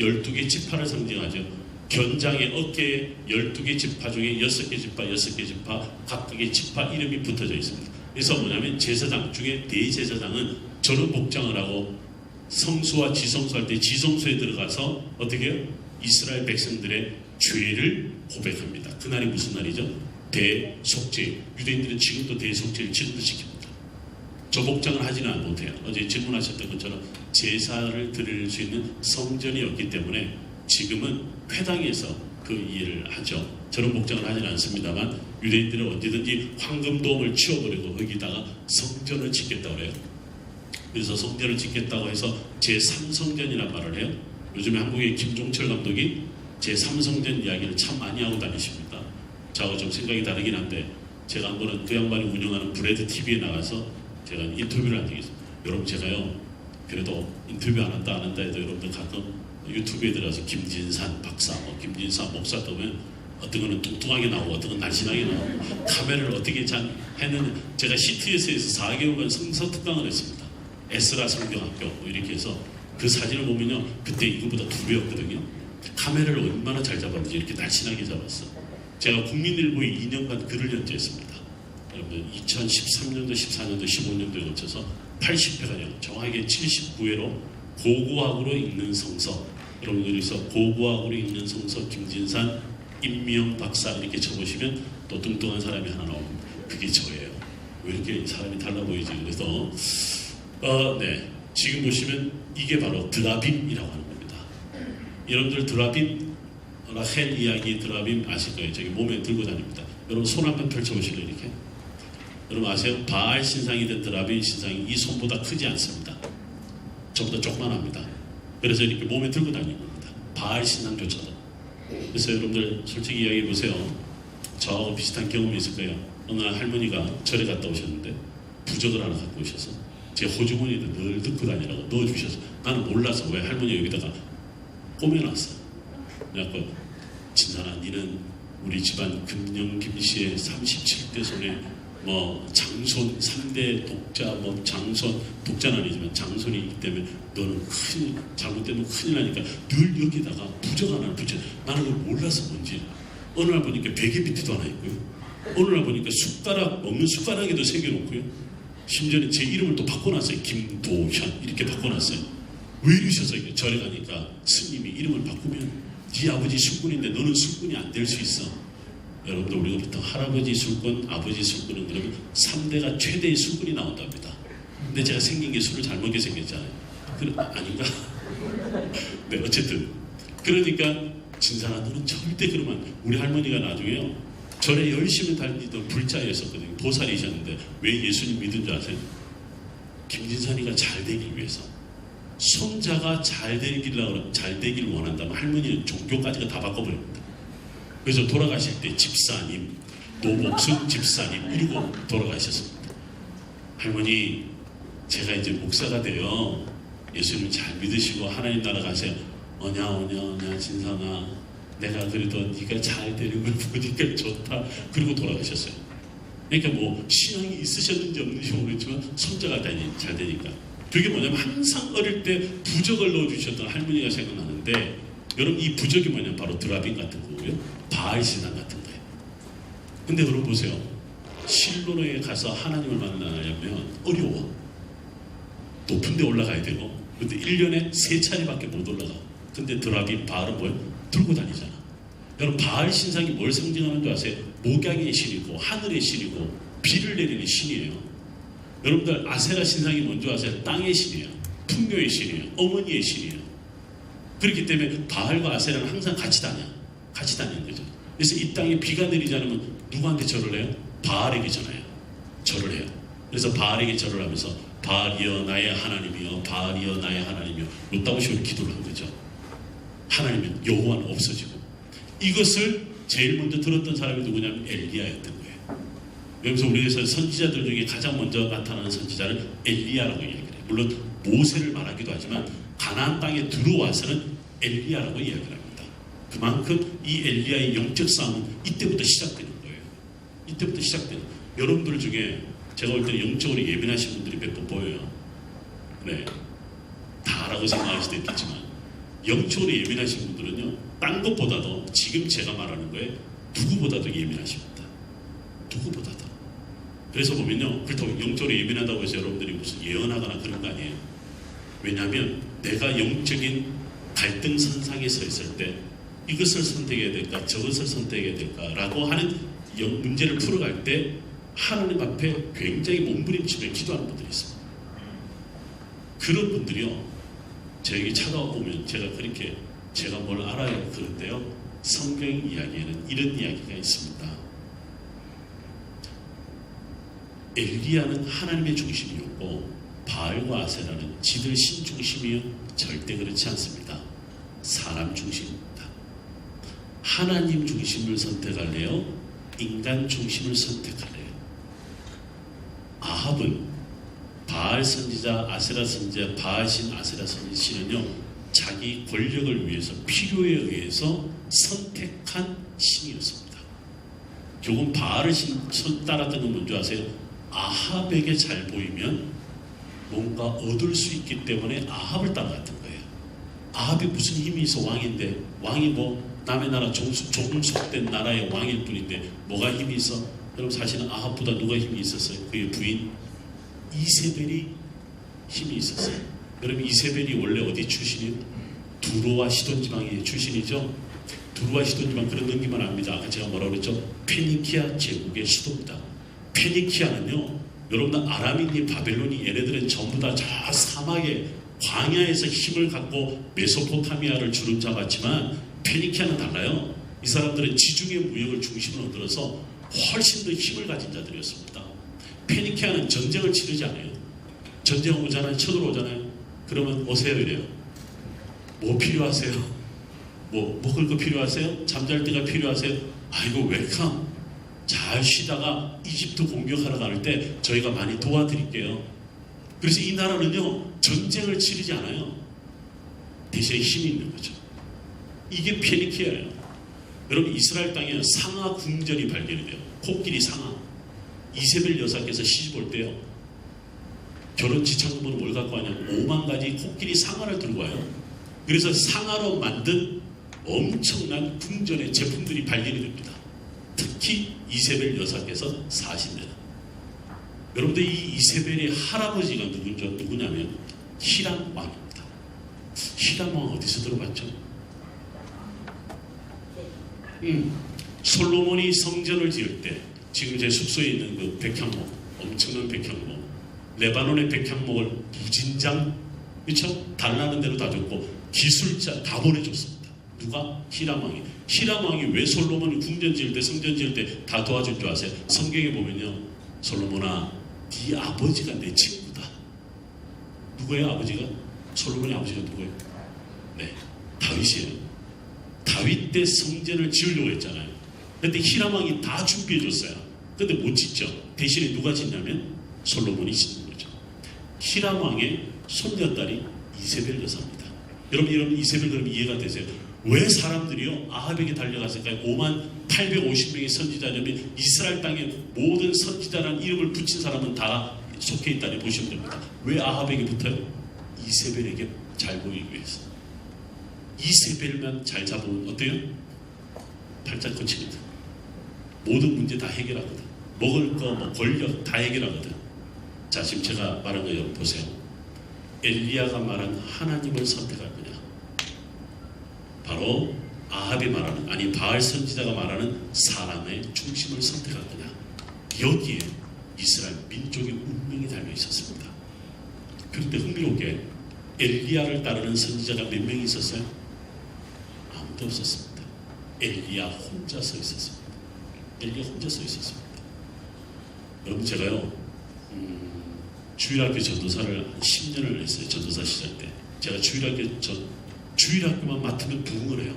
12개 지파를 상징하죠. 견장의 어깨에 12개 지파 중에 6개 지파 각각의 지파 이름이 붙어져 있습니다. 그래서 뭐냐면 제사장 중에 대제사장은 저런 복장을 하고 성수와 지성수할 때 지성수에 들어가서 어떻게 해요? 이스라엘 백성들의 죄를 고백합니다. 그날이 무슨 날이죠? 대속죄. 유대인들은 지금도 대속죄를 지금도 지킵니다. 저 복장을 하지는 못해요. 어제 질문하셨던 것처럼 제사를 드릴 수 있는 성전이 없기 때문에 지금은 회당에서 그 일을 하죠. 저런 복장을 하지는 않습니다만 유대인들은 언제든지 황금돔을 치워버리고 거기다가 성전을 짓겠다고 해요. 그래서 성전을 짓겠다고 해서 제3성전이라는 말을 해요. 요즘에 한국의 김종철 감독이 제3성전 이야기를 참 많이 하고 다니십니다. 저하고 좀 생각이 다르긴 한데 제가 한 번은 그 양반이 운영하는 브레드 TV에 나가서 제가 인터뷰를 한 적이 있어요. 여러분 제가요 그래도 인터뷰 안 한다 해도 여러분들 가끔 유튜브에 들어가서 김진산 박사, 김진산 목사 보면 어떤 거는 뚱뚱하게 나오고 어떤 건 날씬하게 나오고 카메라를 어떻게 잘 했느냐. 제가 CTS에서 4개월간 성서특강을 했습니다. 에스라 성경학교 이렇게 해서 그 사진을 보면요 그때 이거보다 2배였거든요. 카메라를 얼마나 잘 잡았는지 이렇게 날씬하게 잡았어. 제가 국민일보에 2년간 글을 연재했습니다. 여러분 2013년도, 14년도, 15년도에 거쳐서 80회가량 정확하게 79회로 고고학으로 읽는 성서, 여러분들에서 고고학으로 읽는 성서 김진산 임미영 박사 이렇게 쳐보시면 또 뚱뚱한 사람이 하나 나옵니다. 그게 저예요. 왜 이렇게 사람이 달라 보이지? 그래서 네, 지금 보시면 이게 바로 드라빔이라고 하는 겁니다. 여러분들 드라빔 라헬 이야기 드라빔 아실 거예요. 저기 몸에 들고 다닙니다. 여러분 손 한번 펼쳐보실래요? 이렇게. 여러분 아세요? 바알 신상이 된 드라빔 신상이 이 손보다 크지 않습니다. 저보다 조그만합니다. 그래서 이렇게 몸에 들고 다니는 겁니다. 바알 신상조차도. 그래서 여러분들 솔직히 이야기해 보세요. 저하고 비슷한 경험이 있을 거예요. 어느 날 할머니가 절에 갔다 오셨는데 부적을 하나 갖고 오셔서 제 호주머니에 늘 넣고 다니라고 넣어주셔서 나는 몰라서 왜 할머니 여기다가 꿰매놨어. 그래갖고 진산아 니는 우리 집안 금영 김씨의 37대 손에 뭐 장손 3대 독자, 뭐 장손, 독자는 아니지만 장손이 있기 때문에 너는 큰일, 잘못되면 큰일 나니까 늘 여기다가 부적 하나를 붙여. 나는 그걸 몰라서 뭔지. 어느 날 보니까 베개 밑에도 하나 있고요. 어느 날 보니까 숟가락, 먹는 숟가락에도 새겨놓고요. 심지어는 제 이름을 또 바꿔놨어요. 김도현 이렇게 바꿔놨어요. 왜 이러셨어요? 절에 가니까 스님이 이름을 바꾸면 네 아버지 술꾼인데 너는 술꾼이 안 될 수 있어. 여러분들 우리가 보통 할아버지 술꾼, 아버지 술꾼은 그러면 3대가 최대의 술꾼이 나온답니다. 근데 제가 생긴 게 술을 잘 먹게 생겼잖아요. 아닌가? 네, 어쨌든 그러니까 진상아 너는 절대 그러면. 우리 할머니가 나중에요 절에 열심히 다니던 불자였었거든요. 보살이셨는데 왜 예수님 믿은 줄 아세요? 김진산이가 잘 되길 위해서. 손자가 잘 되길 원한다면 할머니는 종교까지가 다 바꿔버립니다. 그래서 돌아가실 때 집사님, 노복순 집사님 이러고 돌아가셨습니다. 할머니, 제가 이제 목사가 돼요. 예수님 잘 믿으시고 하나님 나라 가세요. 어냐 진상아, 내가 그래도 네가 잘 되는 걸 보니까 좋다. 그리고 돌아가셨어요. 그러니까 뭐 신앙이 있으셨는지 없는지 모르겠지만 손자가 잘 되니까. 그게 뭐냐면 항상 어릴 때 부적을 넣어주셨던 할머니가 생각나는데, 여러분 이 부적이 뭐냐면 바로 드라빈 같은 거고요. 바알 신앙 같은 거예요. 근데 여러분 보세요. 실로로에 가서 하나님을 만나려면 어려워. 높은 데 올라가야 되고, 근데 1년에 3차례밖에 못 올라가. 근데 드라빈, 바알은 뭐예요? 들고 다니잖아. 여러분 바알 신상이 뭘 상징하는 줄 아세요? 목양의 신이고 하늘의 신이고 비를 내리는 신이에요. 여러분들 아세라 신상이 뭔지 아세요? 땅의 신이에요. 풍요의 신이에요. 어머니의 신이에요. 그렇기 때문에 바알과 아세라는 항상 같이 다니는 거죠. 그래서 이 땅에 비가 내리지 않으면 누구한테 절을 해요? 바알에게 전해요. 절을 해요. 그래서 바알에게 절을 하면서 바알이여 나의 하나님이여, 바알이여 나의 하나님이여, 이따고 식으로 기도를 한 거죠. 하나님은 여호와는 없어지고. 이것을 제일 먼저 들었던 사람이 누구냐면 엘리야였던 거예요. 그래서 우리에서 선지자들 중에 가장 먼저 나타나는 선지자를 엘리야라고 이야기해요. 물론 모세를 말하기도 하지만 가나안 땅에 들어와서는 엘리야라고 이야기를 합니다. 그만큼 이 엘리야의 영적 싸움은 이때부터 시작되는 거예요. 이때부터 시작되는. 여러분들 중에 제가 볼 때는 영적으로 예민하신 분들이 몇 번 보여요. 네, 다라고 생각할 수도 있겠지만 영적으로 예민하신 분들은요, 딴 것보다도 지금 제가 말하는 거에 누구보다도 예민하십니다. 누구보다도. 그래서 보면요, 그렇다고 영적으로 예민하다고 해서 여러분들이 무슨 예언하거나 그런 거 아니에요. 왜냐하면 내가 영적인 갈등 선상에 서 있을 때 이것을 선택해야 될까 저것을 선택해야 될까라고 하는 문제를 풀어갈 때 하나님 앞에 굉장히 몸부림치며 기도하는 분들이 있습니다. 그런 분들이요, 저에게 찾아오면 제가 뭘 알아요 그런데요, 성경 이야기에는 이런 이야기가 있습니다. 엘리야는 하나님의 중심이었고 바알과 아세라는 지들 신 중심이요? 절대 그렇지 않습니다. 사람 중심입니다. 하나님 중심을 선택할래요? 인간 중심을 선택할래요? 아합은 바알 선지자, 아세라 선지자, 바알신, 아세라 선지신은요, 자기 권력을 위해서 필요에 의해서 선택한 신이었습니다. 조금 바알을 따랐던 건 뭔지 아세요? 아합에게 잘 보이면 뭔가 얻을 수 있기 때문에 아합을 따라갔던 거예요. 아합이 무슨 힘이 있어? 왕인데. 왕이 뭐 남의 나라 조금 속된 나라의 왕일 뿐인데 뭐가 힘이 있어? 여러분 사실은 아합보다 누가 힘이 있었어요? 그의 부인 이세벨이 힘이 있었어요. 여러분 이세벨이 원래 어디 출신이에요? 두로와 시돈 지방의 출신이죠. 두로와 시돈 지방 그런 넘기만 합니다. 아까 제가 뭐라고 그랬죠? 페니키아 제국의 수도입니다. 페니키아는요, 여러분 아람이니 바벨론이 얘네들은 전부 다 저 사막의 광야에서 힘을 갖고 메소포타미아를 주름 잡았지만 페니키아는 달라요. 이 사람들은 지중해 무역을 중심으로 들어서 훨씬 더 힘을 가진 자들이었습니다. 페니키아는 전쟁을 치르지 않아요. 전쟁 오잖아요. 쳐들어오잖아요. 그러면 오세요 이래요. 뭐 필요하세요? 뭐 먹을 거 필요하세요? 잠잘 때가 필요하세요? 아이고 웰컴. 잘 쉬다가 이집트 공격하러 갈 때 저희가 많이 도와드릴게요. 그래서 이 나라는요, 전쟁을 치르지 않아요. 대신에 힘이 있는 거죠. 이게 페니키아예요. 여러분 이스라엘 땅에 상하 궁전이 발견이 돼요. 코끼리 상하. 이세벨 여사께서 시집 올 때요, 결혼 지참금으로 뭘 갖고 하냐면 5만 가지 코끼리 상아를 들고 와요. 그래서 상아로 만든 엄청난 궁전의 제품들이 발견이 됩니다. 특히 이세벨 여사께서 사신 데는. 여러분들, 이 이세벨의 할아버지가 누구냐면 히람 왕입니다. 히람 왕 어디서 들어봤죠? 솔로몬이 성전을 지을 때, 지금 제 숙소에 있는 그 백향목, 엄청난 백향목, 레바논의 백향목을 무진장, 그렇죠? 달라는 대로 다 줬고 기술자 다 보내줬습니다. 누가? 히람 왕이. 히람 왕이 왜 솔로몬이 궁전 지을 때, 성전 지을 때 다 도와줄 줄 아세요? 성경에 보면요, 솔로몬아, 네 아버지가 내 친구다. 누구예요, 아버지가? 솔로몬의 아버지가 누구예요? 네, 다윗이에요. 다윗 때 성전을 지으려고 했잖아요. 근데 히람 왕이 다 준비해줬어요. 근데 못 짓죠. 대신에 누가 짓냐면 솔로몬이 짓는 거죠. 히람 왕의 손녀딸이 이세벨 여사입니다. 여러분 이세벨 그럼 이해가 되세요? 왜 사람들이요 아합에게 달려갔을까요? 5만 850명의 선지자냐면 이스라엘 땅에 모든 선지자라는 이름을 붙인 사람은 다 속해 있다니 보시면 됩니다. 왜 아합에게 붙어요? 이세벨에게 잘 보이기 위해서. 이세벨만 잘 잡으면 어때요? 팔짝 꽂힙니다. 모든 문제 다 해결하거든. 먹을 거, 뭐 권력 다 해결하거든. 자, 지금 제가 말한 거 여러분 보세요. 엘리야가 말한 하나님을 선택할 거냐, 바로 아합이 말하는, 아니 바알 선지자가 말하는 사람의 중심을 선택할 거냐, 여기에 이스라엘 민족의 운명이 달려 있었습니다. 그런데 흥미롭게 엘리야를 따르는 선지자가 몇 명이 있었어요? 아무도 없었습니다. 엘리야 혼자 서 있었습니다. 엘리야 혼자 서 있었습니다. 여러분, 제가요 주일학교 전도사를 한 10년을 했어요. 전도사 시절 때 제가 주일학교만 맡으면 부흥을 해요.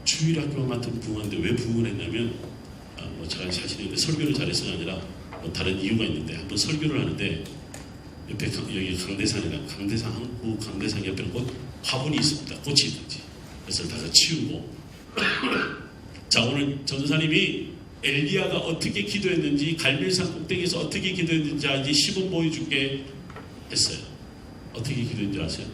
주일학교만 맡으면 부흥하는데 왜 부흥을 했냐면 뭐 제가 자신이 설교를 잘해서가 아니라 뭐 다른 이유가 있는데, 한번 설교를 하는데 옆에 여기 강대산이라, 강대산 한국 강대산 옆에 화분이 있습니다. 꽃이 있는지. 그래서 다가 치우고 자, 오늘 전도사님이 엘리야가 어떻게 기도했는지, 갈멜산 꼭대기에서 어떻게 기도했는지 이제 시범 보여줄게 했어요. 어떻게 기도했는지 아세요?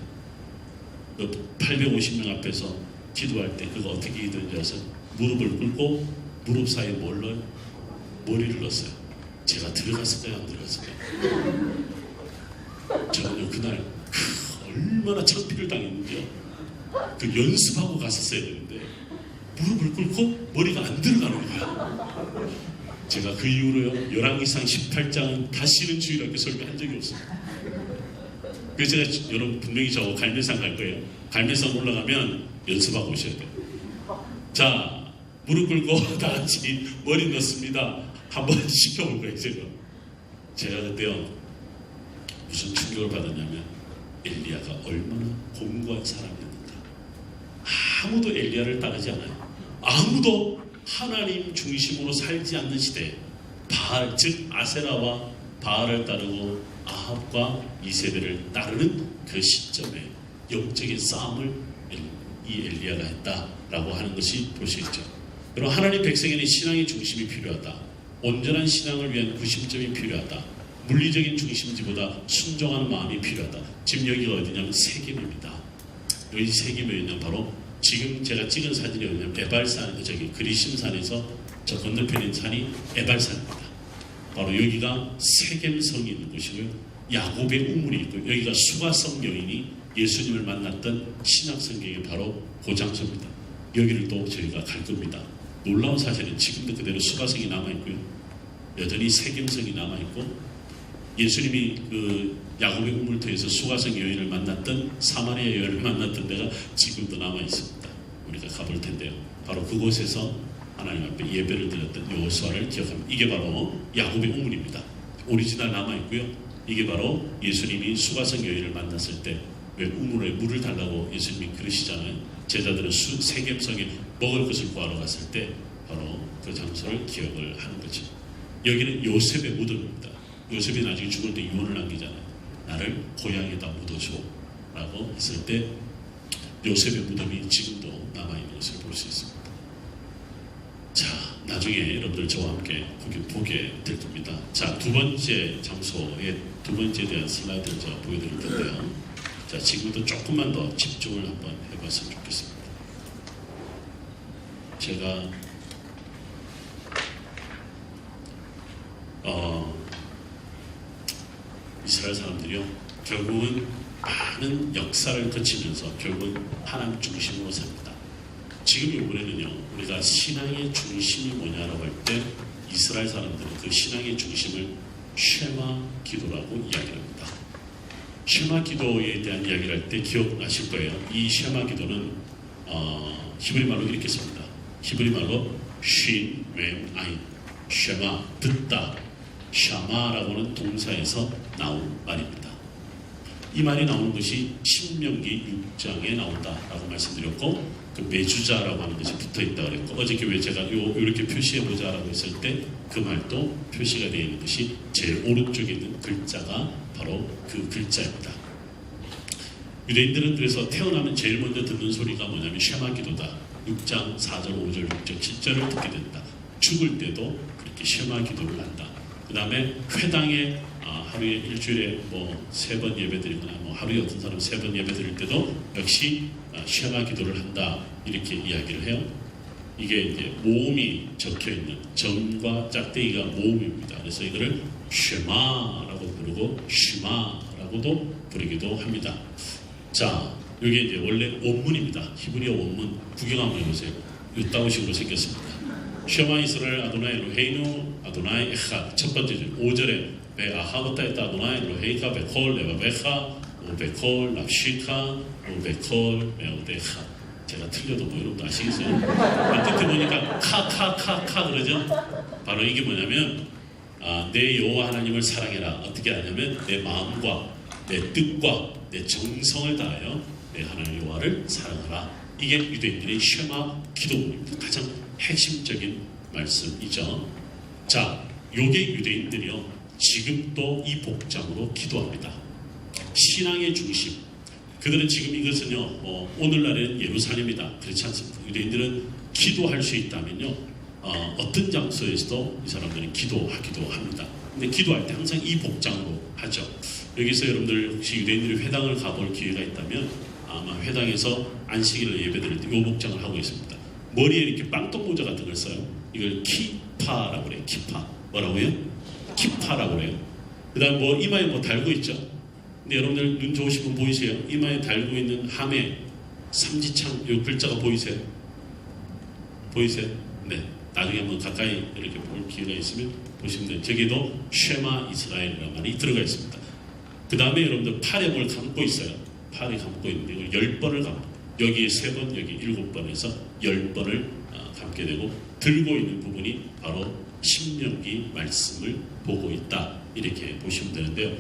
850명 앞에서 기도할 때 그거 어떻게 기도했는지 아세요? 무릎을 꿇고 무릎 사이에 뭘 넣어요? 머리를 넣었어요. 제가 들어갔을까요, 안 들어갔을까요? 저는요 그날 얼마나 창피를 당했는지요. 그 연습하고 갔었어야 되는데 무릎을 꿇고 머리가 안 들어가는 거야. 제가 그 이후로요 열왕기상 18장은 다시는 주일학교 설교한 적이 없습니다. 그래서 제가 여러분 분명히 저 갈멜산 갈 거예요. 갈멜산 올라가면 연습하고 오셔야 돼요. 자, 무릎 꿇고 다 같이 머리 넣습니다. 한번 시켜볼 거예요. 제가 그때요 무슨 충격을 받았냐면 엘리야가 얼마나 공고한 사람이었는가. 아무도 엘리야를 따르지 않아요. 아무도 하나님 중심으로 살지 않는 시대에 바알, 즉 아세라와 바알을 따르고 아합과 이세벨을 따르는 그 시점에 영적인 싸움을 이 엘리야가 했다라고 하는 것이 볼 수 있죠. 그럼 하나님 백성에는 신앙의 중심이 필요하다. 온전한 신앙을 위한 구심점이 필요하다. 물리적인 중심지보다 순종하는 마음이 필요하다. 지금 여기가 어디냐면 세겜입니다. 여기 세겜이 어디냐면 바로 지금 제가 찍은 사진이 어디냐면 에발산, 저기 그리심산에서 저 건너편에 있는 산이 에발산입니다. 바로 여기가 세겜성이 있는 곳이고요. 야곱의 우물이 있고, 여기가 수가성 여인이 예수님을 만났던 신약성경의 바로 그 장소입니다. 여기를 또 저희가 갈 겁니다. 놀라운 사실은 지금도 그대로 수가성이 남아있고요. 여전히 세겜성이 남아있고, 예수님이 그 야곱의 우물터에서 수가성 여인을 만났던, 사마리아 여인을 만났던 데가 지금도 남아있습니다. 우리가 가볼 텐데요. 바로 그곳에서 하나님 앞에 예배를 드렸던 여호수아를 기억합니다. 이게 바로 야곱의 우물입니다. 오리지널 남아있고요. 이게 바로 예수님이 수가성 여인을 만났을 때 왜 우물에 물을 달라고 예수님이 그러시잖아요. 제자들은 세겜성에 먹을 것을 구하러 갔을 때 바로 그 장소를 기억을 하는 거죠. 여기는 요셉의 무덤입니다. 요셉이 나중에 죽을 때 유언을 남기잖아요. 나를 고향에다 묻어줘 라고 했을 때 요셉의 무덤이 지금도 남아있는 것을 볼 수 있습니다. 자, 나중에 여러분들 저와 함께 보게 될 겁니다. 자, 두 번째 장소의 두 번째에 대한 슬라이드를 제가 보여드릴 텐데요. 자, 지금부터 조금만 더 집중을 한번 해봤으면 좋겠습니다. 제가 이스라엘 사람들이요, 결국은 많은 역사를 거치면서 결국은 하나님 중심으로 삽니다. 지금 이번에는요, 우리가 신앙의 중심이 뭐냐라고 할 때 이스라엘 사람들은 그 신앙의 중심을 쉐마 기도라고 이야기를 합니다. 쉐마 기도에 대한 이야기를 할 때 기억나실 거예요. 이 쉐마 기도는 히브리 말로 이렇게 씁니다. 히브리 말로 쉰, 웸, 아인, 쉐마, 듣다, 샤마라고는 동사에서 나온 말입니다. 이 말이 나오는 것이 신명기 6장에 나온다라고 말씀드렸고, 그 매주자라고 하는 것이 붙어있다고 그랬고, 어저께 왜 제가 이렇게 표시해보자라고 했을 때 그 말도 표시가 되어 있는 것이 제일 오른쪽에 있는 글자가 바로 그 글자입니다. 유대인들은 그래서 태어나면 제일 먼저 듣는 소리가 뭐냐면 쉐마 기도다. 6장 4절, 5절, 6절, 7절을 듣게 된다. 죽을 때도 그렇게 쉐마 기도를 한다. 그 다음에 회당에 하루에 일주일에 뭐 3번 예배 드리거나 뭐 하루에 어떤 사람 3번 예배 드릴 때도 역시 쉐마 기도를 한다, 이렇게 이야기를 해요. 이게 이제 모음이 적혀 있는 점과 짝대기가 모음입니다. 그래서 이거를 쉐마라고 부르고 쉬마라고도 부르기도 합니다. 자, 이게 이제 원래 원문입니다. 히브리어 원문 구경 한번 해보세요. 이따오식으로 생겼습니다. 쉐마 이스라엘 아도나이 엘로헤이누 아도나이 에하. 첫 번째 줄 5절에 베 아하부타 에타 아도나이 엘로헤이카 베콜 레바베카 오베콜 납시카 오베콜 메오데카. 제가 틀려도 뭐 여러분도 아시겠어요? 끝에 보니까 카카카카 그러죠? 바로 이게 뭐냐면 내 여호와 하나님을 사랑해라. 어떻게 하냐면 내 마음과 내 뜻과 내 정성을 다하여 내 하나님 여호와를 사랑하라. 이게 유대인들의 쉐마 기도문입니다. 가장 핵심적인 말씀이죠. 자, 요게 유대인들이요, 지금도 이 복장으로 기도합니다. 신앙의 중심. 그들은 지금 이것은요, 오늘날에는 예루살렘이다, 그렇지 않습니다. 유대인들은 기도할 수 있다면요, 어떤 장소에서도 이 사람들은 기도하기도 합니다. 근데 기도할 때 항상 이 복장으로 하죠. 여기서 여러분들 혹시 유대인들이 회당을 가볼 기회가 있다면 아마 회당에서 안식일을 예배드릴 때 이 복장을 하고 있습니다. 머리에 이렇게 빵떡 모자 같은 걸 써요. 이걸 키파라고 그래요. 키파. 뭐라고요? 키파라고 그래요. 그 다음 뭐 이마에 뭐 달고 있죠. 근데 여러분들 눈 좋으신 분 보이세요? 이마에 달고 있는 함에 삼지창 요 글자가 보이세요? 보이세요? 네. 나중에 한번 가까이 이렇게 볼 기회가 있으면 보시면 돼요. 저기도 쉐마 이스라엘이라는 말이 들어가 있습니다. 그 다음에 여러분들 팔에 뭘 감고 있어요. 팔에 감고 있는데 이걸 10번을 감고, 여기 3번, 여기 7번에서 10번을 감게 되고, 들고 있는 부분이 바로 신명기 말씀을 보고 있다, 이렇게 보시면 되는데요.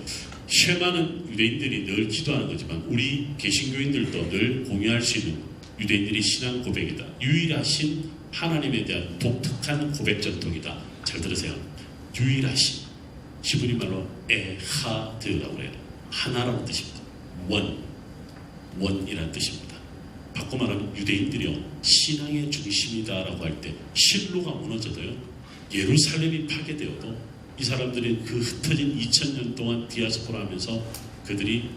쉐마는 유대인들이 늘 기도하는 거지만 우리 개신교인들도 늘 공유할 수 있는 유대인들의 신앙 고백이다. 유일하신 하나님에 대한 독특한 고백 전통이다. 잘 들으세요. 유일하신, 히브리 말로 에하드라고 해요. 하나라는 뜻입니다. 원이라는 뜻입니다. 바꿔 말하면 유대인들이요, 신앙의 중심이다라고 할 때 실로가 무너져도요, 예루살렘이 파괴되어도 이 사람들이 그 흩어진 2000년 동안 디아스포라 하면서 그들이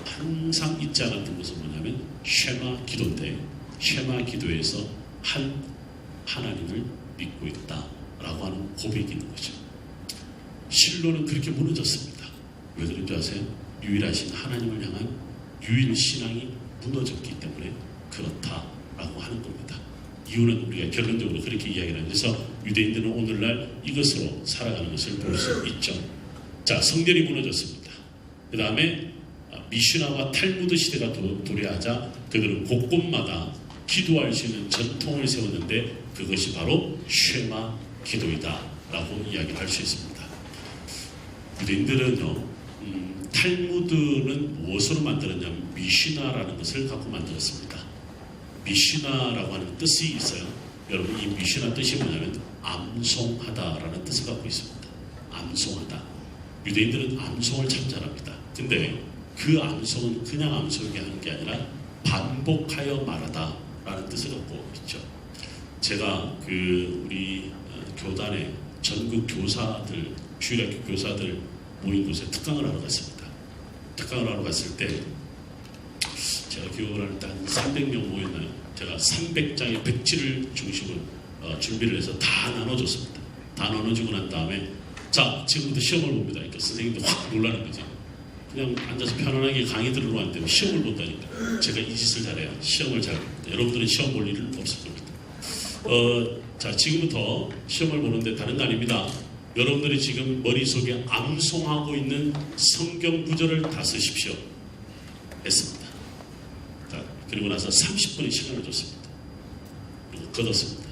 항상 잊지 않았던 것은 뭐냐면 쉐마 기도인데, 쉐마 기도에서 한 하나님을 믿고 있다라고 하는 고백이 있는 거죠. 실로는 그렇게 무너졌습니다. 왜 그런 줄 아세요? 유일하신 하나님을 향한 유일 신앙이 무너졌기 때문에 그렇다라고 하는 겁니다. 이유는 우리가 결론적으로 그렇게 이야기를 하는, 그래서 유대인들은 오늘날 이것으로 살아가는 것을 볼 수 있죠. 자, 성전이 무너졌습니다. 그 다음에 미슈나와 탈무드 시대가 도래하자 그들은 곳곳마다 기도할 수 있는 전통을 세웠는데 그것이 바로 쉐마 기도이다 라고 이야기를 할 수 있습니다. 유대인들은요, 탈무드는 무엇으로 만들었냐면 미슈나라는 것을 갖고 만들었습니다. 미슈나라고 하는 뜻이 있어요. 여러분, 이 미슈나 뜻이 뭐냐면 암송하다라는 뜻을 갖고 있습니다. 암송하다. 유대인들은 암송을 참 잘합니다. 근데 그 암송은 그냥 암송이 하는 게 아니라 반복하여 말하다 라는 뜻을 갖고 있죠. 제가 우리 교단의 전국 교사들, 주일학교 교사들 모인 곳에 특강을 하러 갔습니다. 특강을 하러 갔을 때 제가 기억을 할 때 한 300명 모였나요? 제가 300장의 백지를 중심으로 준비를 해서 다 나눠줬습니다. 다 나눠주고 난 다음에 자, 지금부터 시험을 봅니다. 그러니까 선생님도 확 놀라는 거죠. 그냥 앉아서 편안하게 강의 들으러 왔는데 시험을 본다니까. 제가 이 짓을 잘해요. 시험을 잘 봅니다. 여러분들은 시험 볼 일은 없을 겁니다. 자, 지금부터 시험을 보는데 다른 거 아닙니다. 여러분들이 지금 머릿속에 암송하고 있는 성경 구절을 다 쓰십시오. 했습니다. 자, 그리고 나서 30분의 시간을 줬습니다. 그리고 걷었습니다.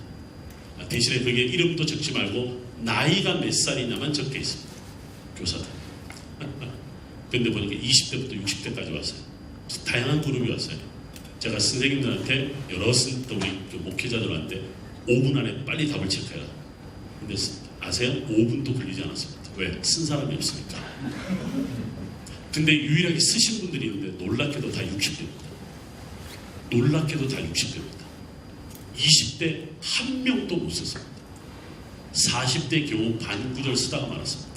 대신에 거기에 이름도 적지 말고 나이가 몇 살이냐만 적혀 있습니다. 교사들. 근데 보니까 20대부터 60대까지 왔어요. 다양한 그룹이 왔어요. 제가 선생님들한테 여러 우리 목회자들한테 5분 안에 빨리 답을 체크해라. 근데 아세요? 5분도 걸리지 않았습니다. 왜? 쓴 사람이 없으니까. 근데 유일하게 쓰신 분들이 있는데 놀랍게도 다 60대입니다. 놀랍게도 다 60대입니다. 20대 한 명도 못 썼습니다. 40대 겨우 반 구절 쓰다가 말았습니다.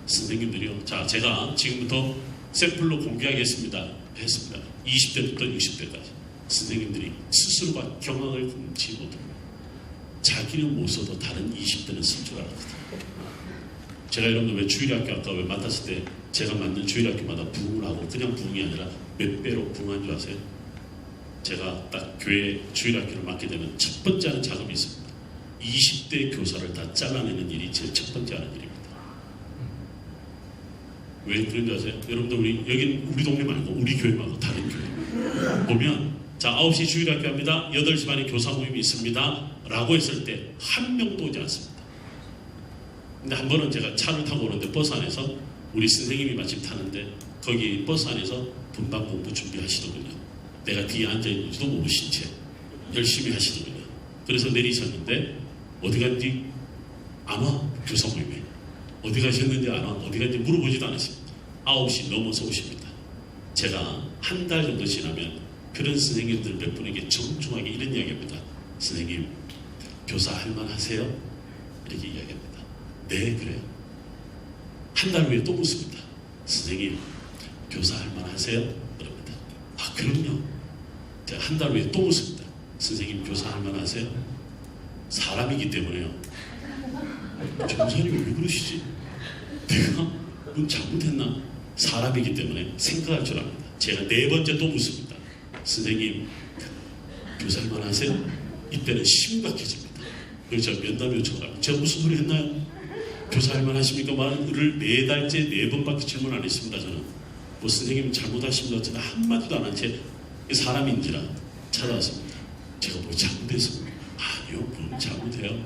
선생님들이요. 자, 제가 지금부터 샘플로 공개하겠습니다. 했습니다. 20대부터 60대까지. 선생님들이 스스로가 경악을 금치 못합니다. 자기는 못 써도 다른 20대는 쓸 줄 알았거든요. 제가 여러분들 왜 주일학교 아까 왜 맡았을 때 제가 맡는 주일학교마다 부흥을 하고 그냥 부흥이 아니라 몇 배로 부흥한 줄 아세요? 제가 딱 교회 주일학교를 맡게 되면 첫 번째 하는 작업이 있습니다. 20대 교사를 다 잘라내는 일이 제 첫 번째 하는 일입니다. 왜 그런 줄 아세요? 여러분들 여긴 우리 동네 말고 우리 교회 말고 다른 교회 보면 자 9시 주일학교 합니다. 8시 반에 교사 모임이 있습니다. 라고 했을 때 한 명도 오지 않습니다. 근데 한 번은 제가 차를 타고 오는데 버스 안에서 우리 선생님이 마침 타는데 거기 버스 안에서 분반 공부 준비하시더군요. 내가 뒤에 앉아있는지도 모르신 채 열심히 하시더군요. 그래서 내리셨는데 어디 갔는지 안 와? 교사 모임에 어디 가셨는지 안 와? 어디 갔는지 물어보지도 않으십니다. 9시 넘어서 오십니다. 제가 한 달 정도 지나면 그런 선생님들 몇 분에게 정중하게 이런 이야기합니다. 선생님 교사 할만하세요? 이렇게 이야기합니다. 네 그래요. 한 달 후에 또 묻습니다. 선생님 교사 할만하세요? 그럽니다. 아 그럼요. 제가 한 달 후에 또 묻습니다. 선생님 교사 할만하세요? 사람이기 때문에요. 전사님이 왜 그러시지? 내가 뭔 잘못했나? 사람이기 때문에 생각할 줄 압니다. 제가 4번째 또 묻습니다. 선생님 교사 할만하세요? 이때는 심각해집니다. 그래서 제가 면담 요청을 합니다. 제가 무슨 소리 했나요? 교사 할만하십니까? 말을 4달째 4번밖에 질문 안 했습니다. 저는 뭐 선생님 잘못하십니다. 저는 한마디도 안 한 채 사람인지라 찾아왔습니다. 제가 뭐 잘못했습니까? 아니요, 뭐 잘못해요.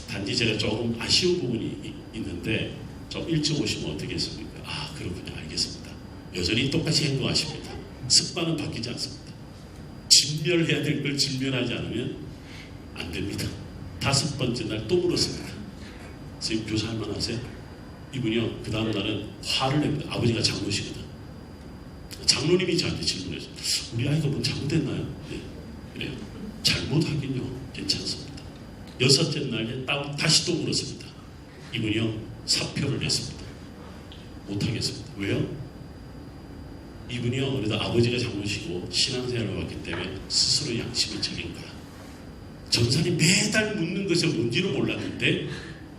단지 제가 조금 아쉬운 부분이 있는데 좀 일찍 오시면 어떻겠습니까? 아 그렇군요. 알겠습니다. 여전히 똑같이 행동하십니다. 습관은 바뀌지 않습니다. 진멸해야 될 걸 진멸하지 않으면 안 됩니다. 5번째 날 또 물었습니다. 선생님 교사 할만하세요? 이분이요 그 다음 날은 화를 냅니다. 아버지가 장로시거든. 장로님이 저한테 질문했어요. 우리 아이가 뭐 잘못했나요? 네, 그래요. 잘못하긴요 괜찮습니다. 6째 날에 다시 또 물었습니다. 이분이요 사표를 냈습니다. 못하겠습니다. 왜요? 이분이요 그래도 아버지가 장로시고 신앙생활을 해왔기 때문에 스스로 양심이 적인 거야. 전사님 매달 묻는 것이 뭔지는 몰랐는데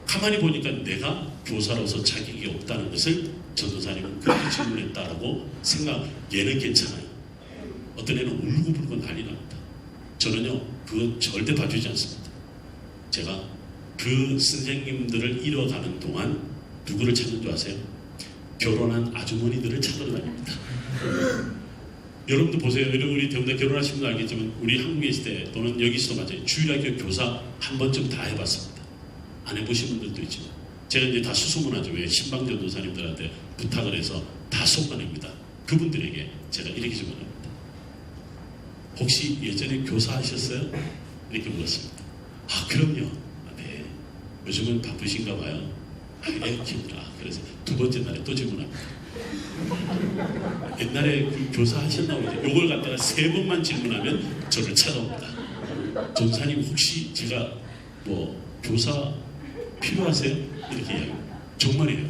가만히 보니까 내가 교사로서 자격이 없다는 것을 전도사님은 그렇게 질문했다라고 생각. 얘는 괜찮아요. 어떤 애는 울고불고 난리 납니다. 저는요 그거 절대 봐주지 않습니다. 제가 그 선생님들을 잃어가는 동안 누구를 찾는 줄 아세요? 결혼한 아주머니들을 찾으러 다닙니다. 여러분도 보세요. 우리 대부분 결혼하신 분들 알겠지만 우리 한국에 있을 때 또는 여기서도 마찬가지 주일학교 교사 한 번쯤 다 해봤습니다. 안 해보신 분들도 있지만 제가 이제 다 수소문하죠. 왜 신방전도사님들한테 부탁을 해서 다 속아냅니다. 그분들에게 제가 이렇게 질문합니다. 혹시 예전에 교사하셨어요? 이렇게 물었습니다. 아 그럼요. 아, 네. 요즘은 바쁘신가 봐요. 아, 예, 힘들어. 그래서 2번째 날에 또 질문합니다. 옛날에 그 교사 하셨나고 이제 요걸 갖다가 3번만 질문하면 저를 찾아옵니다. 전사님 혹시 제가 뭐 교사 필요하세요? 이렇게 이야기해요. 정말이에요.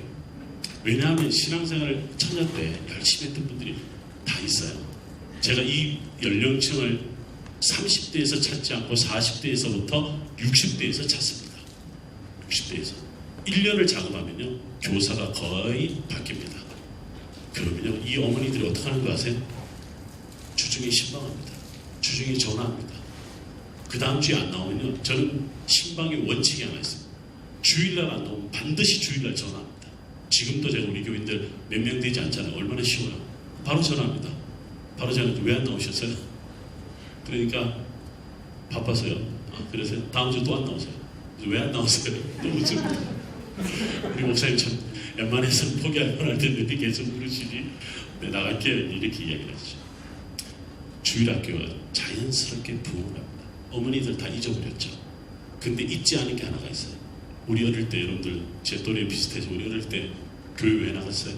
왜냐하면 신앙생활을 처녀 때 열심히 했던 분들이 다 있어요. 제가 이 연령층을 30대에서 찾지 않고 40대에서부터 60대에서 찾습니다. 60대에서 1년을 작업하면요 교사가 거의 바뀝니다. 그러면요 이 어머니들이 어떻게 하는 거 아세요? 주중에 신방합니다. 주중에 전화합니다. 그 다음 주에 안 나오면요 저는 신방의 원칙이 하나 있습니다. 주일날 안 나오면 반드시 주일날 전화합니다. 지금도 제가 우리 교인들 몇 명 되지 않잖아요. 얼마나 쉬워요. 바로 전화합니다. 바로 전화해서 왜 안 나오셨어요? 그러니까 바빠서요. 그래서 다음 주 또 안 나오세요. 왜 안 나오세요? 너무 웃습니다. 우리 목사님 참 웬만해서는 포기할 뻔할 텐데 계속 물으시니 네, 나갈게요. 이렇게 이야기를 하시죠. 주일학교가 자연스럽게 부흥을 합니다. 어머니들 다 잊어버렸죠. 근데 잊지 않은 게 하나가 있어요. 우리 어릴 때 여러분들 제 또래 비슷해서 우리 어릴 때 교회 왜 나갔어요?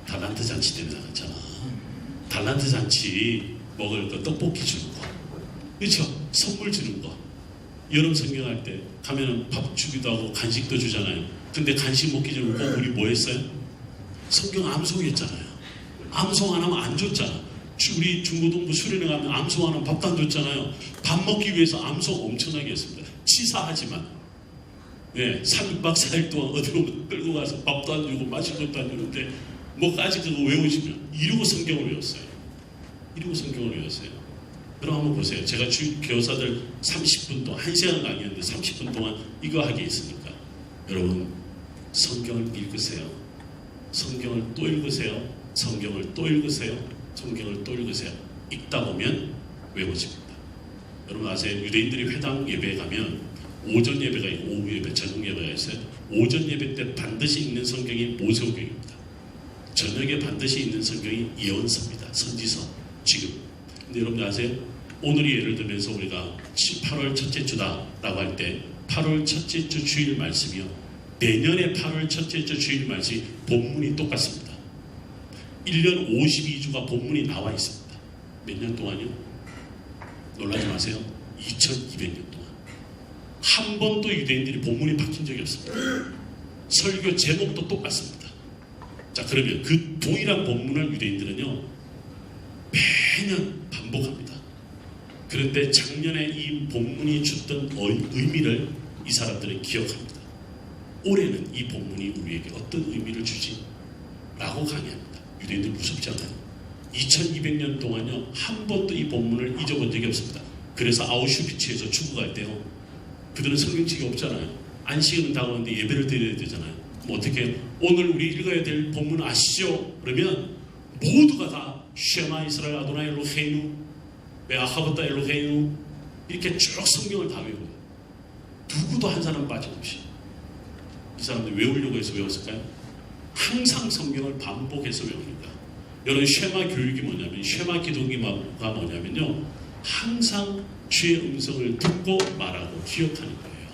달란트 잔치 때문에 나갔잖아. 달란트 잔치 먹을 거 떡볶이 주는 거, 그렇죠? 선물 주는 거. 여름 성경할 때 가면은 밥 주기도 하고 간식도 주잖아요. 근데 간식 먹기 전에 꼭 우리 뭐 했어요? 성경 암송했잖아요. 암송 안 하면 안 줬잖아. 우리 중고등부 수련회 가면 암송 안 하면 밥도 안 줬잖아요. 밥 먹기 위해서 암송 엄청나게 했습니다. 치사하지만 네, 3박 4일 동안 어디로 끌고 가서 밥도 안 주고 마실 것도 안 주는데 뭐까지 그거 외우시면 이러고 성경을 외웠어요. 이러고 성경을 외웠어요. 그럼 한번 보세요. 제가 교사들 30분 동안 1시간 강의했는데 30분 동안 이거 하게 있으니까 여러분 성경을 읽으세요. 성경을 또 읽으세요. 성경을 또 읽으세요. 성경을 또 읽으세요. 읽다 보면 외워집니다. 여러분 아세요? 유대인들이 회당 예배에 가면 오전 예배가 있고 오후 예배, 저녁 예배가 있어요. 오전 예배 때 반드시 읽는 성경이 모세오경입니다. 저녁에 반드시 읽는 성경이 예언서입니다. 선지서. 지금. 근데 여러분 아세요? 오늘이 예를 들면서 우리가 8월 첫째 주다라고 할 때 8월 첫째 주 주일 말씀이요. 내년에 8월 첫째 주 주일 말씀이 본문이 똑같습니다. 1년 52주가 본문이 나와 있습니다. 몇 년 동안요? 놀라지 마세요. 2200년 동안. 한 번도 유대인들이 본문이 바뀐 적이 없습니다. 설교 제목도 똑같습니다. 자, 그러면 그 동일한 본문을 유대인들은요 매년 반복합니다. 그런데 작년에 이 본문이 줬던 의미를 이 사람들은 기억합니다. 올해는 이 본문이 우리에게 어떤 의미를 주지? 라고 강의합니다. 유대인들 무섭지 않아요? 2200년 동안요 한 번도 이 본문을 잊어본 적이 없습니다. 그래서 아우슈비츠에서 죽어갈 때요 그들은 성경책이 없잖아요. 안식일은 다가오는데 예배를 드려야 되잖아요. 뭐 어떻게 오늘 우리 읽어야 될 본문 아시죠? 그러면 모두가 다 쉐마 이스라엘 아도나이 엘로헤이누 메아하버타 엘로헤이누 이렇게 쭉 성경을 다 외워요. 누구도 한 사람 빠짐없이. 이 사람들 외우려고 해서 외웠을까요? 항상 성경을 반복해서 외웁니다. 여러분 쉐마 교육이 뭐냐면 쉐마 기도가 뭐냐면요 항상 주의 음성을 듣고 말하고 기억하는 거예요.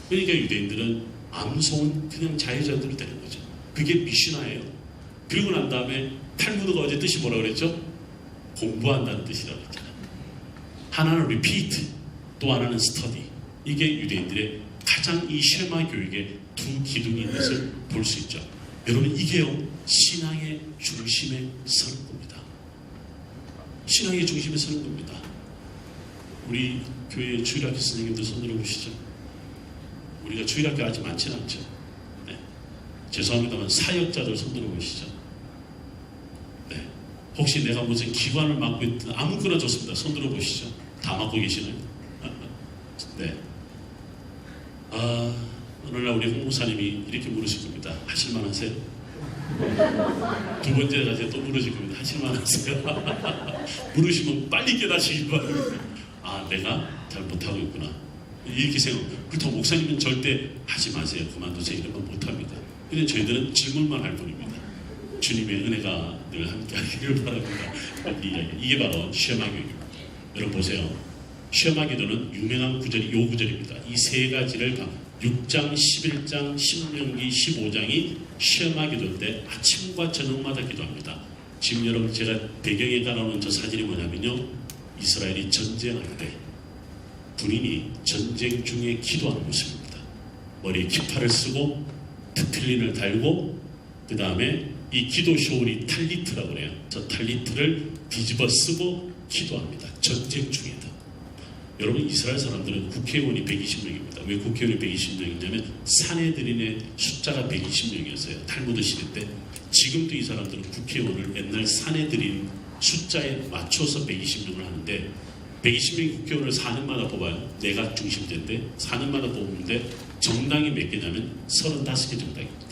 그러니까 유대인들은 암송은 그냥 자유자들이 되는 거죠. 그게 미시나예요. 그리고 난 다음에 탈무드가 어제 뜻이 뭐라고 그랬죠? 공부한다는 뜻이라고 했잖아요. 하나는 리피트, 또 하나는 스터디. 이게 유대인들의 가장 이 쉐마 교육의 두 기둥이 있는 것을 볼 수 있죠. 여러분 이게요 신앙의 중심에 서는 겁니다. 신앙의 중심에 서는 겁니다. 우리 교회 주일학교 선생님들 손 들어보시죠. 우리가 주일학교 아직 많지는 않죠. 네. 죄송합니다만 사역자들 손 들어보시죠. 네. 혹시 내가 무슨 기관을 맡고 있든 아무거나 좋습니다. 손 들어보시죠. 다 맡고 계시나요? 네. 오늘날 우리 홍 목사님이 이렇게 물으실 겁니다. 하실만 하세요? 두 번째 가서 또 물으실 겁니다. 하실만 하세요? 물으시면 빨리 깨닫시기 바랍니다. 내가 잘 못하고 있구나. 이렇게 생각. 그렇다고 목사님은 절대 하지 마세요. 그만두세요. 이런 건 못합니다. 근데 저희들은 질문만 할 뿐입니다. 주님의 은혜가 늘 함께 하기를 바랍니다. 이게 바로 시험하 교육입니다. 여러분 보세요. 시험하 기도는 유명한 구절이 요 구절입니다. 이 세 가지를 6장, 11장, 10명기, 15장이 시험하 기도인데 아침과 저녁마다 기도합니다. 지금 여러분 제가 배경에 깔아놓은 저 사진이 뭐냐면요. 이스라엘이 전쟁할 때 군인이 전쟁 중에 기도하는 모습입니다. 머리에 기파를 쓰고 트필린을 달고 그 다음에 이 기도 쇼울이 탈리트라고 그래요. 저 탈리트를 뒤집어 쓰고 기도합니다. 전쟁 중에도. 여러분 이스라엘 사람들은 국회의원이 120명입니다. 왜 국회의원이 120명이냐면 사내들인의 숫자가 120명이었어요. 탈무드 시대 때. 지금도 이 사람들은 국회의원을 옛날 사내들인 숫자에 맞춰서 120명을 하는데 120명의 국회의원을 4년마다 뽑아요. 내각 중심제인데 4년마다 뽑는데 정당이 몇 개냐면 35개 정당입니다.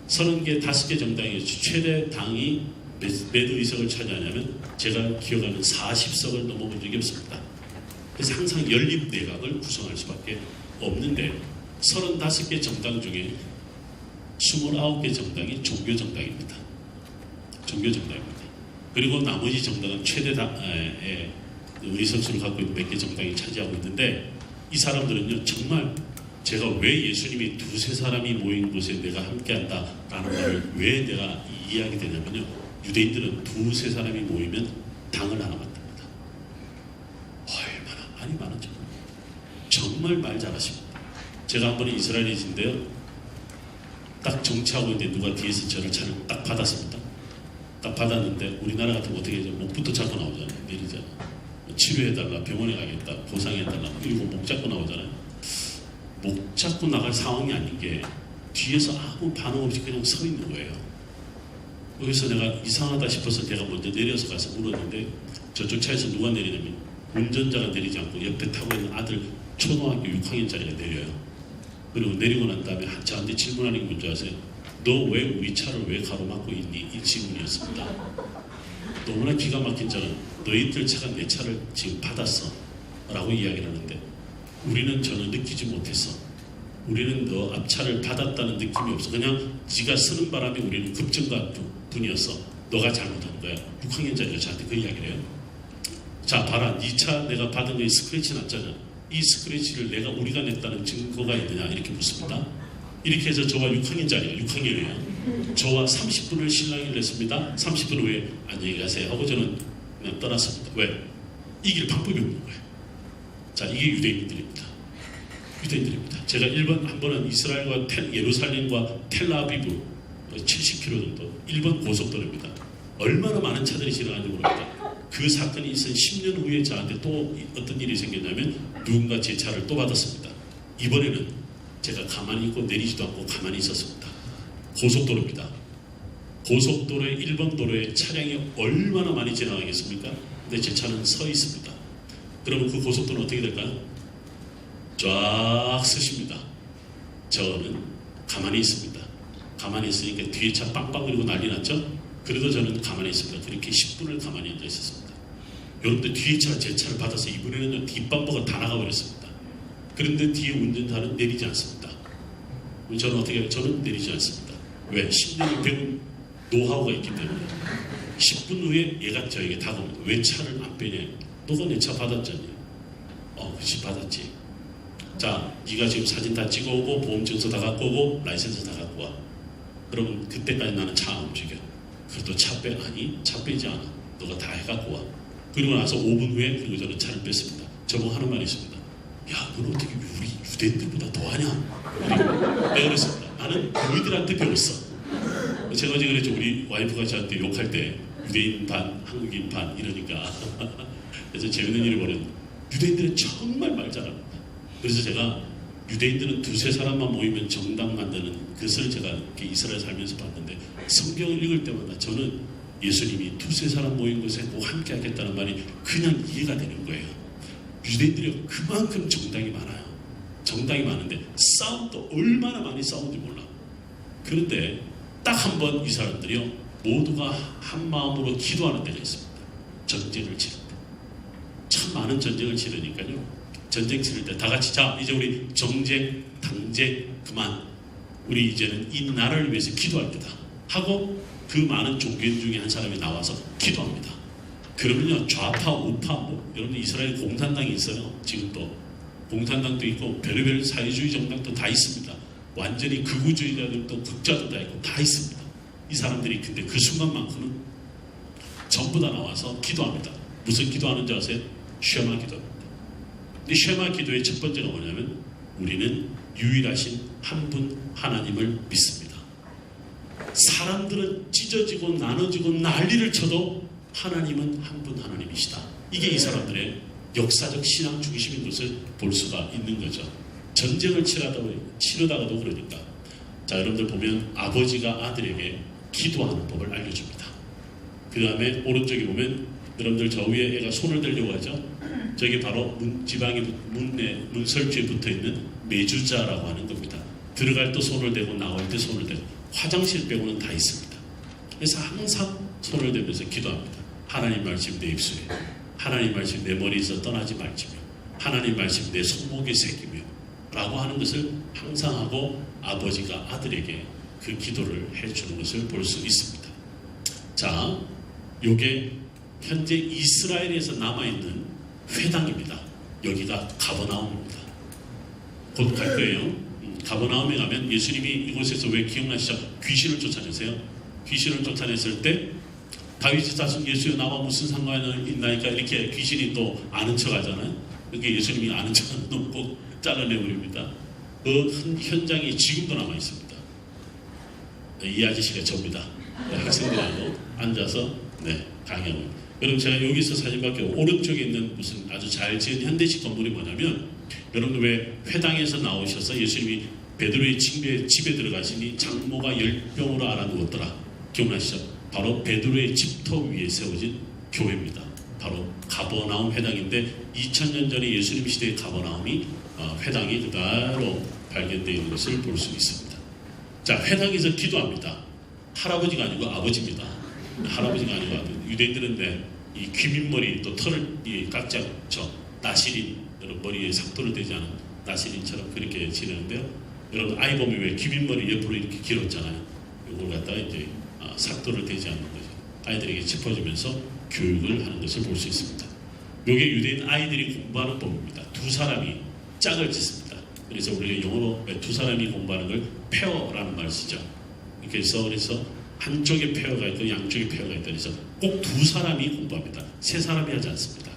30개, 5개 정당이 최대 당이 몇 의석을 차지하냐면 제가 기억하는 40석을 넘어본 적이 없습니다. 그래서 항상 연립 내각을 구성할 수밖에 없는데 35개 정당 중에 29개 정당이 종교 정당입니다. 종교 정당입니다. 그리고 나머지 정당은 최대 의석수를 갖고 있는 몇 개 정당이 차지하고 있는데 이 사람들은요 정말 제가 왜 예수님이 두세 사람이 모인 곳에 내가 함께한다 라는 말을 왜 내가 이해하게 되냐면요 유대인들은 두세 사람이 모이면 당을 하나 만듭니다. 얼마나 많이 많은지 정말 말 잘하십니다. 제가 한 번에 이스라엘이신데요 딱 정치하고 있는데 누가 뒤에서 저를 차를 딱 받았습니다. 딱 받았는데 우리나라 같으면 어떻게 해서 목부터 잡고 나오잖아요. 내리자 치료해달라 병원에 가겠다 보상해달라 이거 목 잡고 나오잖아요. 목 잡고 나갈 상황이 아닌 게 뒤에서 아무 반응 없이 그냥 서 있는 거예요. 여기서 내가 이상하다 싶어서 내가 먼저 내려서 가서 물었는데 저쪽 차에서 누가 내리냐면 운전자가 내리지 않고 옆에 타고 있는 아들 초등학교 6학년짜리가 내려요. 그리고 내리고 난 다음에 저한테 질문하는 게 뭔지 아세요? 너 왜 우리 차를 왜 가로막고 있니? 이 질문이었습니다. 너무나 기가 막힌 저는 너희들 차가 내 차를 지금 받았어 라고 이야기를 하는데 저는 느끼지 못했어. 우리는 너 앞차를 받았다는 느낌이 없어. 그냥 네가 쓰는 바람에 우리는 급정가 뿐이었어. 너가 잘못한 거야. 6학년짜리가 저한테 그 이야기를 해요. 자 봐라 네 차 내가 받은 거에 스크래치 났잖아. 이 스크래치를 우리가 냈다는 증거가 있느냐 이렇게 묻습니다. 이렇게 해서 저와 6학년이에요. 저와 30분을 실랑이를 했습니다. 30분 후에 안녕히 가세요 하고 저는 그냥 떠났습니다. 왜? 이길 방법이 없는 거예요. 자 이게 유대인들입니다. 제가 한 번은 이스라엘과 예루살렘과 텔라비브 70km 정도 일본 고속도로입니다. 얼마나 많은 차들이 지나가는지 모릅니다. 그 사건이 있은 10년 후에 저한테 또 어떤 일이 생겼냐면 누군가 제 차를 또 받았습니다. 이번에는 제가 가만히 있고 내리지도 않고 가만히 있었습니다. 고속도로입니다. 고속도로에 일본 도로에 차량이 얼마나 많이 지나가겠습니까? 근데 제 차는 서 있습니다. 그러면 그 고속도로는 어떻게 될까요? 쫙 서십니다. 저는 가만히 있습니다. 가만히 있으니까 뒤에 차 빵빵 그리고 난리 났죠? 그래도 저는 가만히 있습니다. 그렇게 10분을 가만히 앉아 있었습니다. 여러분들 뒤에 제 차를 받아서 이번에는 뒷범퍼가 다 나가버렸습니다. 그런데 뒤에 운전자는 내리지 않습니다. 저는 어떻게 해요? 저는 내리지 않습니다. 왜? 10년을 배운 노하우가 있기 때문에 10분 후에 얘가 저에게 다가옵니다. 왜 차를 안 빼냐? 너가 내 차 받았잖니. 그치 받았지. 자 네가 지금 사진 다 찍어오고 보험증서 다 갖고 오고 라이센스 다 갖고 와. 그러면 그때까지 나는 차 안 움직여. 그래도 차 빼? 아니 차 빼지 않아. 너가 다 해갖고 와. 그리고 나서 5분 후에 그리고 저는 차를 뺐습니다. 저보고 하는 말이 있습니다. 야 너는 어떻게 우리 유대인들보다 더하냐? 내가 그랬습니다. 나는 너희들한테 배웠어. 제가 어제 그랬죠. 우리 와이프가 저한테 욕할 때 유대인 반 한국인 반 이러니까 그래서 재밌는 일이 벌어졌는데 유대인들은 정말 말 잘합니다. 그래서 제가 유대인들은 두세 사람만 모이면 정당 만드는 그것을 제가 이렇게 이스라엘 살면서 봤는데 성경을 읽을 때마다 저는 예수님이 두세 사람 모인 곳에 꼭 함께 하겠다는 말이 그냥 이해가 되는 거예요. 유대인들이 그만큼 정당이 많아요. 정당이 많은데 싸움도 얼마나 많이 싸운지 몰라. 그런데 딱 한 번 이 사람들이요 모두가 한 마음으로 기도하는 때가 있습니다. 전쟁을 치를 때. 참 많은 전쟁을 치르니까요. 전쟁 치를 때 다 같이 자 이제 우리 정쟁, 당쟁 그만. 우리 이제는 이 나라를 위해서 기도할 때다 하고 그 많은 종교인 중에 한 사람이 나와서 기도합니다. 그러면요 좌파, 우파 여러분 이스라엘 공산당이 있어요. 지금도 공산당도 있고 별의별 사회주의 정당도 다 있습니다. 완전히 극우주의자들도 극자도 다 있고 다 있습니다. 이 사람들이 근데 그 순간만큼은 전부 다 나와서 기도합니다. 무슨 기도하는지 아세요? 쉐마 기도입니다. 이 쉐마 기도의 첫 번째가 뭐냐면 우리는 유일하신 한 분 하나님을 믿습니다. 사람들은 찢어지고 나눠지고 난리를 쳐도 하나님은 한 분 하나님이시다. 이게 이 사람들의 역사적 신앙 중심인 것을 볼 수가 있는 거죠. 전쟁을 치르다가도 그러니까. 자, 여러분들 보면 아버지가 아들에게 기도하는 법을 알려줍니다. 그 다음에 오른쪽에 보면 여러분들 저 위에 애가 손을 대려고 하죠. 저게 바로 지방의 문설주에 붙어있는 매주자라고 하는 겁니다. 들어갈 때 손을 대고 나올 때 손을 대고 화장실 빼고는 다 있습니다. 그래서 항상 손을 대면서 기도합니다. 하나님 말씀 내 입술에, 하나님 말씀 내 머리에서 떠나지 말지며, 하나님 말씀 내 손목에 새기며 라고 하는 것을 항상 하고 아버지가 아들에게 그 기도를 해주는 것을 볼 수 있습니다. 자, 요게 현재 이스라엘에서 남아있는 회당입니다. 여기가 가버나움입니다. 곧 갈 거예요. 가버나움에 가면 예수님이 이곳에서 왜 기억나시죠? 귀신을 쫓아내세요. 귀신을 쫓아냈을 때 다윗의 자손 예수여 나와 무슨 상관이 있나니까 이렇게 귀신이 또 아는 척 하잖아요. 그게 예수님이 아는 척하는 놈 꼭 잘라내버립니다. 그 현장이 지금도 남아있습니다. 이 아저씨가 접니다. 학생들하고 앉아서 강의하고 있습니다. 여러분 제가 여기서 사진 밖에 오른쪽에 있는 무슨 아주 잘 지은 현대식 건물이 뭐냐면 여러분 왜 회당에서 나오셔서 예수님이 베드로의 집에 들어가시니 장모가 열병으로 알아누웠더라. 기억나시죠? 바로 베드로의 집터 위에 세워진 교회입니다. 바로 가버나움 회당인데 2000년 전에 예수님 시대의 가버나움이 회당이 그대로 발견되어 있는 것을 볼 수 있습니다. 자, 회당에서 기도합니다. 할아버지가 아니고 아버지입니다. 할아버지가 아니고 아버지. 유대인들은 이 귀민머리 또 털을 깎지 않죠. 나시린, 여러분 머리에 삭도를 대지 않은 나시린처럼 그렇게 지내는데요. 여러분 아이 보면 왜 귀민머리 옆으로 이렇게 길었잖아요. 이걸 갖다가 이제 삭도를 대지 않는 거죠. 아이들에게 짚어주면서 교육을 하는 것을 볼 수 있습니다. 이게 유대인 아이들이 공부하는 법입니다. 두 사람이 짝을 짓습니다. 그래서 우리가 영어로 두 사람이 공부하는 걸 페어라는 말을 쓰죠. 그래서 한쪽에 페어가 있고 양쪽에 페어가 있다. 그래서 꼭 두 사람이 공부합니다. 세 사람이 하지 않습니다.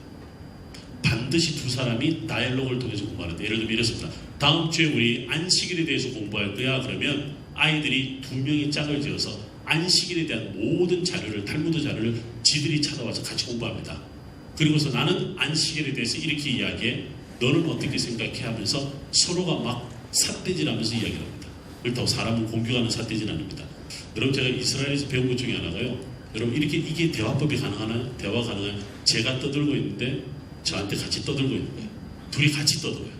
반드시 두 사람이 다이얼로그를 통해서 공부하는데 예를 들면 이렇습니다. 다음 주에 우리 안식일에 대해서 공부할 거야. 그러면 아이들이 두 명이 짝을 지어서 안식일에 대한 모든 자료를 탈무드 자료를 지들이 찾아와서 같이 공부합니다. 그리고서 나는 안식일에 대해서 이렇게 이야기해. 너는 어떻게 생각해? 하면서 서로가 막 삿대질하면서 이야기를 합니다. 그렇다고 사람은 공격하는 삿대질은 아닙니다. 여러분 제가 이스라엘에서 배운 것 중에 하나가요. 여러분 이게 대화법이 가능하나요? 대화 가능해요? 제가 떠들고 있는데 저한테 같이 떠들고 있는 거예요. 둘이 같이 떠들어요.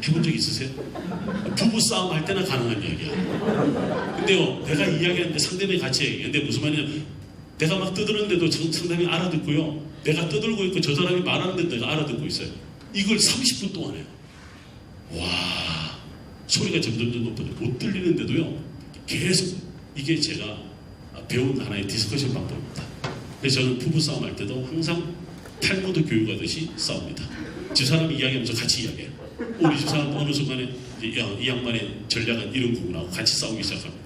해본 적 있으세요? 부부 싸움 할 때나 가능한 이야기야. 근데요, 내가 이야기하는데 상대방이 같이 얘기해. 근데 무슨 말이냐면 내가 막 떠드는데도 상대방이 알아듣고요. 내가 떠들고 있고 저 사람이 말하는데 내가 알아듣고 있어요. 이걸 30분 동안 해요. 와, 소리가 점점 높아져. 못 들리는데도요. 계속 이게 제가 배운 하나의 디스커션 방법입니다. 그래서 저는 부부싸움 할 때도 항상 탈무드 교육하듯이 싸웁니다. 저 사람이 이야기하면서 같이 이야기해요. 우리 저 사람 어느 순간에 이 양반의 전략은 이런 거구나 하고 같이 싸우기 시작합니다.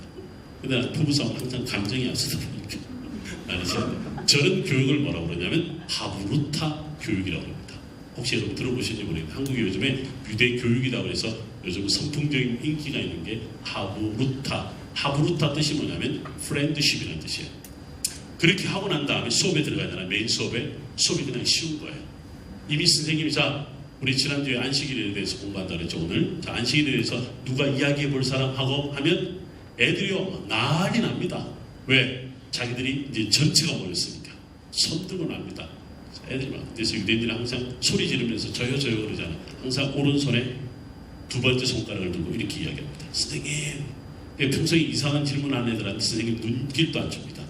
근데 부부싸움 항상 감정이 앞서다 보니까 저런 교육을 뭐라고 그러냐면 하브루타 교육이라고 합니다. 혹시 여러분 들어보신지 모르겠는데 한국이 요즘에 유대 교육이라고 해서 요즘 선풍적인 인기가 있는 게 하브루타. 하브루타 뜻이 뭐냐면 프렌드십이라는 뜻이에요. 그렇게 하고 난 다음에 수업에 들어가야 되나 메인 수업이 그냥 쉬운 거예요. 이미 선생님이 자 우리 지난주에 안식일에 대해서 공부한다 그랬죠. 오늘 자, 안식일에 대해서 누가 이야기해 볼 사람 하고 하면 애들이요 난리 납니다. 왜? 자기들이 이제 전체가 모였으니까 손 들고 납니다. 애들이 막 그래서 유대인들이 항상 소리 지르면서 저요 그러잖아. 항상 오른손에 두 번째 손가락을 들고 이렇게 이야기합니다. 선생님 평소에 이상한 질문 하는 애들한테 선생님 눈길도 안 줍니다.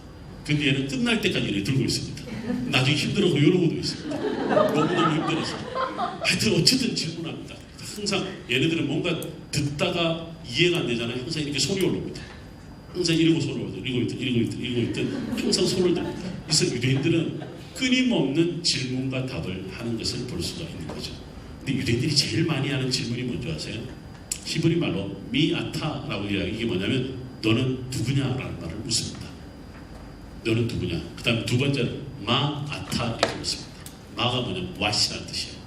근데 얘는 끝날 때까지 이렇게 들고 있습니다. 나중에 힘들어서 이러고도 있습니다. 너무너무 힘들어서. 하여튼 어쨌든 질문합니다. 항상 얘네들은 뭔가 듣다가 이해가 안 되잖아요. 항상 이렇게 소리 올립니다. 항상 이러고 소리 올리고 이러고 있든 항상 소리를 듭니다. 그래서 유대인들은 끊임없는 질문과 답을 하는 것을 볼 수가 있는 거죠. 근데 유대인들이 제일 많이 하는 질문이 뭔지 아세요? 히브리 말로 미아타라고 이야기 이게 뭐냐면 너는 누구냐라는 말을 묻습니다. 너는 누구냐? 그 다음에 두 번째는 마아타 이렇게 묻습니다. 마가 뭐냐면 what이라는 뜻이에요.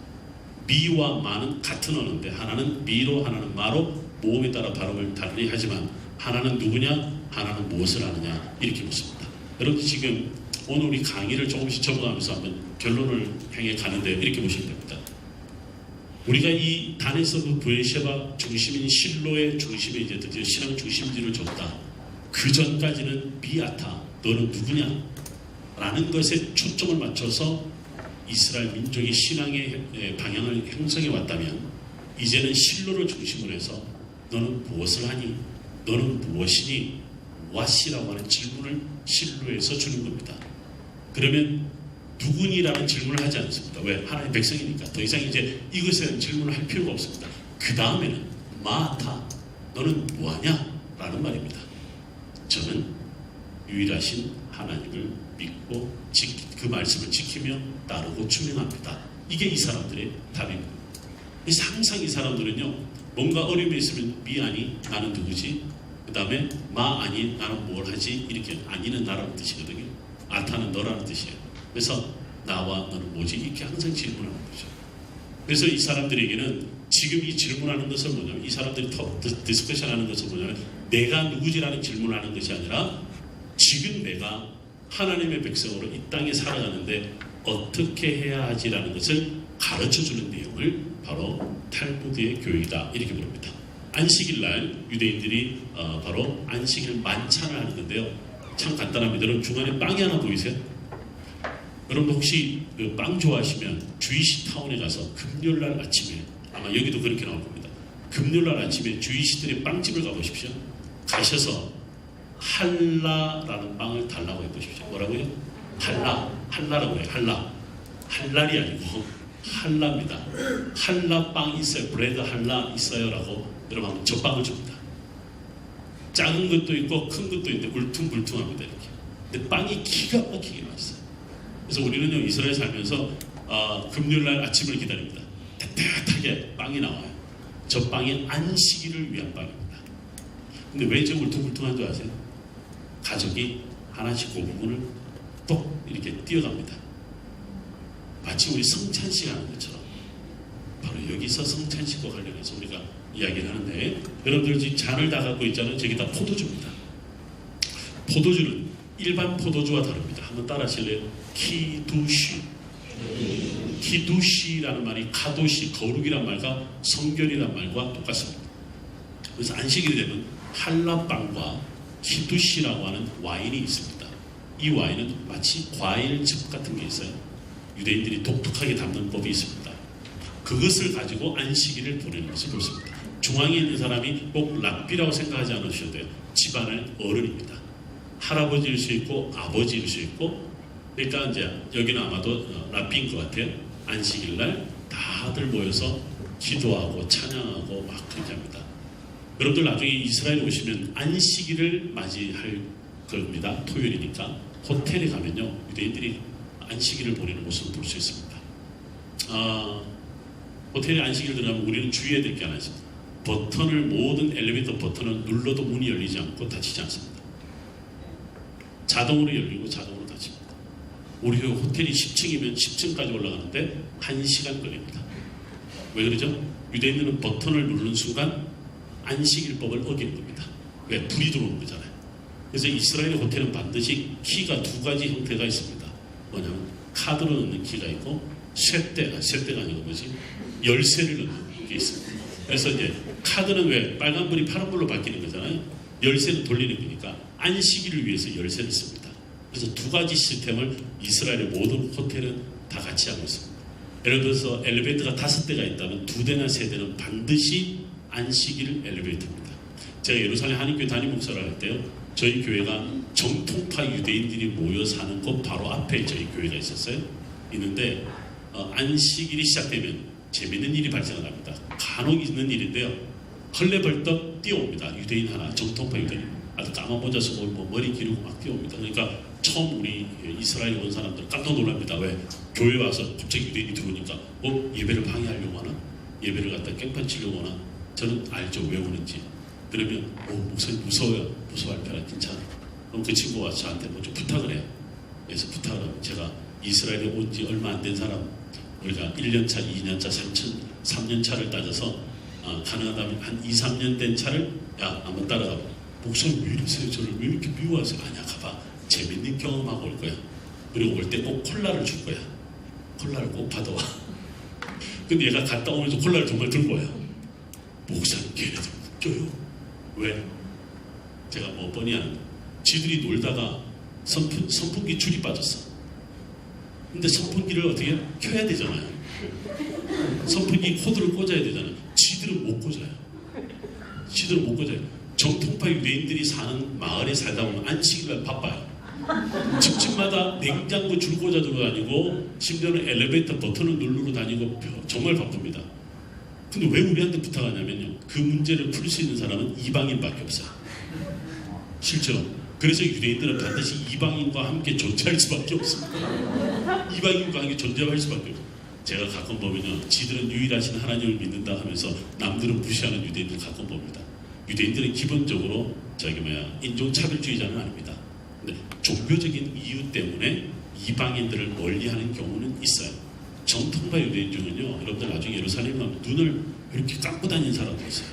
미와 마는 같은 언어인데 하나는 미로 하나는 마로 모음에 따라 발음을 다르게 하지만 하나는 누구냐 하나는 무엇을 하느냐 이렇게 묻습니다. 여러분 지금 오늘 우리 강의를 조금씩 적어가면서 한번 결론을 향해 가는데 이렇게 보시면 됩니다. 우리가 이 단에서 그 브에르시바 중심인 실로의 중심에 이제 드디어 신앙 중심지를 줬다. 그 전까지는 미아타 너는 누구냐 라는 것에 초점을 맞춰서 이스라엘 민족의 신앙의 방향을 형성해 왔다면 이제는 실로를 중심으로 해서 너는 무엇을 하니? 너는 무엇이니? what이라고 하는 질문을 실로에서 주는 겁니다. 그러면 누구니라는 질문을 하지 않습니다. 왜? 하나님의 백성이니까 더 이상 이제 이것에 대한 질문을 할 필요가 없습니다. 그 다음에는 마타 너는 뭐하냐? 라는 말입니다. 저는 유일하신 하나님을 믿고 그 말씀을 지키며 따르고 준행합니다. 이게 이 사람들의 답입니다. 항상 이 사람들은요 뭔가 어려움이 있으면 미아니 나는 누구지? 그 다음에 마 아니 나는 뭘 하지? 이렇게 아니는 나라는 뜻이거든요. 아타는 너라는 뜻이에요. 그래서 나와 너는 뭐지? 이렇게 항상 질문하는 거죠. 그래서 이 사람들에게는 지금 이 질문하는 것은 뭐냐면 이 사람들이 디스커션하는 것은 뭐냐면 내가 누구지라는 질문을 하는 것이 아니라 지금 내가 하나님의 백성으로 이 땅에 살아가는데 어떻게 해야 하지라는 것을 가르쳐주는 내용을 바로 탈무드의 교육이다 이렇게 부릅니다. 안식일날 유대인들이 바로 안식일 만찬을 하는 건데요. 참 간단합니다. 여러분 중간에 빵이 하나 보이세요? 여러분 혹시 그 빵 좋아하시면 주이시 타운에 가서 금요일날 아침에 아마 여기도 그렇게 나올 겁니다. 금요일날 아침에 주이시들의 빵집을 가보십시오. 가셔서 할라라는 빵을 달라고 해보십시오. 뭐라고요? 할라라고 해요. 할랄이 아니고 할라입니다. 할라 빵 있어요. 브레드 할라 있어요. 라고 여러분 한번 저 빵을 줍니다. 작은 것도 있고 큰 것도 있는데 울퉁불퉁합니다. 이렇게. 근데 빵이 기가 막히게 맛있어요. 그래서 우리는요 이스라엘 살면서 금요일날 아침을 기다립니다. 따뜻하게 빵이 나와요. 저 빵이 안식일을 위한 빵입니다. 근데 왜 저 울퉁불퉁한 줄 아세요? 가족이 하나씩 그 부분을 똑 이렇게 뛰어갑니다. 마치 우리 성찬식 하는 것처럼 바로 여기서 성찬식과 관련해서 우리가 이야기를 하는데 여러분들 지금 잔을 다 갖고 있잖아요. 저기 다 포도주입니다. 포도주는 일반 포도주와 다릅니다. 한번 따라 하실래요? 키두시라는 말이 카도시, 거룩이란 말과 성결이란 말과 똑같습니다. 그래서 안식일이 되면 할라빵과 키두시라고 하는 와인이 있습니다. 이 와인은 마치 과일즙 같은 게 있어요. 유대인들이 독특하게 담는 법이 있습니다. 그것을 가지고 안식일을 보내는 것을 보습니다. 중앙에 있는 사람이 꼭 랍비라고 생각하지 않으셔도 돼요. 집안의 어른입니다. 할아버지일 수 있고 아버지일 수 있고 그러니까 이제 여기는 아마도 랍비인 것 같아요. 안식일날 다들 모여서 기도하고 찬양하고 막 그렇게 합니다. 여러분들 나중에 이스라엘에 오시면 안식일을 맞이할 겁니다. 토요일이니까 호텔에 가면요 유대인들이 안식일을 보내는 모습을 볼 수 있습니다. 호텔에 안식일 들어가면 우리는 주의해야 될 게 하나 있습니다. 버튼을 모든 엘리베이터 버튼을 눌러도 문이 열리지 않고 닫히지 않습니다. 자동으로 열리고 자동으로 닫힙니다. 우리 호텔이 10층이면 10층까지 올라가는데 1시간 걸립니다. 왜 그러죠? 유대인들은 버튼을 누르는 순간 안식일법을 어기는 겁니다. 왜? 불이 들어오는 거잖아요. 그래서 이스라엘 호텔은 반드시 키가 두 가지 형태가 있습니다. 뭐냐면 카드로 넣는 키가 있고 쇠대가 아니고 뭐지? 열쇠를 넣는 게 있습니다. 그래서 이제 카드는 왜 빨간불이 파란불로 바뀌는 거잖아요. 열쇠는 돌리는 거니까 안식일을 위해서 열쇠를 씁니다. 그래서 두 가지 시스템을 이스라엘의 모든 호텔은 다 같이 하고 있습니다. 예를 들어서 엘리베이터가 5대가 있다면 2대나 3대는 반드시 안식일 엘리베이터입니다. 제가 예루살렘 한인교회 담임 목사를 할 때요. 저희 교회가 정통파 유대인들이 모여 사는 곳 바로 앞에 저희 교회가 있었어요. 있는데 안식일이 시작되면 재밌는 일이 발생을 합니다. 간혹 있는 일인데요. 헐레벌떡 뛰어옵니다. 유대인 하나, 정통파 유대인. 아주 까만 모자 쓰고 머리 기르고 막 뛰어옵니다. 그러니까 처음 우리 이스라엘 온 사람들 깜짝 놀랍니다. 왜? 교회 와서 갑자기 유대인이 들어오니까 예배를 방해하려고 하나? 예배를 갖다 깽판 치려고 하나? 저는 알죠. 왜 오는지. 그러면 목사님 무서워요. 무서워할 필요 괜찮아. 그럼 그 친구가 저한테 뭐 좀 부탁을 해요. 그래서 부탁을 하면 제가 이스라엘에 온 지 얼마 안 된 사람, 우리가 1년차, 2년차, 3년 차를 따져서 가능하다면 한 2, 3년 된 차를 야 한번 따라가. 목사님 왜 이러세요? 저를 왜 이렇게 미워하세요? 아니야, 가봐. 재밌는 경험하고 올 거야. 그리고 올 때 꼭 콜라를 줄 거야. 콜라를 꼭 받아와. 근데 얘가 갔다 오면서 콜라를 정말 들고 와요. 목사님 걔네들 웃겨요. 왜? 제가 뭐 뻔히 아는데 지들이 놀다가 선풍기 줄이 빠졌어. 근데 선풍기를 어떻게 켜야 되잖아요. 선풍기 코드를 꽂아야 되잖아요. 지들은 못 꽂아요. 지들은 못 꽂아요. 정통파 유대인들이 사는 마을에 살다 보면 안치기가 바빠요. 집집마다 냉장고 줄 꽂아 두고 다니고 심지어는 엘리베이터 버튼을 누르러 다니고 정말 바쁩니다. 근데 왜 우리한테 부탁하냐면요, 그 문제를 풀 수 있는 사람은 이방인밖에 없어요. 실제로. 그래서 유대인들은 반드시 이방인과 함께 존재할 수밖에 없습니다. 이방인과 함께 존재할 수밖에 없어요. 제가 가끔 보면요, 지들은 유일하신 하나님을 믿는다 하면서 남들은 무시하는 유대인들 가끔 봅니다. 유대인들은 기본적으로 인종차별주의자는 아닙니다. 근데 종교적인 이유 때문에 이방인들을 멀리하는 경우는 있어요. 정통파 유대인 중은요, 여러분들 나중에 예루살렘 가면 눈을 이렇게 감고 다니는 사람도 있어요.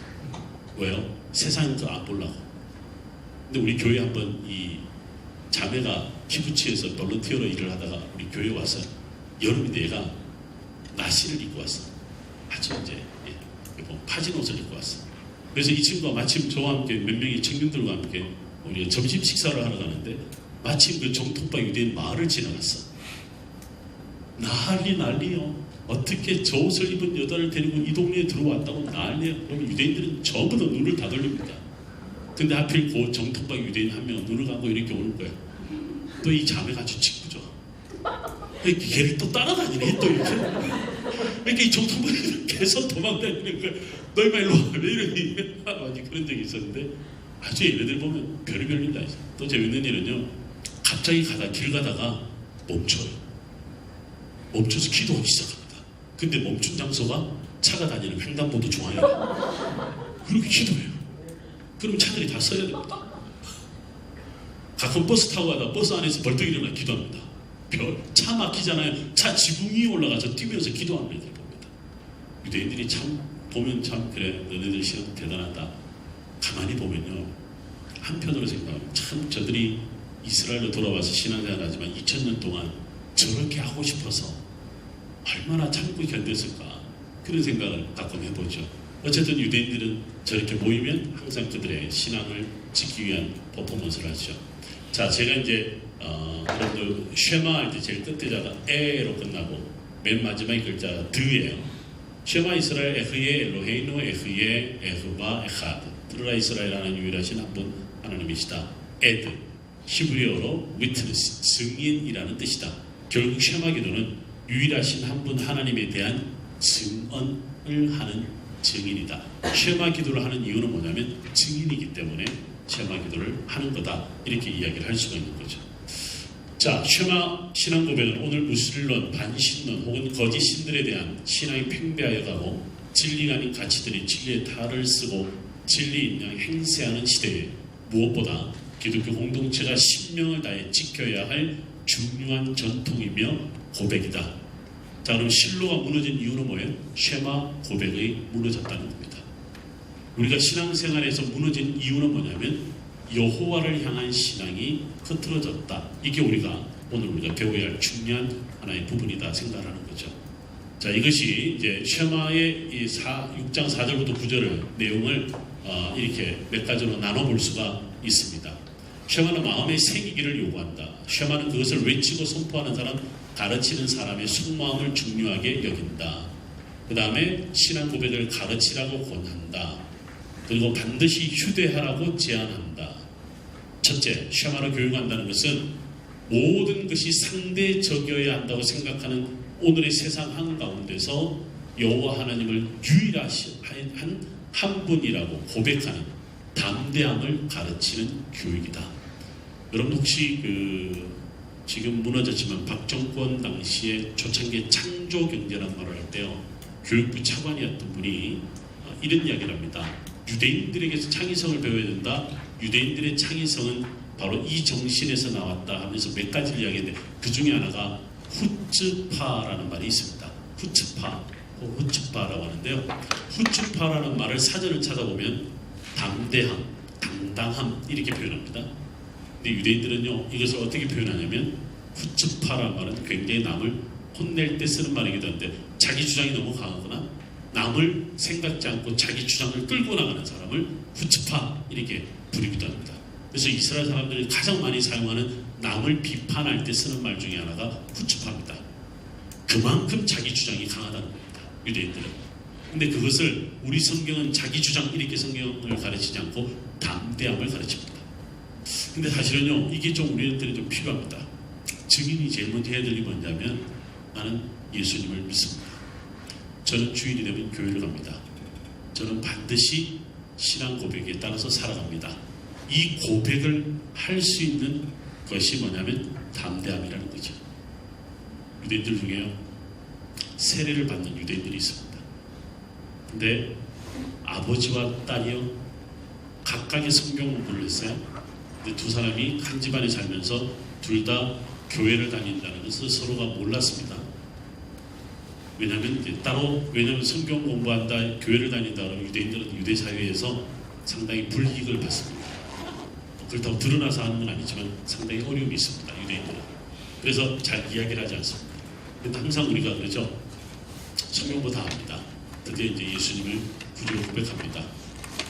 왜요? 세상에서 안 보려고. 근데 우리 교회 한번 이 자매가 키부츠에서 볼런티어로 일을 하다가 우리 교회에 와서 여름인데 얘가 나시를 입고 왔어. 아주 이제 파진 옷을 입고 왔어. 그래서 이 친구가 마침 저와 함께 몇 명의 청년들과 함께 우리 점심 식사를 하러 가는데 마침 그 정통파 유대인 마을을 지나갔어. 난리요. 어떻게 저 옷을 입은 여자를 데리고 이 동네에 들어왔다고 난리야. 그럼 유대인들은 전부 다 눈을 다 돌립니다. 근데 하필 그 정통파 유대인 한 명은 눈을 감고 이렇게 오는 거야. 또 이 자매가 아주 친구죠. 걔를 또 따라다니네, 또 이렇게. 그러니까 이 정통파 유대인 계속 도망다니는 거야. 너 이마 일로 와. 왜 이러니? 많이 그런 적이 있었는데 아주 얘네들 보면 별의별 일 다 있어. 또 재밌는 일은요, 갑자기 길 가다가 멈춰요. 멈춰서 기도하기 시작합니다. 근데 멈춘 장소가 차가 다니는 횡단보도 중앙이에요. 그렇게 기도해요. 그럼 차들이 다 서야 됩니다. 가끔 버스 타고 가다 버스 안에서 벌떡 일어나 기도합니다. 차 막히잖아요. 차 지붕 위에 올라가서 뛰면서 기도하는 애들 봅니다. 유대인들이 참 보면 참 그래, 너네들 신앙 대단하다. 가만히 보면요, 한편으로 생각하면 참 저들이 이스라엘로 돌아와서 신앙생활 하지만 2000년 동안 저렇게 하고 싶어서 얼마나 참고 견뎠을까, 그런 생각을 가끔 해보죠. 어쨌든 유대인들은 저렇게 모이면 항상 그들의 신앙을 지키기 위한 퍼포먼스를 하죠. 자, 제가 이제 여러분들 쉐마 할 때 제일 끝에다가 에로 끝나고 맨 마지막 글자가 드예요. 쉐마 이스라엘 에흐예 엘로헤이노 에흐예 에흐바 에하드. 들으라 이스라엘 하나님 유일하신 한 분 하나님이시다. 에드, 히브리어로 위트니스, 증인이라는 뜻이다. 결국 쉐마 기도는 유일하신 한 분 하나님에 대한 증언을 하는 증인이다. 쉐마 기도를 하는 이유는 뭐냐면 증인이기 때문에 쉐마 기도를 하는 거다. 이렇게 이야기를 할 수가 있는 거죠. 자, 쉐마 신앙 고백은 오늘 무술론, 반신론 혹은 거짓 신들에 대한 신앙이 팽배하여 가고 진리가 아닌 가치들이 진리의 탈을 쓰고 진리인 양 행세하는 시대에 무엇보다 기독교 공동체가 신명을 다해 지켜야 할 중요한 전통이며 고백이다. 자, 그럼 실로가 무너진 이유는 뭐예요? 쉐마 고백이 무너졌다는 겁니다. 우리가 신앙생활에서 무너진 이유는 뭐냐면 여호와를 향한 신앙이 흐트러졌다. 이게 오늘 우리가 배워야 할 중요한 하나의 부분이다 생각하는 거죠. 자, 이것이 이제 쉐마의 6장 4절부터 9절의 내용을 이렇게 몇 가지로 나눠볼 수가 있습니다. 쉐마는 마음의 새기기를 요구한다. 쉐마는 그것을 외치고 선포하는 사람, 가르치는 사람의 속마음을 중요하게 여긴다. 그 다음에 신앙 고백을 가르치라고 권한다. 그리고 반드시 휴대하라고 제안한다. 첫째, 쉐마를 교육한다는 것은 모든 것이 상대적이어야 한다고 생각하는 오늘의 세상 한가운데서 여호와 하나님을 유일하신 한 분이라고 고백하는 담대함을 가르치는 교육이다. 여러분 혹시 지금 무너졌지만 박정권 당시에 초창기 창조경제라는 말을 할 때요, 교육부 차관이었던 분이 이런 이야기를 합니다. 유대인들에게서 창의성을 배워야 된다. 유대인들의 창의성은 바로 이 정신에서 나왔다 하면서 몇 가지를 이야기했는데 그 중에 하나가 후츠파라는 말이 있습니다. 후츠파, 후츠파라고 하는데요. 후츠파라는 말을 사전을 찾아보면 담대함, 당당함 이렇게 표현합니다. 근데 유대인들은요 이것을 어떻게 표현하냐면 후츠파라는 말은 굉장히 남을 혼낼 때 쓰는 말이기도 한데 자기 주장이 너무 강하거나 남을 생각지 않고 자기 주장을 끌고 나가는 사람을 후츠파 이렇게 부르기도 합니다. 그래서 이스라엘 사람들이 가장 많이 사용하는 남을 비판할 때 쓰는 말 중에 하나가 후츠파입니다. 그만큼 자기 주장이 강하다는 겁니다. 유대인들은. 근데 그것을 우리 성경은 자기 주장 이렇게 성경을 가르치지 않고 담대함을 가르칩니다. 근데 사실은요 이게 좀 우리들이 좀 필요합니다. 증인이 제일 먼저 해야 될 일이 뭐냐면 나는 예수님을 믿습니다. 저는 주일이 되면 교회를 갑니다. 저는 반드시 신앙 고백에 따라서 살아갑니다. 이 고백을 할 수 있는 것이 뭐냐면 담대함이라는 거죠. 유대인들 중에요 세례를 받는 유대인들이 있습니다. 근데 아버지와 딸이요 각각의 성경 공부를 했어요. 근데 두 사람이 한 집안에 살면서 둘 다 교회를 다닌다는 것을 서로가 몰랐습니다. 왜냐하면 성경 공부한다, 교회를 다닌다 그러면 유대인들은 유대 사회에서 상당히 불이익을 받습니다. 그렇다고 드러나서 하는 건 아니지만 상당히 어려움이 있습니다. 유대인들은. 그래서 잘 이야기를 하지 않습니다. 근데 항상 우리가 그러죠. 성경부 다 합니다. 드디어 이제 예수님을 구주로 고백합니다.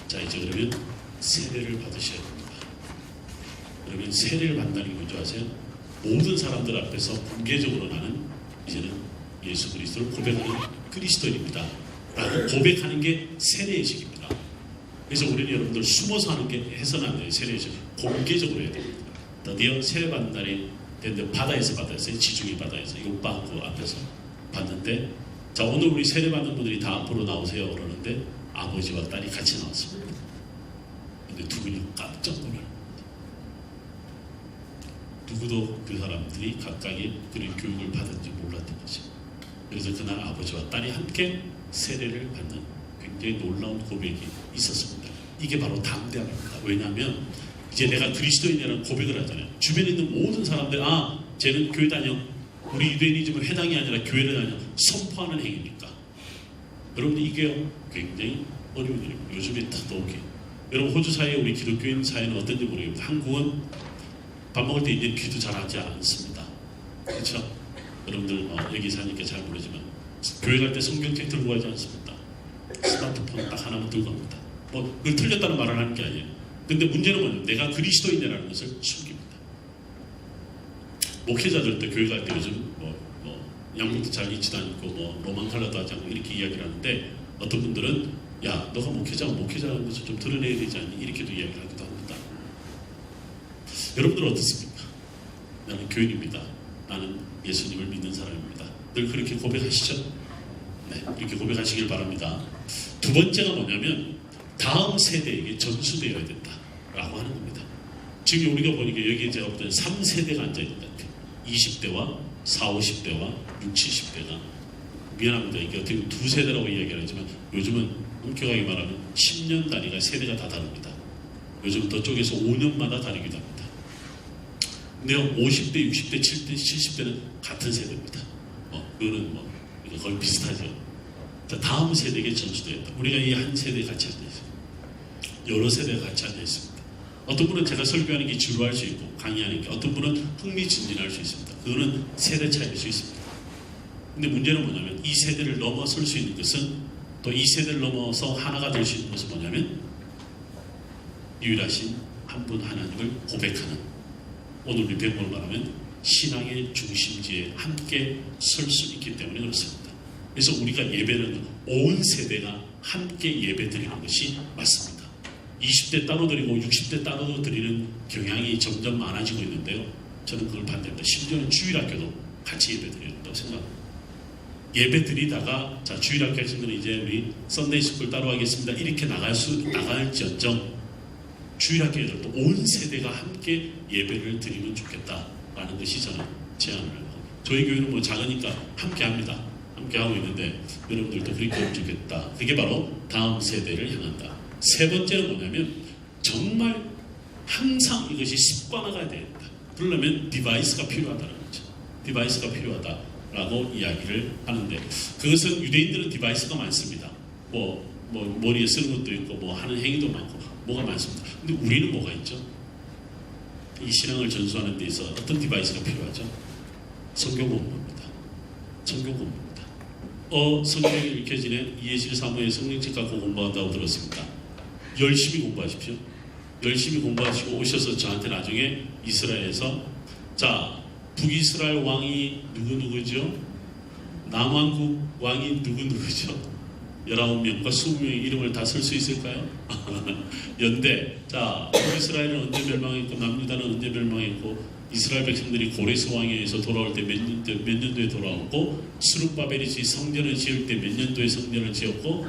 자 이제 그러면 세례를 받으셔야 됩니다. 그러면 세례를 받는다는 게 뭔지 아세요? 모든 사람들 앞에서 공개적으로 나는 이제는 예수 그리스도를 고백하는 그리스도인입니다. 라고 고백하는 게 세례의식입니다. 그래서 우리는 여러분들 숨어서 하는 게 해서는 안 돼요. 세례의식. 공개적으로 해야 됩니다. 드디어 세례 받는 날이 됐는데 바다에서 받았어요. 지중해 바다에서. 요빠 그 앞에서 받는데 자 오늘 우리 세례 받는 분들이 다 앞으로 나오세요. 그러는데 아버지와 딸이 같이 나왔습니다. 근데 두 분이 깜짝 놀라요. 누구도 그 사람들이 각각의 그런 교육을 받은지 몰랐던 거죠. 그래서 그날 아버지와 딸이 함께 세례를 받는 굉장히 놀라운 고백이 있었습니다. 이게 바로 담대함입니다. 왜냐하면 이제 내가 그리스도인이라는 고백을 하잖아요. 주변에 있는 모든 사람들 쟤는 교회 다녀. 우리 유대인이지만 회당이 아니라 교회를 다녀. 선포하는 행위니까. 여러분 이게 굉장히 어려운 일입니다. 요즘에 더더욱이. 여러분 호주 사회에 우리 기독교인 사회는 어떤지 모르겠는데 한국은 밥 먹을 때 이제 기도 잘 하지 않습니다. 그렇죠? 여러분들 여기 사니까 잘 모르지만 교회 갈 때 성경책 들고 가지 않습니다. 스마트폰 딱 하나만 들고 갑니다. 그걸 틀렸다는 말을 하는 게 아니에요. 근데 문제는 뭐냐면 내가 그리스도인이라는 것을 숨깁니다. 목회자들도 교회 갈 때 요즘 양복도 잘 입지도 않고 로망 컬러도 하지 않고 이렇게 이야기를 하는데 어떤 분들은 야 너가 목회자라는 것을 좀 드러내야 되지 않니? 이렇게도 이야기를 하기도 합니다. 여러분들은 어떻습니까? 나는 교인입니다. 나는 예수님을 믿는 사람입니다. 늘 그렇게 고백하시죠? 네, 이렇게 고백하시길 바랍니다. 두 번째가 뭐냐면 다음 세대에게 전수되어야 된다라고 하는 겁니다. 지금 우리가 보니까 여기에 제가 볼 때는 3세대가 앉아있는 것 같아요. 20대와 40, 50대와 60, 70대가 미안합니다. 이게 어떻게 보면 두 세대라고 이야기를 하지만 요즘은 엄격하게 말하면 10년 단위가 세대가 다 다릅니다. 요즘 더 쪽에서 5년마다 다르기도 합니다. 근데 50대, 60대, 70대는 같은 세대입니다. 그거는 거의 비슷하죠. 자, 다음 세대에게 전수되었다. 우리가 이 한 세대에 같이 앉아있습니다. 여러 세대가 같이 앉아있습니다. 어떤 분은 제가 설교하는 게 지루할 수 있고 강의하는 게 어떤 분은 흥미진진할 수 있습니다. 그거는 세대 차이일 수 있습니다. 근데 문제는 뭐냐면 이 세대를 넘어설 수 있는 것은 또 이 세대를 넘어서 하나가 될 수 있는 것은 뭐냐면 유일하신 한 분 하나님을 고백하는 오늘 우리 백목을 말하면 신앙의 중심지에 함께 설 수 있기 때문에 그렇습니다. 그래서 우리가 예배는 온 세대가 함께 예배 드리는 것이 맞습니다. 20대 따로 드리고 60대 따로 드리는 경향이 점점 많아지고 있는데요. 저는 그걸 반대합니다. 심지어는 주일학교도 같이 예배 드려야 된다고 생각합니다. 예배 드리다가 자 주일학교 하신 분은 이제 우리 썬데이 스쿨 따로 하겠습니다. 이렇게 나갈지언정 주일학교 애들도 온 세대가 함께 예배를 드리면 좋겠다라는 것이 저는 제안을 하고 저희 교회는 작으니까 함께 합니다. 함께 하고 있는데 여러분들도 그렇게 하면 좋겠다. 그게 바로 다음 세대를 향한다. 세 번째는 뭐냐면 정말 항상 이것이 습관화가 돼야 된다. 그러려면 디바이스가 필요하다는 거죠. 디바이스가 필요하다라고 이야기를 하는데, 그것은 유대인들은 디바이스가 많습니다. 머리에 쓰는 것도 있고 하는 행위도 많고 뭐가 많습니다. 근데 우리는 뭐가 있죠? 이 신앙을 전수하는 데 있어 어떤 디바이스가 필요하죠? 성경 공부입니다. 성경 공부입니다. 성경이 읽혀지는 이해실 사무의 성령책과 공부한다고 들었습니다. 열심히 공부하십시오. 열심히 공부하시고 오셔서 저한테 나중에 이스라엘에서, 자, 북이스라엘 왕이 누구누구죠? 남왕국 왕이 누구누구죠? 19명과 20명의 이름을 다 쓸 수 있을까요? 연대. 자, 북이스라엘은 언제 멸망했고 남유다는 언제 멸망했고 이스라엘 백성들이 고레스 왕에 의해서 돌아올 때 몇 년도에 돌아왔고 스룹바벨이 성전을 지을 때 몇 년도에 성전을 지었고,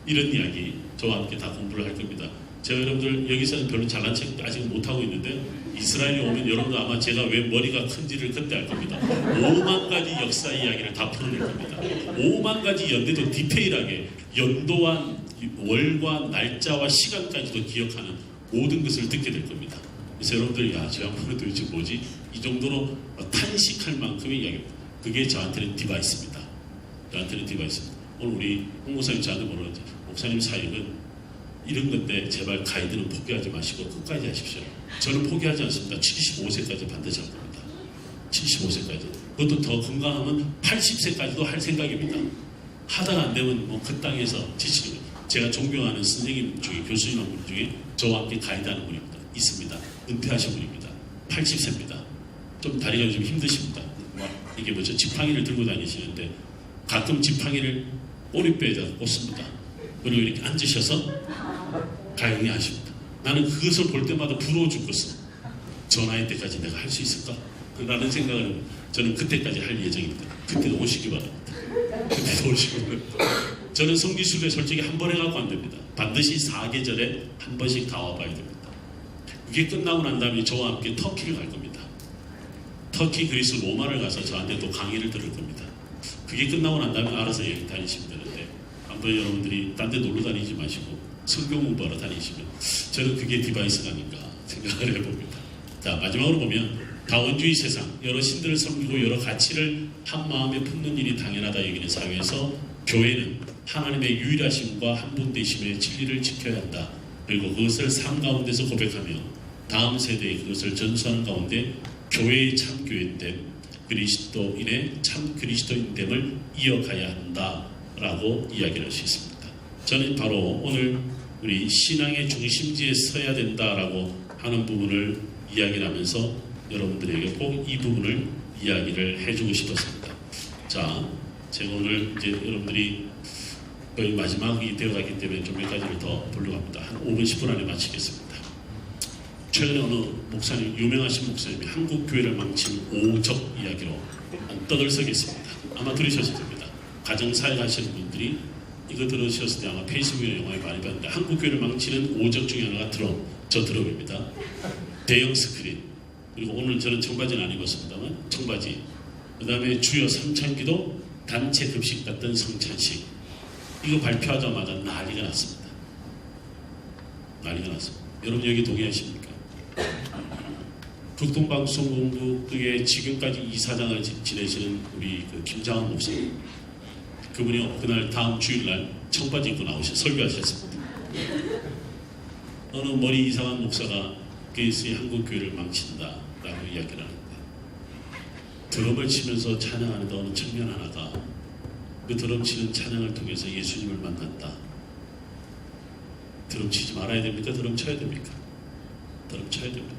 이런 이야기 저와 함께 다 공부를 할 겁니다. 제가 여러분들 여기서는 별로 잘난 척 아직 못하고 있는데, 이스라엘이 오면 여러분들 아마 제가 왜 머리가 큰지를 그때 알 겁니다. 5만 가지 역사 이야기를 다 풀어낼 겁니다. 5만 가지 연대도 디테일하게 연도와 월과 날짜와 시간까지도 기억하는 모든 것을 듣게 될 겁니다. 그래서 여러분들, 야, 저 양반은 도대체 뭐지? 이 정도로 탄식할 만큼의 이야기입니다. 그게 저한테는 디바이스입니다. 저한테는 디바이스입니다. 오늘 우리 홍 목사님 저한테 뭐라고 하죠? 목사님 사역은 이런 건데 제발 가이드는 포기하지 마시고 끝까지 하십시오. 저는 포기하지 않습니다. 75세까지 반드시 할 겁니다. 75세까지. 그것도 더 건강하면 80세까지도 할 생각입니다. 하다가 안 되면 그 땅에서 지치는 거예요. 제가 존경하는 선생님 중에, 교수님 한 분 중에 저와 함께 가이드하는 분입니다. 있습니다. 은퇴하신 분입니다. 80세입니다. 좀 다리가 좀 힘드십니다. 이게 뭐죠? 지팡이를 들고 다니시는데 가끔 지팡이를 꼬리뼈에다가 꽂습니다. 그리고 이렇게 앉으셔서 가영이 하십니다. 나는 그것을 볼 때마다 부러워 죽겠어. 저 나이 때까지 내가 할 수 있을까? 라는 생각을 저는 그때까지 할 예정입니다. 그때도 오시기 바랍니다. 그때도 오시기 바랍니다. 저는 성지순례 솔직히 한 번 해갖고 안 됩니다. 반드시 4계절에 한 번씩 다 와봐야 됩니다. 그게 끝나고 난 다음에 저와 함께 터키를 갈 겁니다. 터키, 그리스, 로마를 가서 저한테 또 강의를 들을 겁니다. 그게 끝나고 난 다음에 알아서 여기 다니시면 되는데, 한번 여러분들이 딴 데 놀러 다니지 마시고 성경 공부하러 다니시면 저는 그게 디바이스가 아닌가 생각을 해봅니다. 자, 마지막으로 보면 다원주의 세상, 여러 신들을 섬기고 여러 가치를 한 마음에 품는 일이 당연하다 여기는 사회에서 교회는 하나님의 유일하심과 한분되심의 진리를 지켜야 한다. 그리고 그것을 삶 가운데서 고백하며 다음 세대에 그것을 전수하는 가운데 교회의 참 교회됨, 그리스도인의 참 그리스도인됨을 이어가야 한다라고 이야기를 할 수 있습니다. 저는 바로 오늘 우리 신앙의 중심지에 서야 된다라고 하는 부분을 이야기를 하면서 여러분들에게 꼭 이 부분을 이야기를 해주고 싶었습니다. 자, 제가 오늘 이제 여러분들이 거의 마지막이 되어가기 때문에 좀 몇 가지를 더 보려고 합니다. 한 5분, 10분 안에 마치겠습니다. 최근에 어느 목사님, 유명하신 목사님이 한국 교회를 망친 오적 이야기로 떠들썩했습니다. 아마 들으셨을 겁니다. 가정사역 하시는 분들이 이거 들으셨을 때 아마 페이스북이나 영화에 많이 봤는데, 한국 교회를 망치는 오적 중에 하나가 저 드럼입니다. 대형 스크린, 그리고 오늘 저는 청바지는 안 입었습니다만 청바지, 그 다음에 주여 삼찬기도 단체 급식 같은 성찬식, 이거 발표하자마자 난리가 났습니다. 난리가 났습니다. 여러분 여기 동의하십니까? 극동방송국의 지금까지 이사장을 지내시는 우리 김장한 목사님, 그분이 그날 다음 주일날 청바지 입고 나오셔 설교하셨습니다. 어느 머리 이상한 목사가 그리스의 한국교회를 망친다라고 이야기를 하는데, 드럼을 치면서 찬양하는 어느 청년 하나가 그 드럼 치는 찬양을 통해서 예수님을 만났다. 드럼 치지 말아야 됩니까? 드럼 쳐야 됩니까? 드럼 쳐야 됩니다.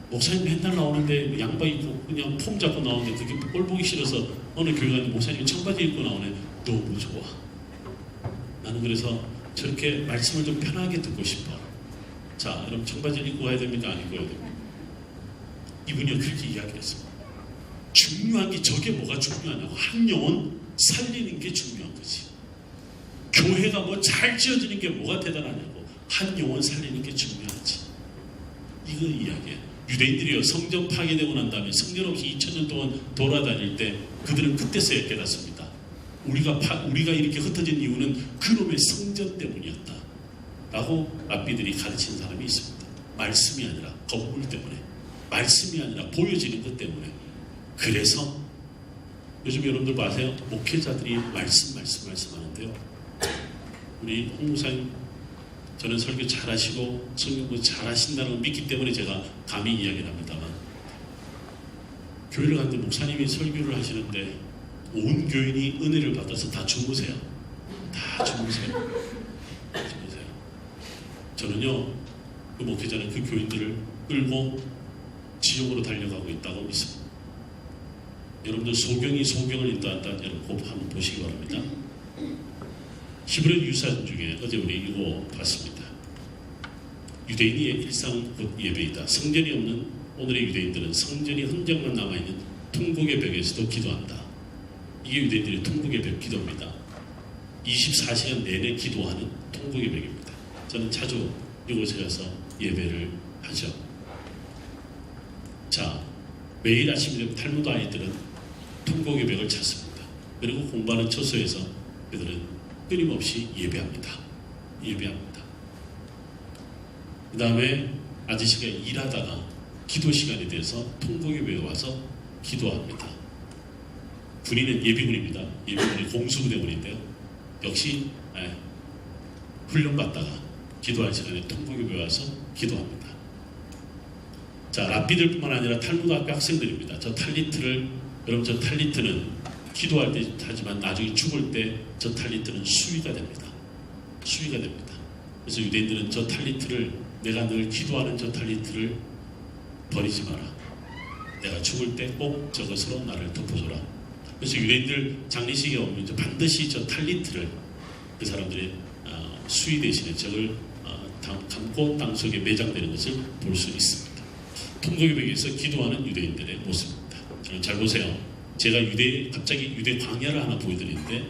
목사님 맨날 나오는데 양바 입고 그냥 폼 잡고 나오는데 그게 꼴 보기 싫어서 어느 교회 갔는데 목사님이 청바지 입고 나오네. 너무 좋아. 나는 그래서 저렇게 말씀을 좀 편하게 듣고 싶어. 자, 여러분 청바지를 입고 가야 됩니까? 안 입고 가야 됩니까? 이분이 그렇게 이야기했습니다. 중요한 게 저게 뭐가 중요하냐고. 한 영혼 살리는 게 중요한 거지. 교회가 뭐 잘 지어지는 게 뭐가 대단하냐고. 한 영혼 살리는 게 중요하지. 이거 이야기야. 유대인들이요, 성전 파괴되고 난 다음에 성전 없이 2000년 동안 돌아다닐 때 그들은 그때서야 깨닫습니다. 우리가 이렇게 흩어진 이유는 그놈의 성전 때문이었다 라고 랍비들이 가르친 사람이 있습니다. 말씀이 아니라 건물 때문에, 말씀이 아니라 보여지는 것 때문에. 그래서 요즘 여러분들 아세요? 목회자들이 말씀 하는데요. 우리 홍 목사님, 저는 설교 잘하시고 성경 공부 잘하신다는 걸 믿기 때문에 제가 감히 이야기를 합니다만, 교회를 갔는데 목사님이 설교를 하시는데 온 교인이 은혜를 받아서 다 주무세요. 다 주무세요. 저는요, 그 목회자는 그 교인들을 끌고 지옥으로 달려가고 있다고 믿습니다. 여러분들 소경이 소경을 인도한다, 여러분 꼭 한번 보시기 바랍니다. 히브리 유산 중에 어제 우리 이거 봤습니다. 유대인의 일상 곧 예배이다. 성전이 없는 오늘의 유대인들은 성전이 흔적만 남아있는 통곡의 벽에서도 기도한다. 이게 유대인들의 통곡의 벽 기도입니다. 24시간 내내 기도하는 통곡의 벽입니다. 저는 자주 이곳에 가서 예배를 하죠. 자, 매일 아침이 되면 탈무드 아이들은 통곡의 벽을 찾습니다. 그리고 공부하는 처소에서 그들은 끊임없이 예배합니다. 예배합니다. 그 다음에 아저씨가 일하다가 기도 시간이 돼서 통곡의 벽에 와서 기도합니다. 군인은 예비군입니다. 예비군이 공수부대군인데요. 역시 훈련받다가 기도할 시간에 통곡의 벽에 와서 기도합니다. 자, 랍비들뿐만 아니라 탈무드 학교 학생들입니다. 저 탈리트를, 여러분 저 탈리트는 기도할 때 하지만 나중에 죽을 때 저 탈리트는 수위가 됩니다. 수위가 됩니다. 그래서 유대인들은 저 탈리트를, 내가 늘 기도하는 저 탈리트를 버리지 마라. 내가 죽을 때 꼭 저것으로 나를 덮어줘라. 그래서 유대인들 장례식에 오면 반드시 저 탈리트를 그 사람들의 수위 대신에 저걸 감고 땅속에 매장되는 것을 볼 수 있습니다. 통곡의 벽에서 기도하는 유대인들의 모습입니다. 저는 잘 보세요. 제가 갑자기 유대 광야를 하나 보여드리는데,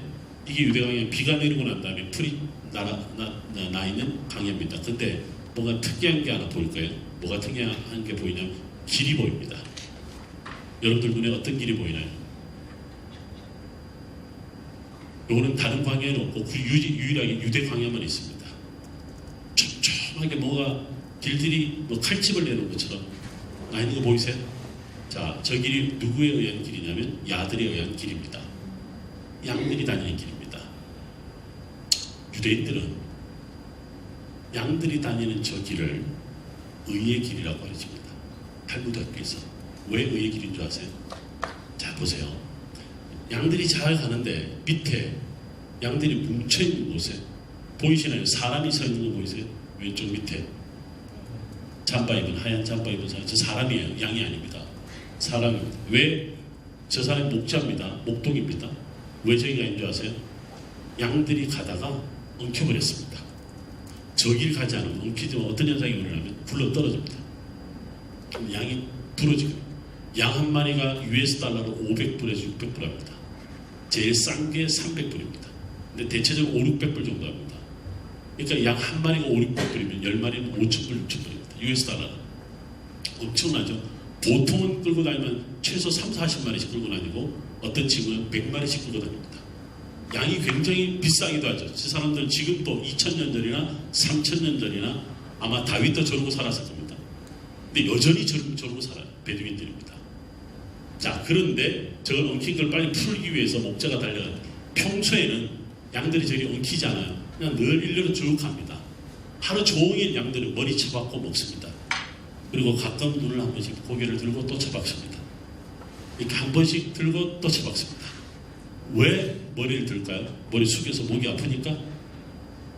이게 유대 광야, 비가 내리고 난 다음에 풀이 나 있는 광야입니다. 근데 뭔가 특이한 게 하나 보일 거예요. 뭐가 특이한 게 보이냐면 길이 보입니다. 여러분들 눈에 어떤 길이 보이나요? 요거는 다른 광야에는 없고 유일하게 유대 광야만 있습니다. 촘촘하게 뭐가 길들이 뭐 칼집을 내는 것처럼 나 있는 거 보이세요? 자, 저 길이 누구에 의한 길이냐면 야들에 의한 길입니다. 양들이 다니는 길입니다. 유대인들은 양들이 다니는 저 길을 의의 길이라고 가르칩니다. 탈무드 학교에서. 왜 의의 길인 줄 아세요? 자, 보세요. 양들이 잘 가는데 밑에 양들이 뭉쳐있는 곳에 보이시나요? 사람이 서 있는 거 보이세요? 왼쪽 밑에 잠바 입은, 하얀 잠바 입은 사람, 저 사람이에요. 양이 아닙니다. 사람입니다. 왜? 저 사람이 목자입니다. 목동입니다. 왜 저기가 있는 줄 아세요? 양들이 가다가 엉켜버렸습니다. 저 길 가지 않으면 엉키지만 어떤 현상이 일어나면 굴러 떨어집니다. 그럼 양이 부러지고, 양 한 마리가 US 달러로 500불에서 600불 합니다. 제일 싼 게 300불입니다. 근데 대체적으로 5, 600불 정도 합니다. 그러니까 양 한 마리가 5, 600불이면 10마리는 5,000불, 6,000불입니다. US 달러. 엄청나죠? 보통은 끌고 다니면 최소 3, 40마리씩 끌고 다니고 어떤 친구는 100마리씩 끌고 다닙니다. 양이 굉장히 비싸기도 하죠. 그 사람들은 지금도 2000년 전이나 3000년 전이나 아마 다윗도 저러고 살았을 겁니다. 근데 여전히 저러고 살아요. 베두인들입니다. 자, 그런데 저걸 엉킨 걸 빨리 풀기 위해서 목자가 달려가요. 평소에는 양들이 저기 엉키지 않아요. 그냥 늘 일렬로 쭉 갑니다. 하루 종일 양들은 머리 쳐박고 먹습니다. 그리고 가끔 눈을 한 번씩 고개를 들고 또 쳐박습니다. 이렇게 한 번씩 들고 또 쳐박습니다. 왜 머리를 들까요? 머리 숙여서 목이 아프니까?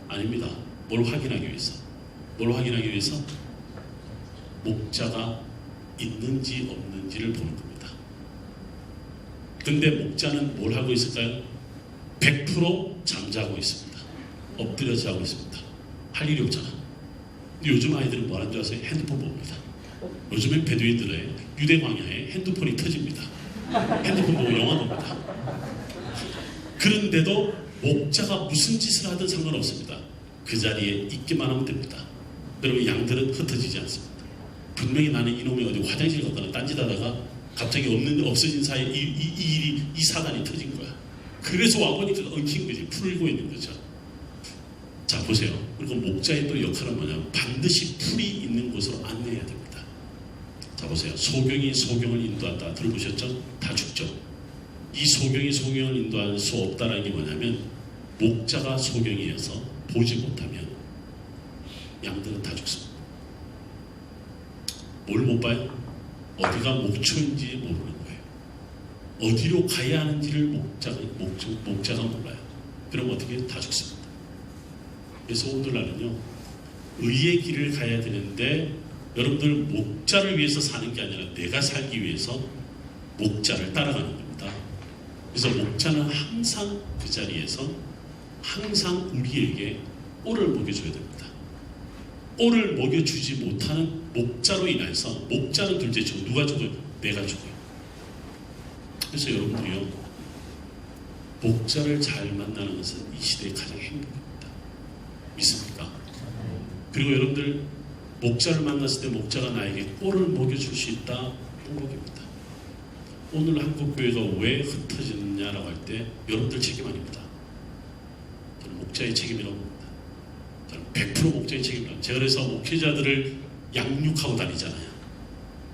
아닙니다. 뭘 확인하기 위해서. 뭘 확인하기 위해서? 목자가 있는지 없는지를 보는 겁니다. 근데 목자는 뭘 하고 있을까요? 100% 잠자고 있습니다. 엎드려 자고 있습니다. 할 일이 없잖아. 근데 요즘 아이들은 뭐 하는 줄 아세요? 핸드폰 봅니다. 요즘엔 베두인들의 유대 광야에 핸드폰이 터집니다. 핸드폰 보고 영화 봅니다. 그런데도 목자가 무슨 짓을 하든 상관없습니다. 그 자리에 있기만 하면 됩니다. 여러분, 양들은 흩어지지 않습니다. 분명히 나는 이놈이 어디 화장실 갔다가 딴짓하다가 갑자기 없어진 사이에 이 사단이 터진 거야. 그래서 와보니까 엉킨 거지. 풀고 있는 거죠. 자, 보세요. 그리고 목자의 또 역할은 뭐냐면 반드시 풀이 있는 곳으로 안내해야 됩니다. 자 보세요. 소경이 소경을 인도한다. 들어보셨죠? 다 죽죠. 이 소경이 소경을 인도할 수 없다는 게 뭐냐면 목자가 소경이어서 보지 못하면 양들은 다 죽습니다. 뭘 못 봐요? 어디가 목초인지 모르는 거예요. 어디로 가야 하는지를 목자가 몰라요. 그럼 어떻게 다 죽습니다. 그래서 오늘날은요, 의의 길을 가야 되는데 여러분들 목자를 위해서 사는 게 아니라 내가 살기 위해서 목자를 따라가는 겁니다. 그래서 목자는 항상 그 자리에서 항상 우리에게 꼴을 먹여줘야 됩니다. 꼴을 먹여주지 못하는 목자로 인해서 목자는 둘째 치고 누가 죽어요? 내가 죽어요. 그래서 여러분들이요, 목자를 잘 만나는 것은 이 시대의 가장 행복입니다. 믿습니까? 그리고 여러분들 목자를 만났을 때 목자가 나에게 꼴을 먹여줄 수 있다. 행복입니다. 오늘 한국교회가 왜 흩어지느냐라고 할 때 여러분들 책임 아닙니다. 저는 목자의 책임이라고 봅니다. 저는 100% 목자의 책임이라고. 제가 그래서 목회자들을 양육하고 다니잖아요.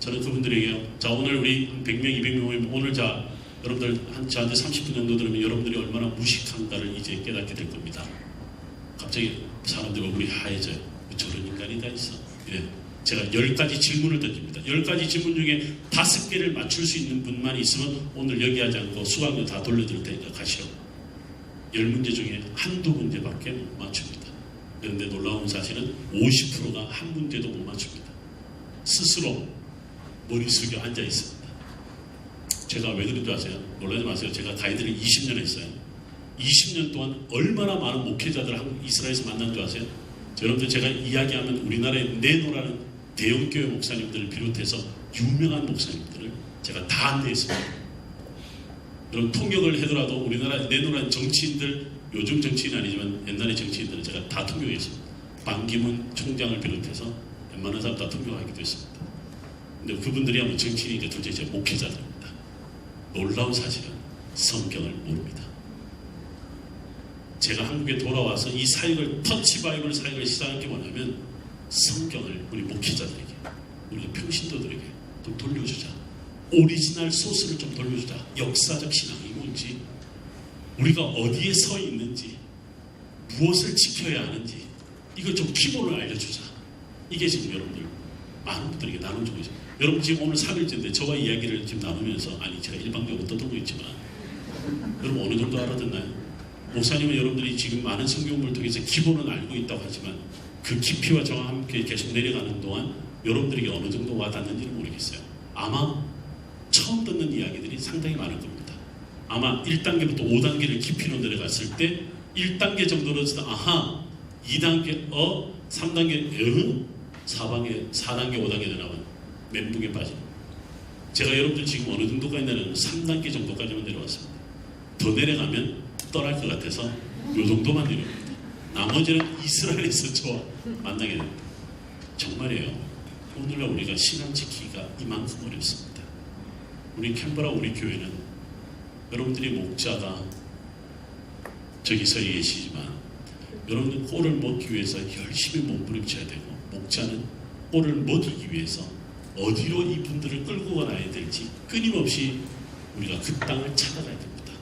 저는 그분들에게요, 자 오늘 우리 100명, 200명 모이면 오늘 자 여러분들 저한테 30분 정도 들으면 여러분들이 얼마나 무식한가를 이제 깨닫게 될 겁니다. 갑자기 사람들 얼굴이 하얘져요. 저런 인간이 다 있어. 예. 제가 10가지 질문을 던집니다. 10가지 질문 중에 5개를 맞출 수 있는 분만 있으면 오늘 여기 하지 않고 수강료 다 돌려드릴 테니까 가시오. 10문제 중에 한두 문제밖에 못 맞춥니다. 그런데 놀라운 사실은 50%가 한 문제도 못 맞춥니다. 스스로 머리 숙여 앉아 있습니다. 제가 왜 그런 줄 아세요? 놀라지 마세요. 제가 가이드를 20년 했어요. 20년 동안 얼마나 많은 목회자들 한국 이스라엘에서 만난 줄 아세요? 여러분들 제가 이야기하면 우리나라의 네노라는 대형교회 목사님들을 비롯해서 유명한 목사님들을 제가 다 안내했습니다. 여러분 통역을 하더라도 우리나라 네노라는 정치인들, 요즘 정치인은 아니지만 옛날의 정치인들은 제가 다 통역했습니다. 반기문 총장을 비롯해서 웬만한 사람 다 통역하기도 했습니다. 근데 그분들이 하면 정치인이니까 도대체 제 목회자들입니다. 놀라운 사실은 성경을 모릅니다. 제가 한국에 돌아와서 이 사역을 터치바이블 사역을 시작한 게 뭐냐면 성경을 우리 목회자들에게, 우리 평신도들에게 좀 돌려주자. 오리지널 소스를 좀 돌려주자. 역사적 신앙이 뭔지, 우리가 어디에 서 있는지, 무엇을 지켜야 하는지 이걸 좀 기본을 알려주자. 이게 지금 여러분들 많은 분들에게 나눠주고 있어요. 여러분 지금 오늘 3일째인데 저와 이야기를 지금 나누면서, 아니 제가 일방적으로 떠들고 있지만 여러분 어느 정도 알아듣나요? 목사님은 여러분들이 지금 많은 성경을 통해서 기본은 알고 있다고 하지만 그 깊이와 저와 함께 계속 내려가는 동안 여러분들에게 어느 정도 와닿는지는 모르겠어요. 아마 처음 듣는 이야기들이 상당히 많을 겁니다. 아마 1단계부터 5단계를 깊이로 내려갔을 때 1단계 정도로 아하, 2단계 3단계 4단계 5단계 내려가면 멘붕에 빠집니다. 제가 여러분들 지금 어느 정도까지 내려가면 3단계 정도까지만 내려왔습니다. 더 내려가면 떠날 것 같아서 요 정도만 내려옵니다. 나머지는 이스라엘에서 저와 만나게 됩니다. 정말이에요. 오늘날 우리가 신앙 지키기가 이만큼 어렵습니다. 우리 캔버라 우리 교회는 여러분들이 목자가 저기 서 계시지만 여러분들 꼴을 먹기 위해서 열심히 몸부림쳐야 되고, 목자는 꼴을 먹이기 위해서 어디로 이분들을 끌고 가야 될지 끊임없이 우리가 그 땅을 찾아가야 됩니다.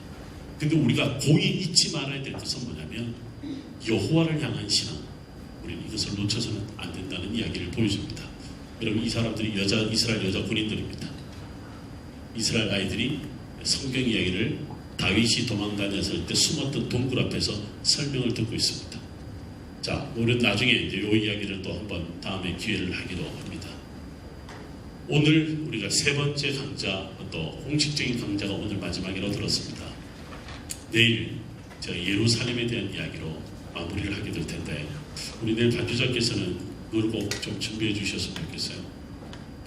근데 우리가 공이 잊지 말아야 될 것은 뭐냐면 여호와를 향한 신앙. 우리는 이것을 놓쳐서는 안 된다는 이야기를 보여줍니다. 여러분 이 사람들이 이스라엘 여자 군인들입니다. 이스라엘 아이들이 성경 이야기를 다윗이 도망다녔을 때 숨었던 동굴 앞에서 설명을 듣고 있습니다. 자, 우리는 나중에 이제 이 이야기를 또 한번 다음에 기회를 하기로 합니다. 오늘 우리가 세 번째 강좌, 또 공식적인 강좌가 오늘 마지막이라고 들었습니다. 내일 제가 예루살렘에 대한 이야기로 마무리를 하게 될 텐데, 우리 내일 반주자께서는 노래곡 좀 준비해 주셨으면 좋겠어요.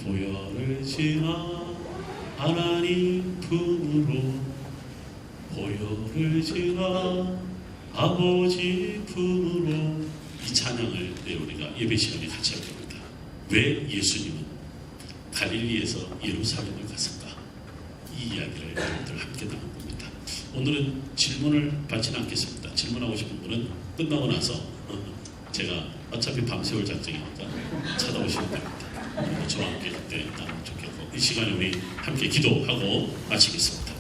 보혈을 지나 하나님 품으로, 보혈을 지나 아버지 품으로, 이 찬양을 내일 우리가 예배 시간에 같이 할 겁니다. 왜 예수님은 갈릴리에서 예루살렘을 갔을까? 이 이야기를 여러분들 함께 나눌 겁니다. 오늘은 질문을 받지는 않겠습니다. 질문하고 싶은 분은 끝나고 나서 제가 어차피 밤새울 작정이니까 찾아오시면 됩니다. 저와 함께 그때 나누면 좋겠고 이 시간에 우리 함께 기도하고 마치겠습니다.